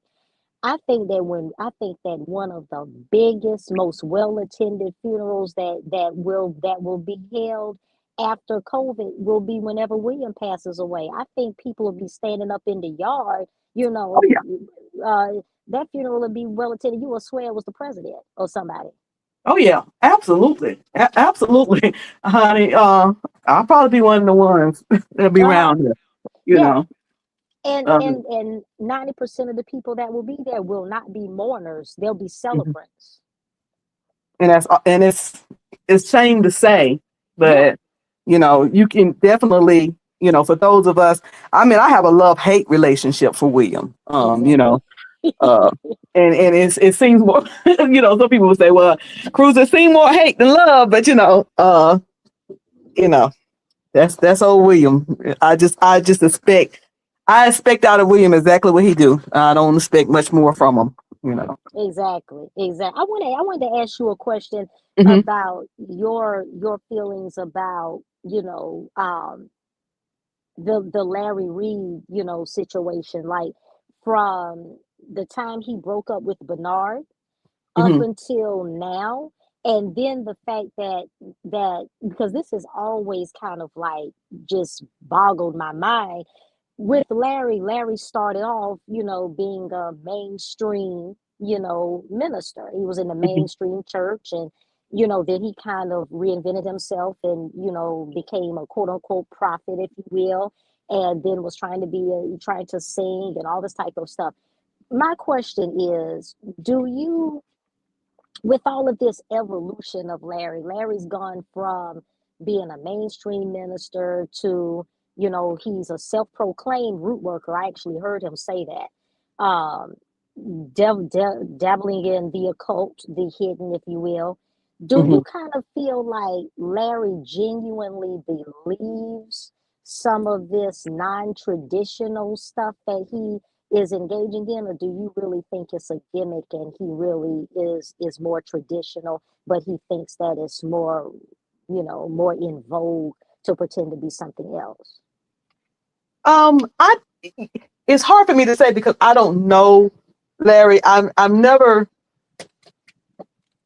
I think that one of the biggest, most well attended funerals that will be held after COVID will be whenever William passes away. I think people will be standing up in the yard, Oh yeah. that funeral will be well attended. You will swear it was the president or somebody. Oh yeah, absolutely. Absolutely. Honey, I'll probably be one of the ones that'll be around here, Yeah. And Um, 90% of the people that will be there will not be mourners. They'll be celebrants. and it's shame to say, Yeah. but you can definitely, for those of us, I mean, I have a love-hate relationship for William. Exactly. Uh and it seems more, some people would say, well, Cruiser seem more hate than love, but you know, that's old William. I just expect out of William exactly what he do. I don't expect much more from him. Exactly. I wanted to ask you a question Hmm. about your feelings about, the Larry Reed, situation, like from the time he broke up with Bernard up Hmm. until now, and then the fact that because this has always kind of like just boggled my mind with Larry started off, being a mainstream, minister. He was in the Hmm. mainstream church, and then he kind of reinvented himself and became a quote unquote prophet, if you will, and then was trying to sing and all this type of stuff. My question is, do you, with all of this evolution of Larry's gone from being a mainstream minister to, he's a self-proclaimed root worker. I actually heard him say that. Dabbling in the occult, the hidden, if you will. Do Hmm. you kind of feel like Larry genuinely believes some of this non-traditional stuff that he is engaging in, or do you really think it's a gimmick and he really is more traditional, but he thinks that it's more, more in vogue to pretend to be something else? I It's hard for me to say because I don't know Larry. I'm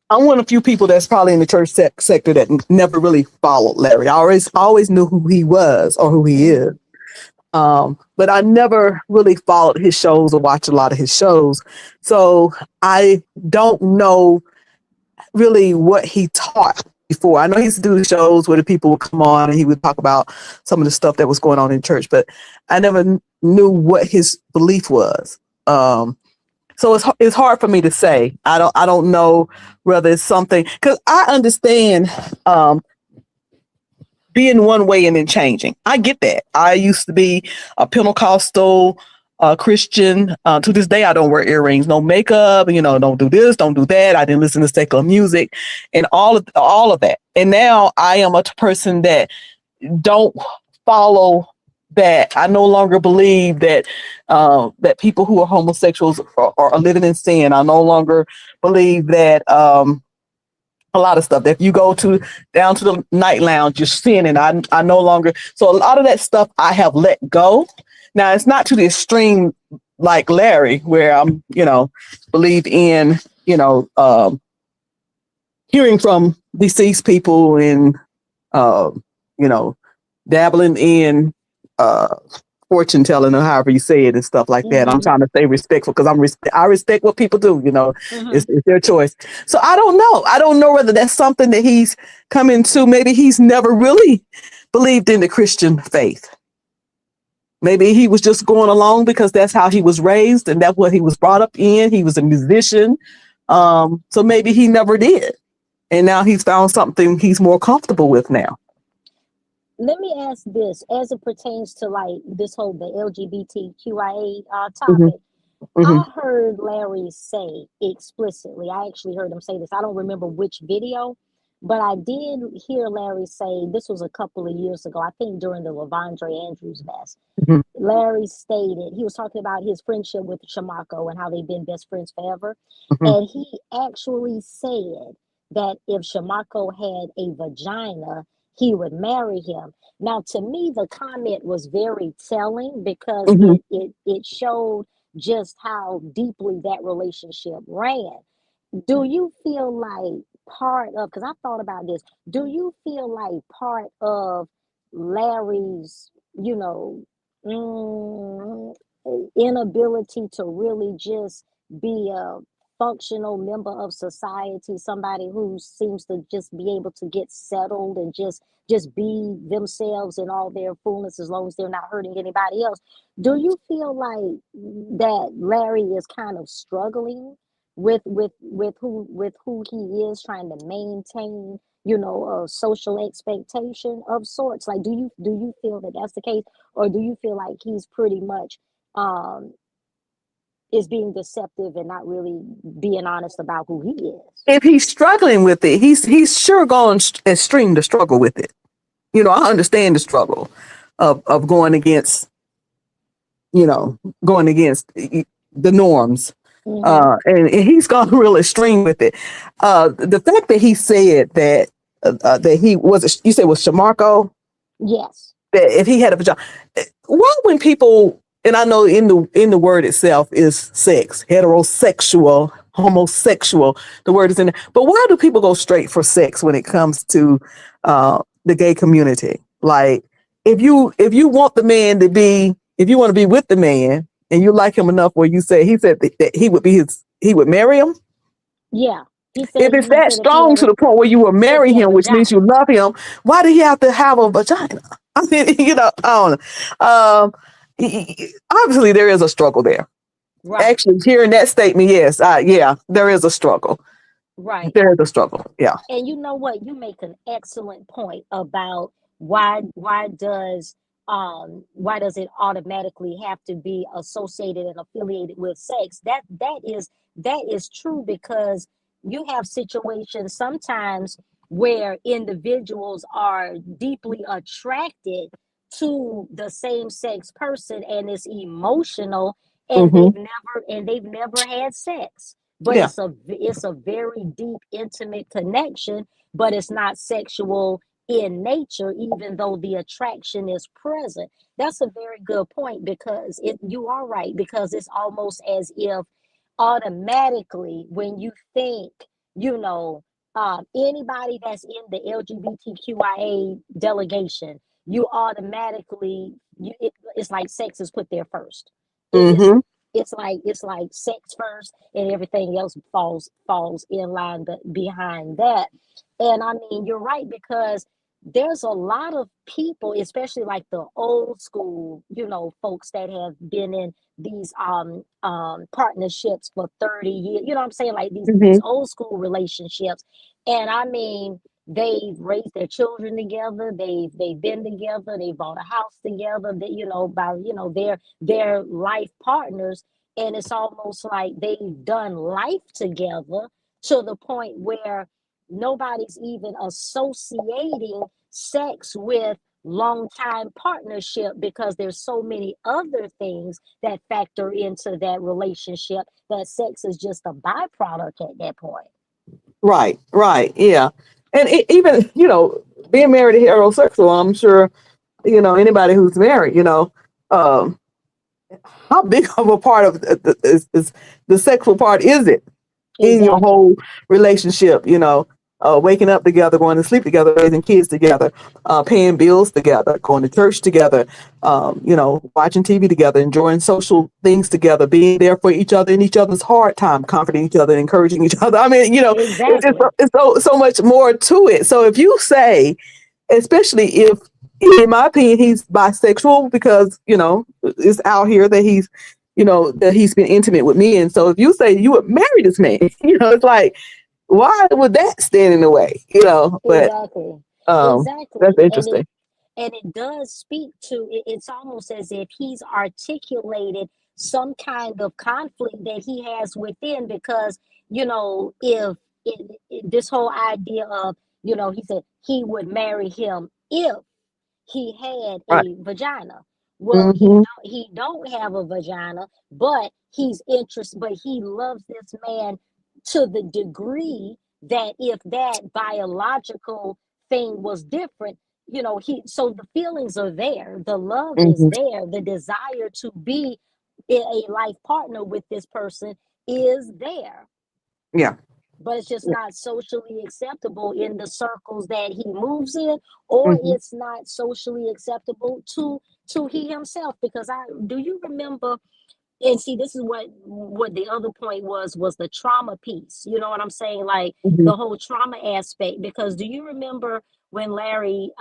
one of the few people that's probably in the church sector that never really followed Larry. I always knew who he was or who he Mm-hmm. is. But I never really followed his shows or watched a lot of his shows. So I don't know really what he taught before. I know he used to do shows where the people would come on and he would talk about some of the stuff that was going on in church, but I never knew what his belief was. So it's hard for me to say. I don't know whether it's something, because I understand being one way and then changing. I get that. I used to be a Pentecostal Christian. To this day, I don't wear earrings, no makeup. Don't do this, don't do that. I didn't listen to secular music, and all of that. And now I am a person that don't follow that. I no longer believe that that people who are homosexuals are living in sin. I no longer believe that a lot of stuff. That if you go to down to the night lounge, you're sinning. I no longer. So a lot of that stuff I have let go. Now it's not to the extreme like Larry, where I'm, believe in, hearing from deceased people and, you know, dabbling in fortune telling or however you say it and stuff like that. I'm trying to stay respectful because I respect what people do. It's their choice. So I don't know. I don't know whether that's something that he's coming to. Maybe he's never really believed in the Christian faith. Maybe he was just going along because that's how he was raised and that's what he was brought up in. He was a musician. So maybe he never did. And now he's found something he's more comfortable with now. Let me ask this as it pertains to like this whole the LGBTQIA topic. I heard Larry say explicitly, I actually heard him say this. I don't remember which video, but I did hear Larry say, this was a couple of years ago, I think during the Lavondre Andrews mess. Larry stated, he was talking about his friendship with Shamako and how they've been best friends forever. And he actually said that if Shamako had a vagina, he would marry him. Now, to me, the comment was very telling because it showed just how deeply that relationship ran. Do you feel like part of, because I thought about this, do you feel like part of Larry's, inability to really just be a functional member of society, somebody who seems to just be able to get settled and just be themselves in all their fullness as long as they're not hurting anybody else? Do you feel like that Larry is kind of struggling with who he is, trying to maintain a social expectation of sorts? Like, do you feel that that's the case, or do you feel like he's pretty much is being deceptive and not really being honest about who he is? If he's struggling with it, he's sure going extreme to struggle with it. I understand the struggle of going against the norms. And he's gone real extreme with it. The fact that he said that he was, you said was Shamarko? Yes. That if he had a vagina, why when people, and I know in the word itself is sex, heterosexual, homosexual, the word is in there. But why do people go straight for sex when it comes to the gay community? Like if you want the man to be, if you want to be with the man and you like him enough where he said that he would marry him. Yeah. He said, If it's that strong to the point where you will marry him, which means you love him, why do he have to have a vagina? I mean, I don't know. Obviously, there is a struggle there. Right. Actually, hearing that statement, yes, there is a struggle. Right. There is a struggle. Yeah. And you know what? You make an excellent point about why does it automatically have to be associated and affiliated with sex? That is true, because you have situations sometimes where individuals are deeply attracted to the same sex person and it's emotional, and they've never had sex. But it's a very deep, intimate connection, but it's not sexual in nature, even though the attraction is present. That's a very good point, because you are right, because it's almost as if automatically when you think, anybody that's in the LGBTQIA delegation, you automatically, it's like sex is put there first. It's like sex first, and everything else falls in line behind that. And I mean, you're right, because there's a lot of people, especially like the old school, folks that have been in these partnerships for 30 years. You know what I'm saying? Like these old school relationships. And I mean, they've raised their children together. They've been together. They bought a house together. Their life partners, and it's almost like they've done life together to the point where nobody's even associating sex with long time partnership, because there's so many other things that factor into that relationship, that sex is just a byproduct at that point. Right, right, yeah. And even, being married to heterosexual, I'm sure, anybody who's married, um, how big of a part of is the sexual part is it in your Exactly. whole relationship? Waking up together, going to sleep together, raising kids together, paying bills together, going to church together, watching TV together, enjoying social things together, being there for each other in each other's hard time, comforting each other, encouraging each other. I mean, Exactly. it's so much more to it. So if you say, especially if, in my opinion, he's bisexual, because it's out here that he's been intimate with men. So if you say you would marry this man, it's like, why would that stand in the way? But Exactly. that's Exactly. interesting. And it does speak to it, it's almost as if he's articulated some kind of conflict that he has within, because if this whole idea of, he said he would marry him if he had Right. a vagina. Well, Mm-hmm. he don't have a vagina, but he's interested, but he loves this man to the degree that if that biological thing was different, so the feelings are there, the love is Mm-hmm. there, the desire to be a life partner with this person is there, Yeah. but it's just not socially acceptable in the circles that he moves in, or Mm-hmm. it's not socially acceptable to he himself. Because I do you remember, and see, this is what the other point was the trauma piece, you know what I'm saying, like Mm-hmm. the whole trauma aspect. Because do you remember when Larry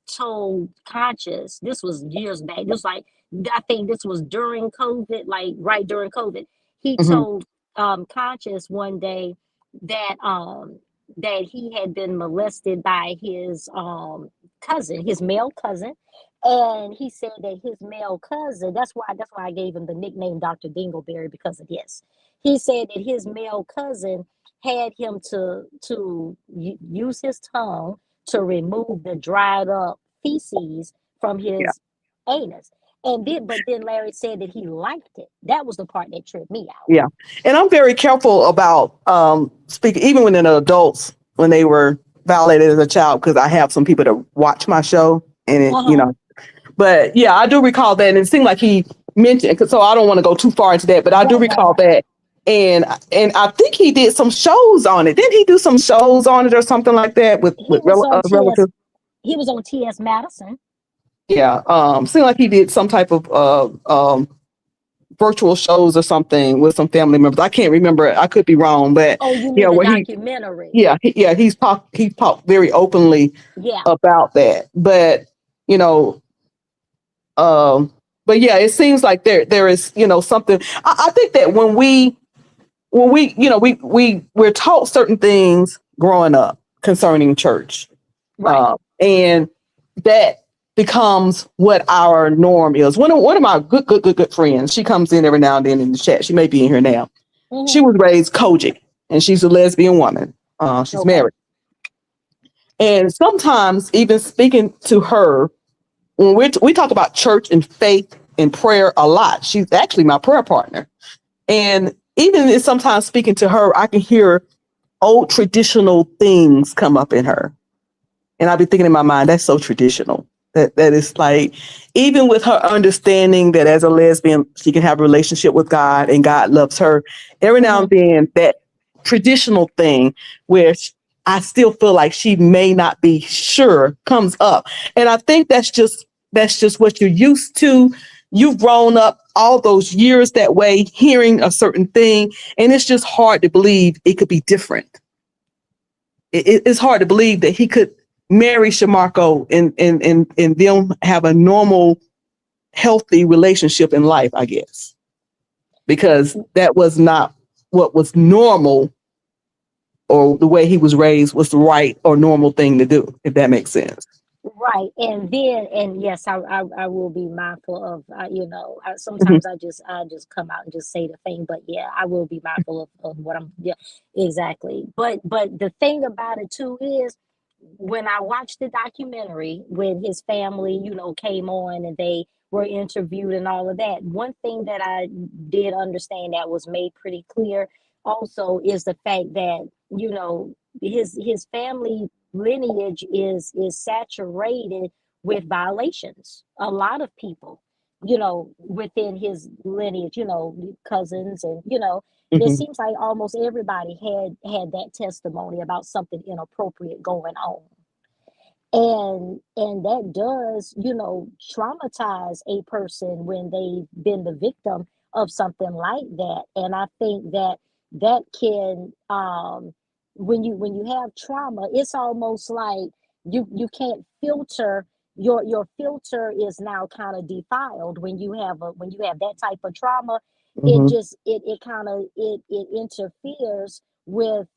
told Conscious, this was years back, this like, I think this was during COVID, like right during COVID, he Mm-hmm. told Conscious one day that he had been molested by his cousin, his male cousin. And he said that his male cousin, that's why I gave him the nickname Dr. Dingleberry, because of this. He said that his male cousin had him to use his tongue to remove the dried up feces from Yeah. his anus. But then Larry said that he liked it. That was the part that tripped me out. Yeah. And I'm very careful about speaking, even when adults, when they were violated as a child, because I have some people that watch my show, and Uh-huh. But yeah, I do recall that, and it seemed like he mentioned. So I don't want to go too far into that, but I do recall Right. that, and I think he did some shows on it. Didn't he do some shows on it or something like that with He was on other TS relatives? he was on TS Madison. Yeah, seemed like he did some type of virtual shows or something with some family members. I can't remember. I could be wrong, but Oh, you yeah, mean the where documentary? he's talked very openly Yeah. about that. But you know, um, but yeah, it seems like there is something. I think that when we we're taught certain things growing up concerning church, Right. and that becomes what our norm is. One of my good friends, she comes in every now and then in the chat. She may be in here now. She Mm-hmm. was raised Kojic, and she's a lesbian woman. She's Okay. married, and sometimes even speaking to her, when we talk about church and faith and prayer a lot. She's actually my prayer partner, and even in sometimes speaking to her, I can hear old traditional things come up in her. And I'll be thinking in my mind, that's so traditional. That is like, even with her understanding that as a lesbian, she can have a relationship with God and God loves her. Every now and Mm-hmm. then, that traditional thing where I still feel like she may not be sure comes up. And I think that's just what you're used to. You've grown up all those years that way, hearing a certain thing, and it's just hard to believe it could be different. It's hard to believe that he could marry Shamarko and them have a normal, healthy relationship in life, I guess, because that was not what was normal, or the way he was raised was the right or normal thing to do, if that makes sense. Right. And yes, I will be mindful of, Mhm. sometimes I just come out and just say the thing, but yeah, I will be mindful of what I'm, yeah, exactly. But the thing about it too is, when I watched the documentary, when his family, came on and they were interviewed and all of that, one thing that I did understand that was made pretty clear also is the fact that, his family lineage is saturated with violations. A lot of people, within his lineage, cousins and, it Hmm. seems like almost everybody had that testimony about something inappropriate going on, and that does traumatize a person when they've been the victim of something like that. And I think that that can, when you have trauma, it's almost like you can't filter. Your filter is now kind of defiled when you have that type of trauma. It Hmm. just it kind of it interferes with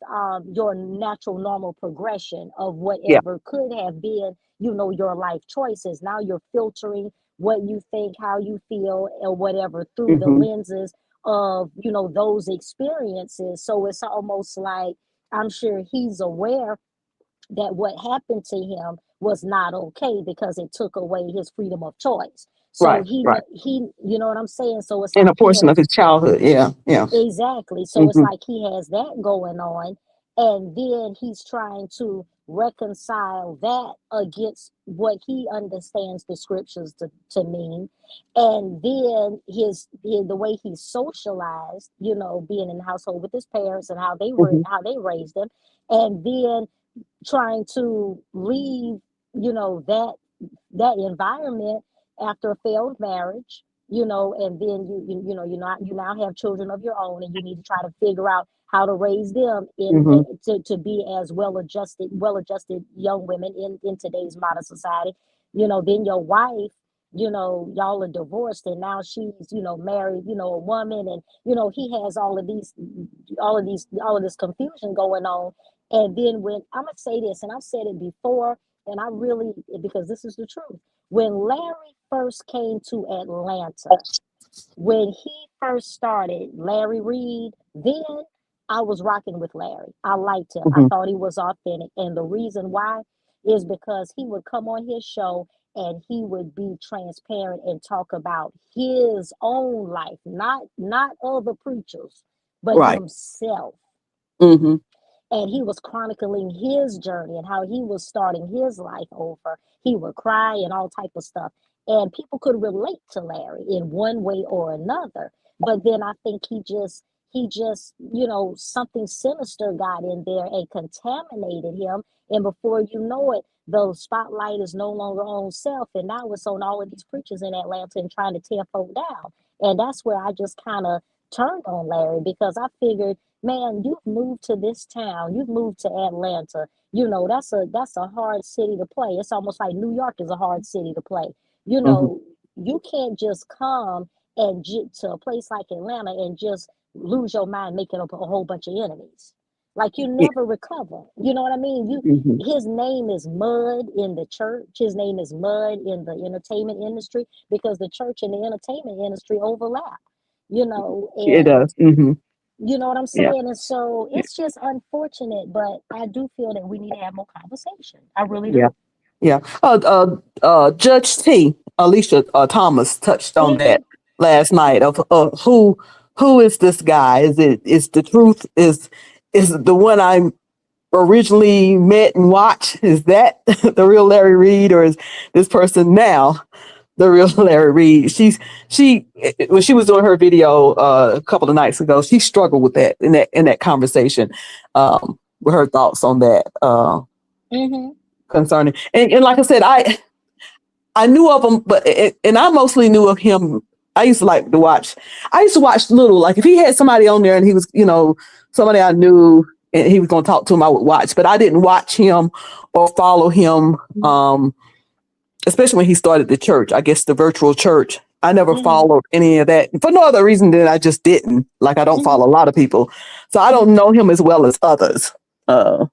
your natural normal progression of Yeah. whatever could have been, your life choices. Now you're filtering what you think, how you feel, or whatever through the Hmm. lenses of, those experiences. So it's almost like I'm sure he's aware that what happened to him was not okay because it took away his freedom of choice. So Right. Right. you know what I'm saying? So it's And a like he portion of has. his childhood. Yeah. Yeah. Exactly. So it's Hmm. like he has that going on, and then he's trying to reconcile that against what he understands the scriptures to mean. And then the way he's socialized, being in the household with his parents and Hmm. how they raised him, and then trying to leave, that environment after a failed marriage, and then you now have children of your own, and you need to try to figure out how to raise them Hmm. to be as well adjusted young women in today's modern society. Then your wife, y'all are divorced, and now she's married, a woman, and he has all of this confusion going on. And then when I'm gonna say this, and I've said it before, and I really, because this is the truth. When Larry first came to Atlanta, when he first started, Larry Reed, then I was rocking with Larry. I liked him. I Hmm. thought he was authentic. And the reason why is because he would come on his show and he would be transparent and talk about his own life, not other preachers, but Right. himself. Hmm. And he was chronicling his journey and how he was starting his life over. He would cry and all type of stuff, and people could relate to Larry in one way or another. But then I think he just something sinister got in there and contaminated him, and before you know it, the spotlight is no longer on self, and now it's on all of these preachers in Atlanta and trying to tear folk down. And that's where I just kind of turned on Larry, because I figured, man, you've moved to this town, you've moved to Atlanta. That's a hard city to play. It's almost like New York is a hard city to play. You Hmm. know, you can't just come and to a place like Atlanta and just lose your mind, making up a whole bunch of enemies. Like you Yeah. never recover. You know what I mean? Hmm. His name is mud in the church. His name is mud in the entertainment industry, because the church and the entertainment industry overlap. It And does. Hmm. you know what I'm Yeah. saying? And so it's just unfortunate, but I do feel that we need to have more conversation. I really Yeah. do. Yeah. Judge T, Alicia Thomas touched on that Hmm. last night of who is this guy? Is the truth is the one I originally met and watched? Is that the real Larry Reed, or is this person now the real Larry Reed? She when she was doing her video a couple of nights ago, she struggled with that in that conversation, with her thoughts on that, Hmm. concerning, and like I said, I knew of him, but and I mostly knew of him. I used to like to watch. I used to watch little, like if he had somebody on there and he was, somebody I knew and he was going to talk to him, I would watch. But I didn't watch him or follow him, especially when he started the church. I guess the virtual church. I never Hmm. followed any of that for no other reason than I just didn't. Like I don't follow Hmm. a lot of people, so I don't Hmm. know him as well as others. I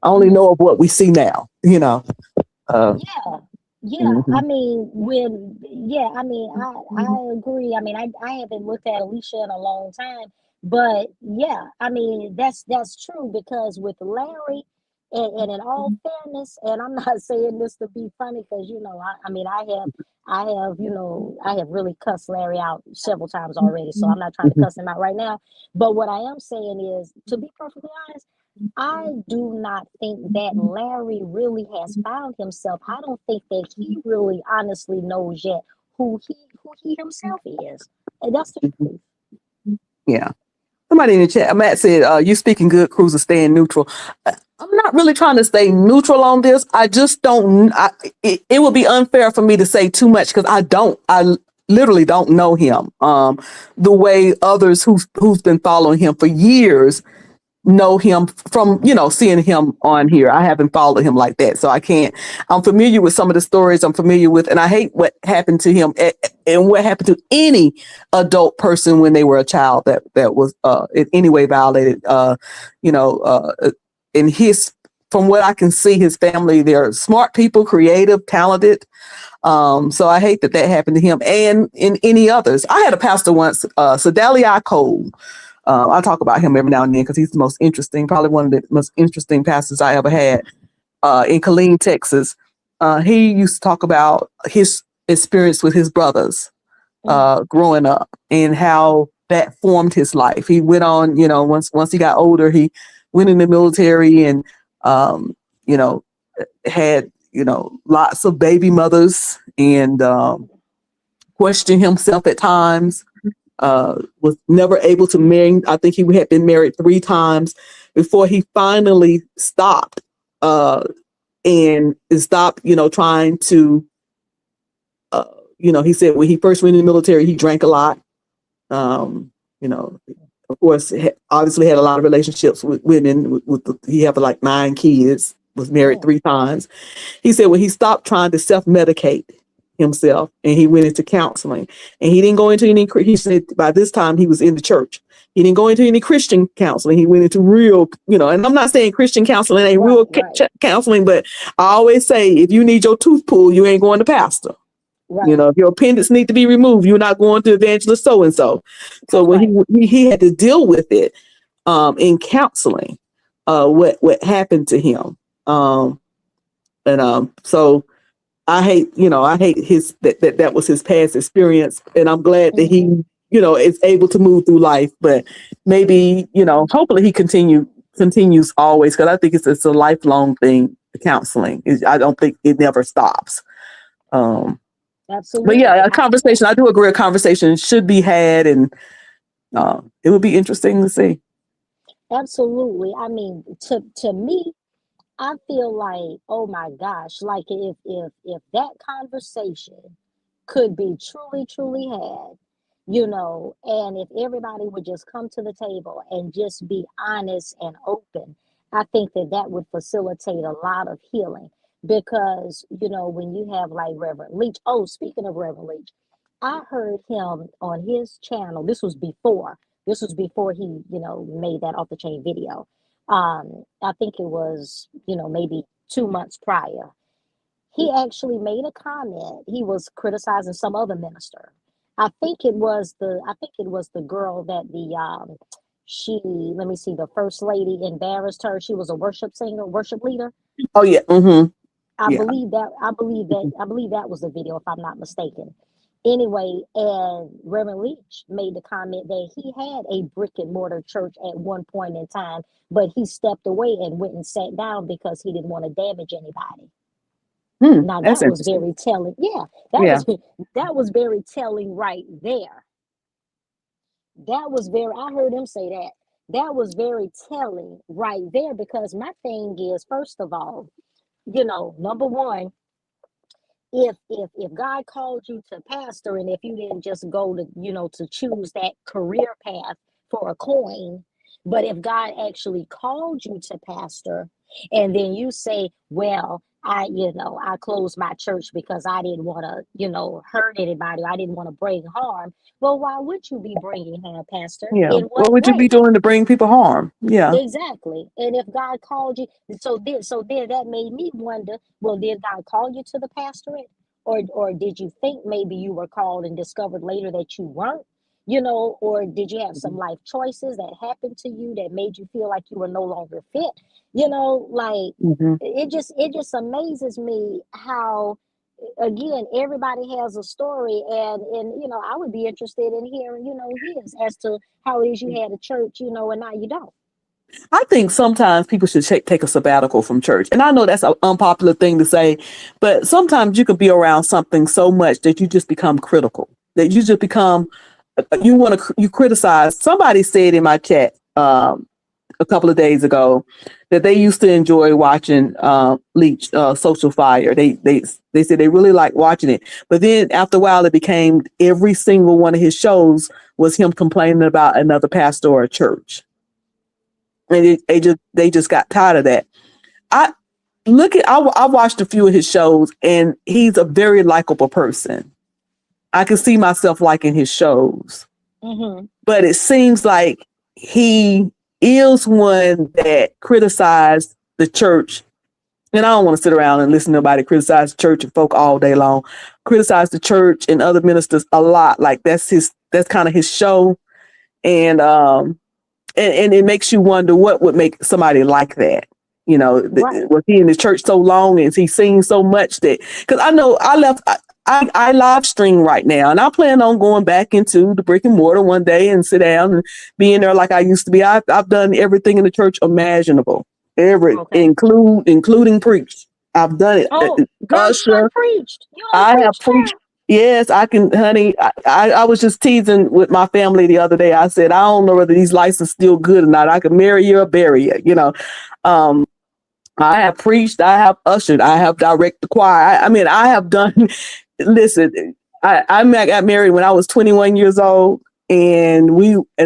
only Hmm. know of what we see now. Yeah. Yeah. I Mhm, mean, I agree. I mean, I haven't looked at Alicia in a long time, but yeah, I mean, that's true, because with Larry, And in all fairness, and I'm not saying this to be funny, because I mean, I have really cussed Larry out several times already, so I'm not trying to cuss him out right now. But what I am saying is, to be perfectly honest, I do not think that Larry really has found himself. I don't think that he really honestly knows yet who he himself is. And that's the truth. Yeah. Somebody in the chat, Matt said, you speaking good, Cruiser, staying neutral. I'm not really trying to stay neutral on this. I just don't, it would be unfair for me to say too much because I literally don't know him. The way others who's been following him for years know him from, seeing him on here. I haven't followed him like that. So I can't, I'm familiar with some of the stories I'm familiar with, and I hate what happened to him and what happened to any adult person when they were a child that was in any way violated, in his, from what I can see, his family, they're smart people, creative, talented. So I hate that happened to him and in any others. I had a pastor once, Sedalia Cole. I talk about him every now and then because he's the most interesting, probably one of the most interesting pastors I ever had in Killeen, Texas. He used to talk about his experience with his brothers growing up and how that formed his life. He went on, once he got older, he went in the military and, had, lots of baby mothers and questioned himself at times. Was never able to marry. I think he had been married 3 times before he finally stopped and stopped, trying to, he said when he first went in the military, he drank a lot. Of course, obviously had a lot of relationships with women. He had like 9 kids, was married 3 times. He said when he stopped trying to self-medicate himself and he went into counseling, and he didn't go into any, he said by this time he was in the church. He didn't go into any Christian counseling. He went into real, and I'm not saying Christian counseling ain't real counseling, but I always say if you need your tooth pulled, you ain't going to pastor. Right. If your appendix need to be removed, you're not going to evangelist so-and-so. So when he had to deal with it in counseling, what happened to him. So I hate his that was his past experience, and I'm glad that he, is able to move through life. But maybe, hopefully he continues always, because I think it's a lifelong thing. Counseling I don't think it never stops. Absolutely. But yeah, a conversation. I do agree. A conversation should be had, and it would be interesting to see. Absolutely. I mean, to me, I feel like, oh my gosh, like if that conversation could be truly had, and if everybody would just come to the table and just be honest and open, I think that would facilitate a lot of healing. Because, when you have like Reverend Leach, oh, speaking of Reverend Leach, I heard him on his channel. This was before he, made that off the chain video. I think it was, maybe 2 months prior. He actually made a comment. He was criticizing some other minister. I think it was the girl that let me see, the first lady embarrassed her. She was a worship singer, worship leader. Oh yeah. Mm-hmm. I believe that was the video, if I'm not mistaken. Anyway, and Reverend Leach made the comment that he had a brick and mortar church at one point in time, but he stepped away and went and sat down because he didn't want to damage anybody. Now that was very telling. Yeah, that was very telling right there. I heard him say that. That was very telling right there, because my thing is, first of all, number one, if God called you to pastor, and if you didn't just go to, to choose that career path for a coin, but if God actually called you to pastor, and then you say, well, I closed my church because I didn't want to, hurt anybody. I didn't want to bring harm. Well, why would you be bringing harm, pastor? Yeah. In What would you be doing to bring people harm? Yeah. Exactly. And if God called you, so then that made me wonder, well, did God call you to the pastorate? Or did you think maybe you were called and discovered later that you weren't? you know, or did you have some life choices that happened to you that made you feel like you were no longer fit? You know, like Mm-hmm. it just amazes me how, again, everybody has a story, and you know, I would be interested in hearing, you know, his, as to how it is you had a church, you know, and now you don't. I think sometimes people should take a sabbatical from church. And I know that's an unpopular thing to say, but sometimes you can be around something so much that you just become critical, that you just become, you criticize. Somebody said in my chat a couple of days ago that they used to enjoy watching Leach, Social Fire. They said they really like watching it. But then after a while, it became every single one of his shows was him complaining about another pastor or a church. And they just got tired of that. I I watched a few of his shows, and he's a very likable person. I can see myself liking his shows, Mm-hmm. but it seems like he is one that criticized the church. And I don't want to sit around and listen to nobody criticize the church and folk all day long. Criticize the church and other ministers a lot. Like that's kind of his show. And and it makes you wonder what would make somebody like that. You know, Right. was he in the church so long and he seen so much that, because I know I live stream right now, and I plan on going back into the brick and mortar one day and sit down and be in there like I used to be. I've done everything in the church imaginable, Okay. including preach. I've done it. Oh, girl, you done Usher. preached. You done I have preached preached. now. Yes, I can, honey. I was just teasing with my family the other day. I said, I don't know whether these licenses still good or not. I can marry you or bury you, you know. Um, I have preached, I have ushered, I have directed the choir. I mean, I have done, listen, I got married when I was 21 years old, and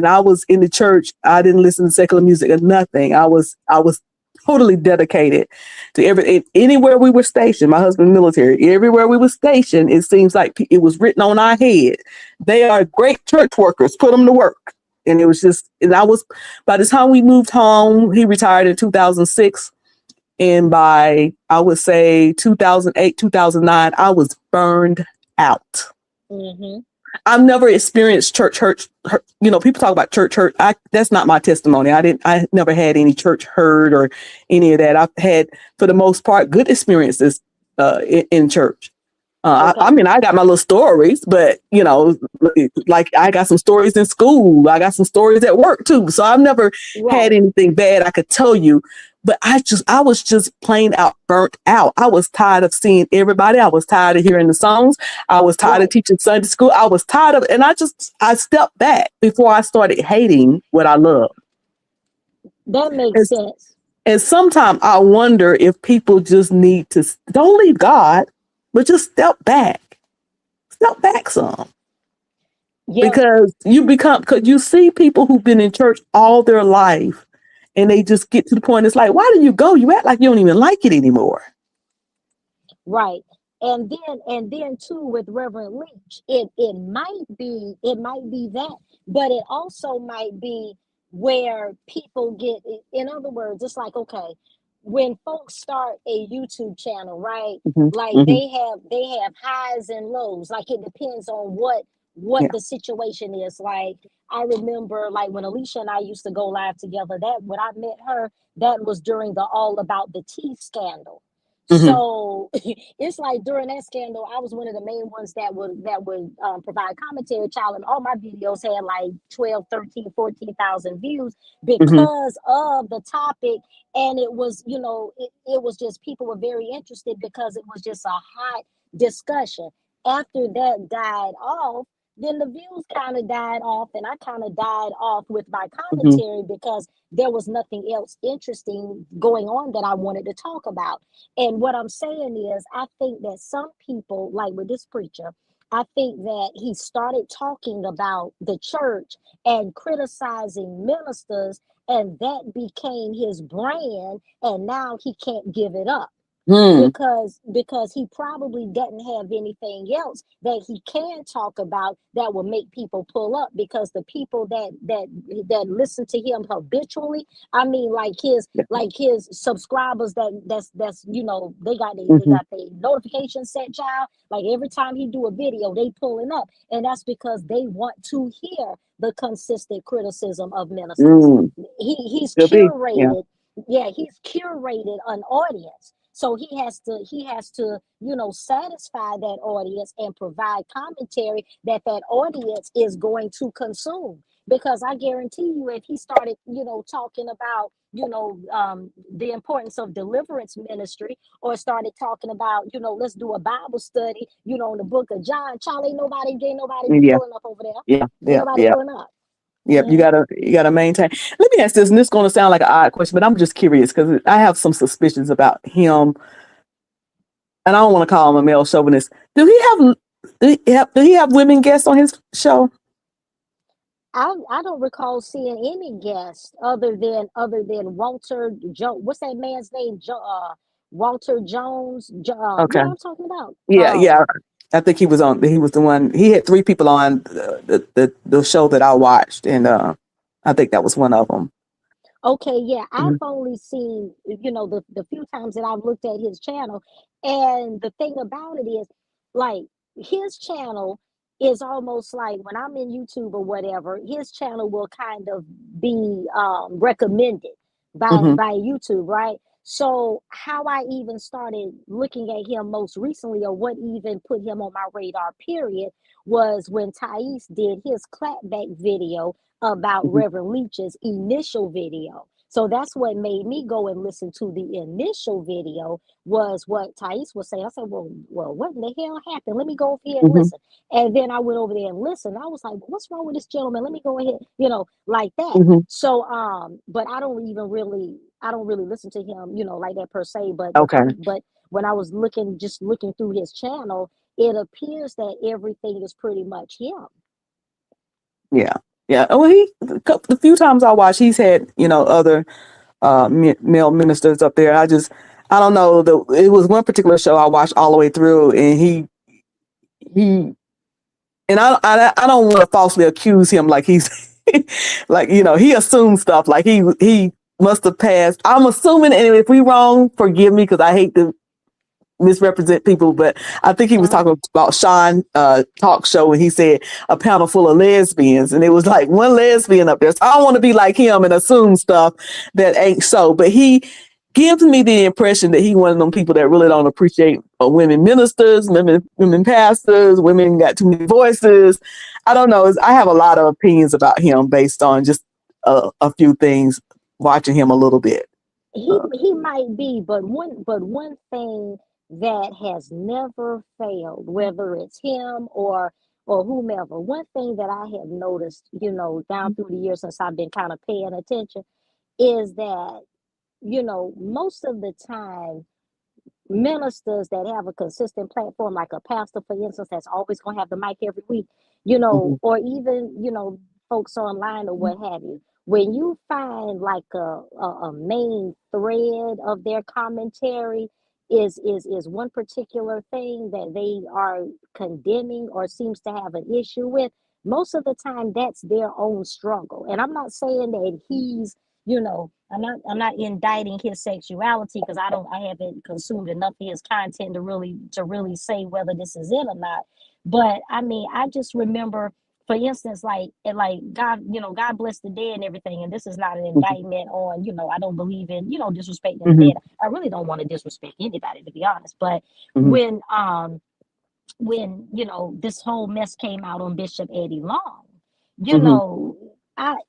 I was in the church. I didn't listen to secular music or nothing. I was totally dedicated to anywhere we were stationed. My husband military, everywhere we were stationed, it seems like it was written on our head. They are great church workers. Put them to work. And it was just, and I was, by the time we moved home, he retired in 2006. And by, I would say 2008, 2009, I was burned out. Mm-hmm. I've never experienced church. You know, people talk about church hurt. That's not my testimony. I never had any church hurt or any of that. I've had, for the most part, good experiences in church. Okay. I mean, I got my little stories, but you know, like I got some stories in school. I got some stories at work too. So I've never had Right. anything bad I could tell you. But I was just plain out burnt out. I was tired of seeing everybody. I was tired of hearing the songs. I was tired of Right. teaching Sunday school. I was tired of, and I stepped back before I started hating what I love. That makes And, sense. and sometimes I wonder if people just need to don't leave God, but just step back some. Yeah. Because because you see people who've been in church all their life, and they just get to the point, it's like, why do you go? You act like you don't even like it anymore. Right. And then too, with Reverend Leach, it might be that, but it also might be where people get, in other words, it's like, okay, when folks start a YouTube channel, right? Hmm. Like Hmm. they have highs and lows. Like it depends on what Yeah. the situation is. Like I remember, like when Alicia and I used to go live together, that when I met her, that was during the All About the Tea scandal. Hmm. So it's like during that scandal, I was one of the main ones that would provide commentary. Child, and all my videos had like 12, 13, 14,000 views Hmm. because of the topic. And it was, it was just, people were very interested because it was just a hot discussion. After that died off, then the views kind of died off, and I kind of died off with my Hmm. commentary because there was nothing else interesting going on that I wanted to talk about. And what I'm saying is, I think that some people, like with this preacher, I think that he started talking about the church and criticizing ministers, and that became his brand, and now he can't give it up. because he probably doesn't have anything else that he can talk about that will make people pull up, because the people that listen to him habitually, I mean, like his subscribers, that's they got their notification set, child. Like every time he do a video, they pulling up, and that's because they want to hear the consistent criticism of ministers. He's Could be. Yeah. curated, yeah, he's curated an audience. So he has to satisfy that audience and provide commentary that audience is going to consume. Because I guarantee you, if he started talking about the importance of deliverance ministry, or started talking about let's do a Bible study in the book of John, child, ain't nobody Yeah. pulling up over there. Yeah. Ain't Yeah. nobody Yeah. pulling up. Yep, you gotta maintain. Let me ask this, and this is gonna sound like an odd question, but I'm just curious because I have some suspicions about him, and I don't want to call him a male chauvinist. Do he have women guests on his show? I don't recall seeing any guests other than Walter Joe. What's that man's name? Walter Jones. You Okay. know what I'm talking about? Yeah, yeah. I think he was on. He was the one. He had three people on the show that I watched, and I think that was one of them. Okay, yeah, I've Mhm. only seen, the few times that I've looked at his channel, and the thing about it is, like, his channel is almost like when I'm in YouTube or whatever, his channel will kind of be recommended by Mhm. by YouTube, right? So how I even started looking at him most recently, or what even put him on my radar, period, was when Thais did his clapback video about Mhm. Reverend Leach's initial video. So that's what made me go and listen to the initial video, was what Thais was saying. I said, well, what in the hell happened? Let me go over here and Mhm. listen. And then I went over there and listened. I was like, what's wrong with this gentleman? Let me go ahead, like that. Mhm. So, but I don't really listen to him, like that per se. Okay. But when I was looking through his channel, it appears that everything is pretty much him. Yeah. Yeah. Well, the few times I watched, he's had other male ministers up there. I don't know. It was one particular show I watched all the way through, and he and I don't want to falsely accuse him like he's like he assumes stuff like he must have passed. I'm assuming, and if we wrong, forgive me because I hate to misrepresent people, but I think he was Uh-huh. talking about Sean talk show, and he said a panel full of lesbians, and it was like one lesbian up there. So I don't want to be like him and assume stuff that ain't so. But he gives me the impression that he one of them people that really don't appreciate women ministers, women pastors, women got too many voices. I don't know. I have a lot of opinions about him based on just a few things, watching him a little bit. He might be, but one thing that has never failed, whether it's him or whomever, one thing that I have noticed, down through the years since I've been kind of paying attention, is that most of the time, ministers that have a consistent platform, like a pastor, for instance, that's always going to have the mic every week, Mhm. or even, folks online or what have you. When you find like a main thread of their commentary is one particular thing that they are condemning or seems to have an issue with, most of the time that's their own struggle. And I'm not saying that I'm not indicting his sexuality, because I haven't consumed enough of his content to really say whether this is it or not. But I mean, I just remember, for instance, like God, God bless the dead and everything. And this is not an Mhm. indictment on, I don't believe in, disrespecting the Mhm. dead. I really don't want to disrespect anybody, to be honest. But Mhm. when this whole mess came out on Bishop Eddie Long, you Mhm. know,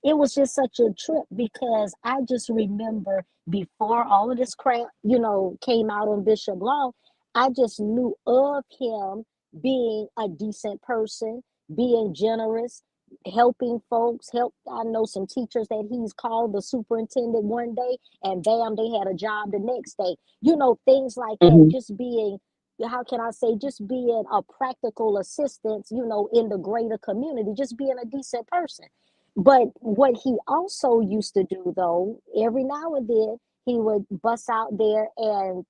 it was just such a trip, because I just remember before all of this crap, came out on Bishop Long, I just knew of him being a decent person, being generous, helping folks. I know some teachers that he's called the superintendent one day, and bam, they had a job the next day. Things like that. Mhm. Just being, how can I say, just being a practical assistance, in the greater community, just being a decent person. But what he also used to do, though, every now and then, he would bust out there and,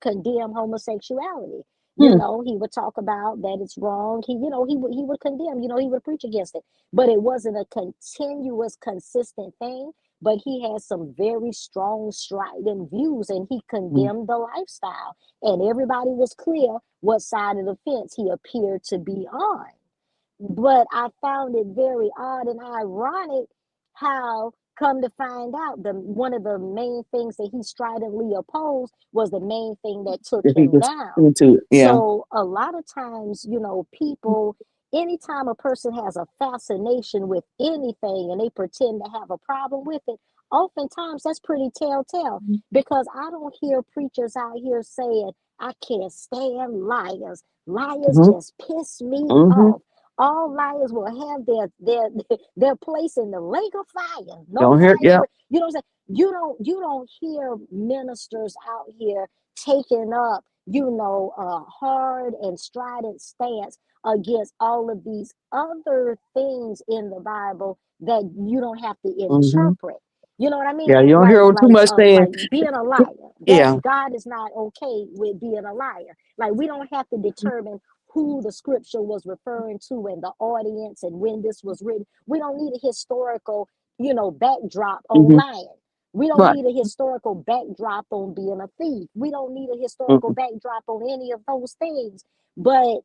condemn homosexuality. He would talk about that it's wrong. He would condemn, he would preach against it. But it wasn't a continuous, consistent thing. But he had some very strong, strident views, and he condemned the lifestyle. And everybody was clear what side of the fence he appeared to be on. But I found it very odd and ironic how, come to find out, one of the main things that he stridently opposed was the main thing that took If he him was down. into it. Yeah. So a lot of times, people, anytime a person has a fascination with anything and they pretend to have a problem with it, oftentimes that's pretty telltale, because I don't hear preachers out here saying, I can't stand liars. Liars just piss me off. All liars will have their place in the lake of fire. No Don't hear, fire. yeah. You know what I'm saying? You don't hear ministers out here taking up, a hard and strident stance against all of these other things in the Bible that you don't have to interpret. You know what I mean? Yeah, you don't hear too much saying. Like being a liar. Yeah. God is not okay with being a liar. Like, we don't have to determine who the scripture was referring to and the audience and when this was written. We don't need a historical, backdrop on lying. We don't need a historical backdrop on being a thief. We don't need a historical backdrop on any of those things. But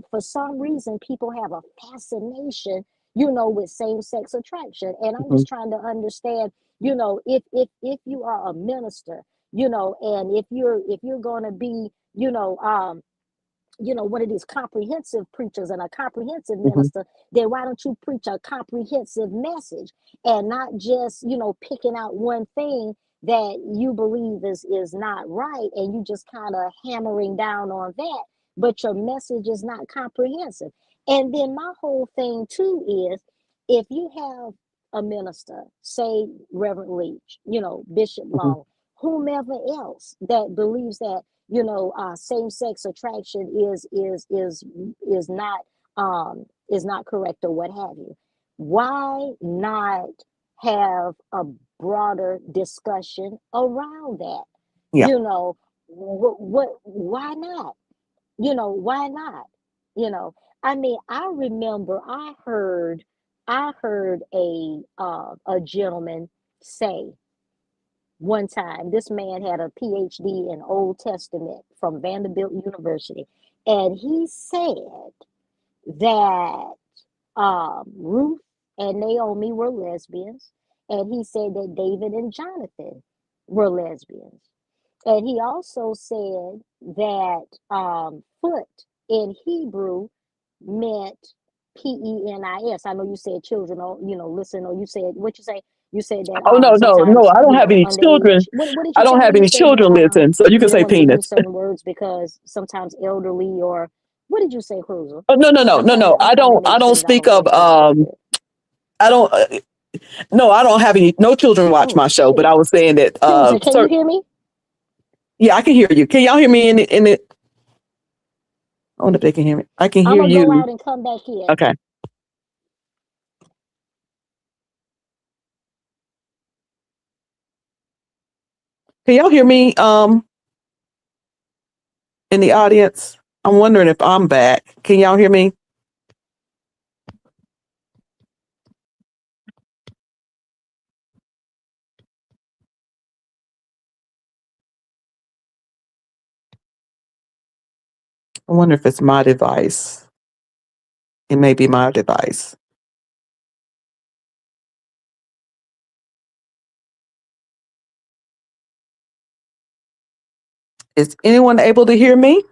for some reason, people have a fascination, with same-sex attraction. And I'm just trying to understand, if you are a minister, and if you're going to be, one of these comprehensive preachers and a comprehensive minister, then why don't you preach a comprehensive message and not just, picking out one thing that you believe is not right, and you just kind of hammering down on that, but your message is not comprehensive. And then my whole thing too is, if you have a minister, say Reverend Leach, Bishop Long, whomever else that believes that same-sex attraction is not correct or what have you, why not have a broader discussion around that? Yeah. Why not? Why not? I mean, I remember I heard a gentleman say one time, this man had a PhD in Old Testament from Vanderbilt University, and he said that Ruth and Naomi were lesbians, and he said that David and Jonathan were lesbians. And he also said that foot in Hebrew meant penis. I know you said children, or listen, or you said what you say. You said that Oh, no. sometimes, I don't have any children. underage. What did you I say don't have when you any said children listen, so you you can didn't say want to use penis. certain words because sometimes elderly, or what did you say, Cruiser? Oh, no. I'm I trying to make don't sure that I speak don't of interrupt it. I don't no, I don't have no children watch my show, but I was saying that Cruiser, can you hear me? yeah, I can hear you. Can y'all hear me in it? I wonder if they can hear me. I can I'm hear gonna you. go out and come back in. Okay. Can y'all hear me in the audience? I'm wondering if I'm back. Can y'all hear me? I wonder if it's my device. It may be my device. Is anyone able to hear me?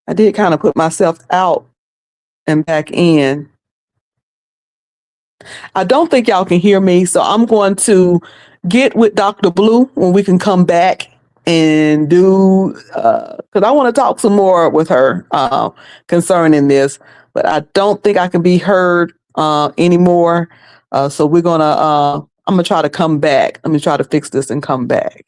I did kind of put myself out and back in. I don't think y'all can hear me, so I'm going to get with Dr. Blue when we can come back and do, because I want to talk some more with her concerning this, but I don't think I can be heard anymore. So I'm going to try to come back. Let me try to fix this and come back.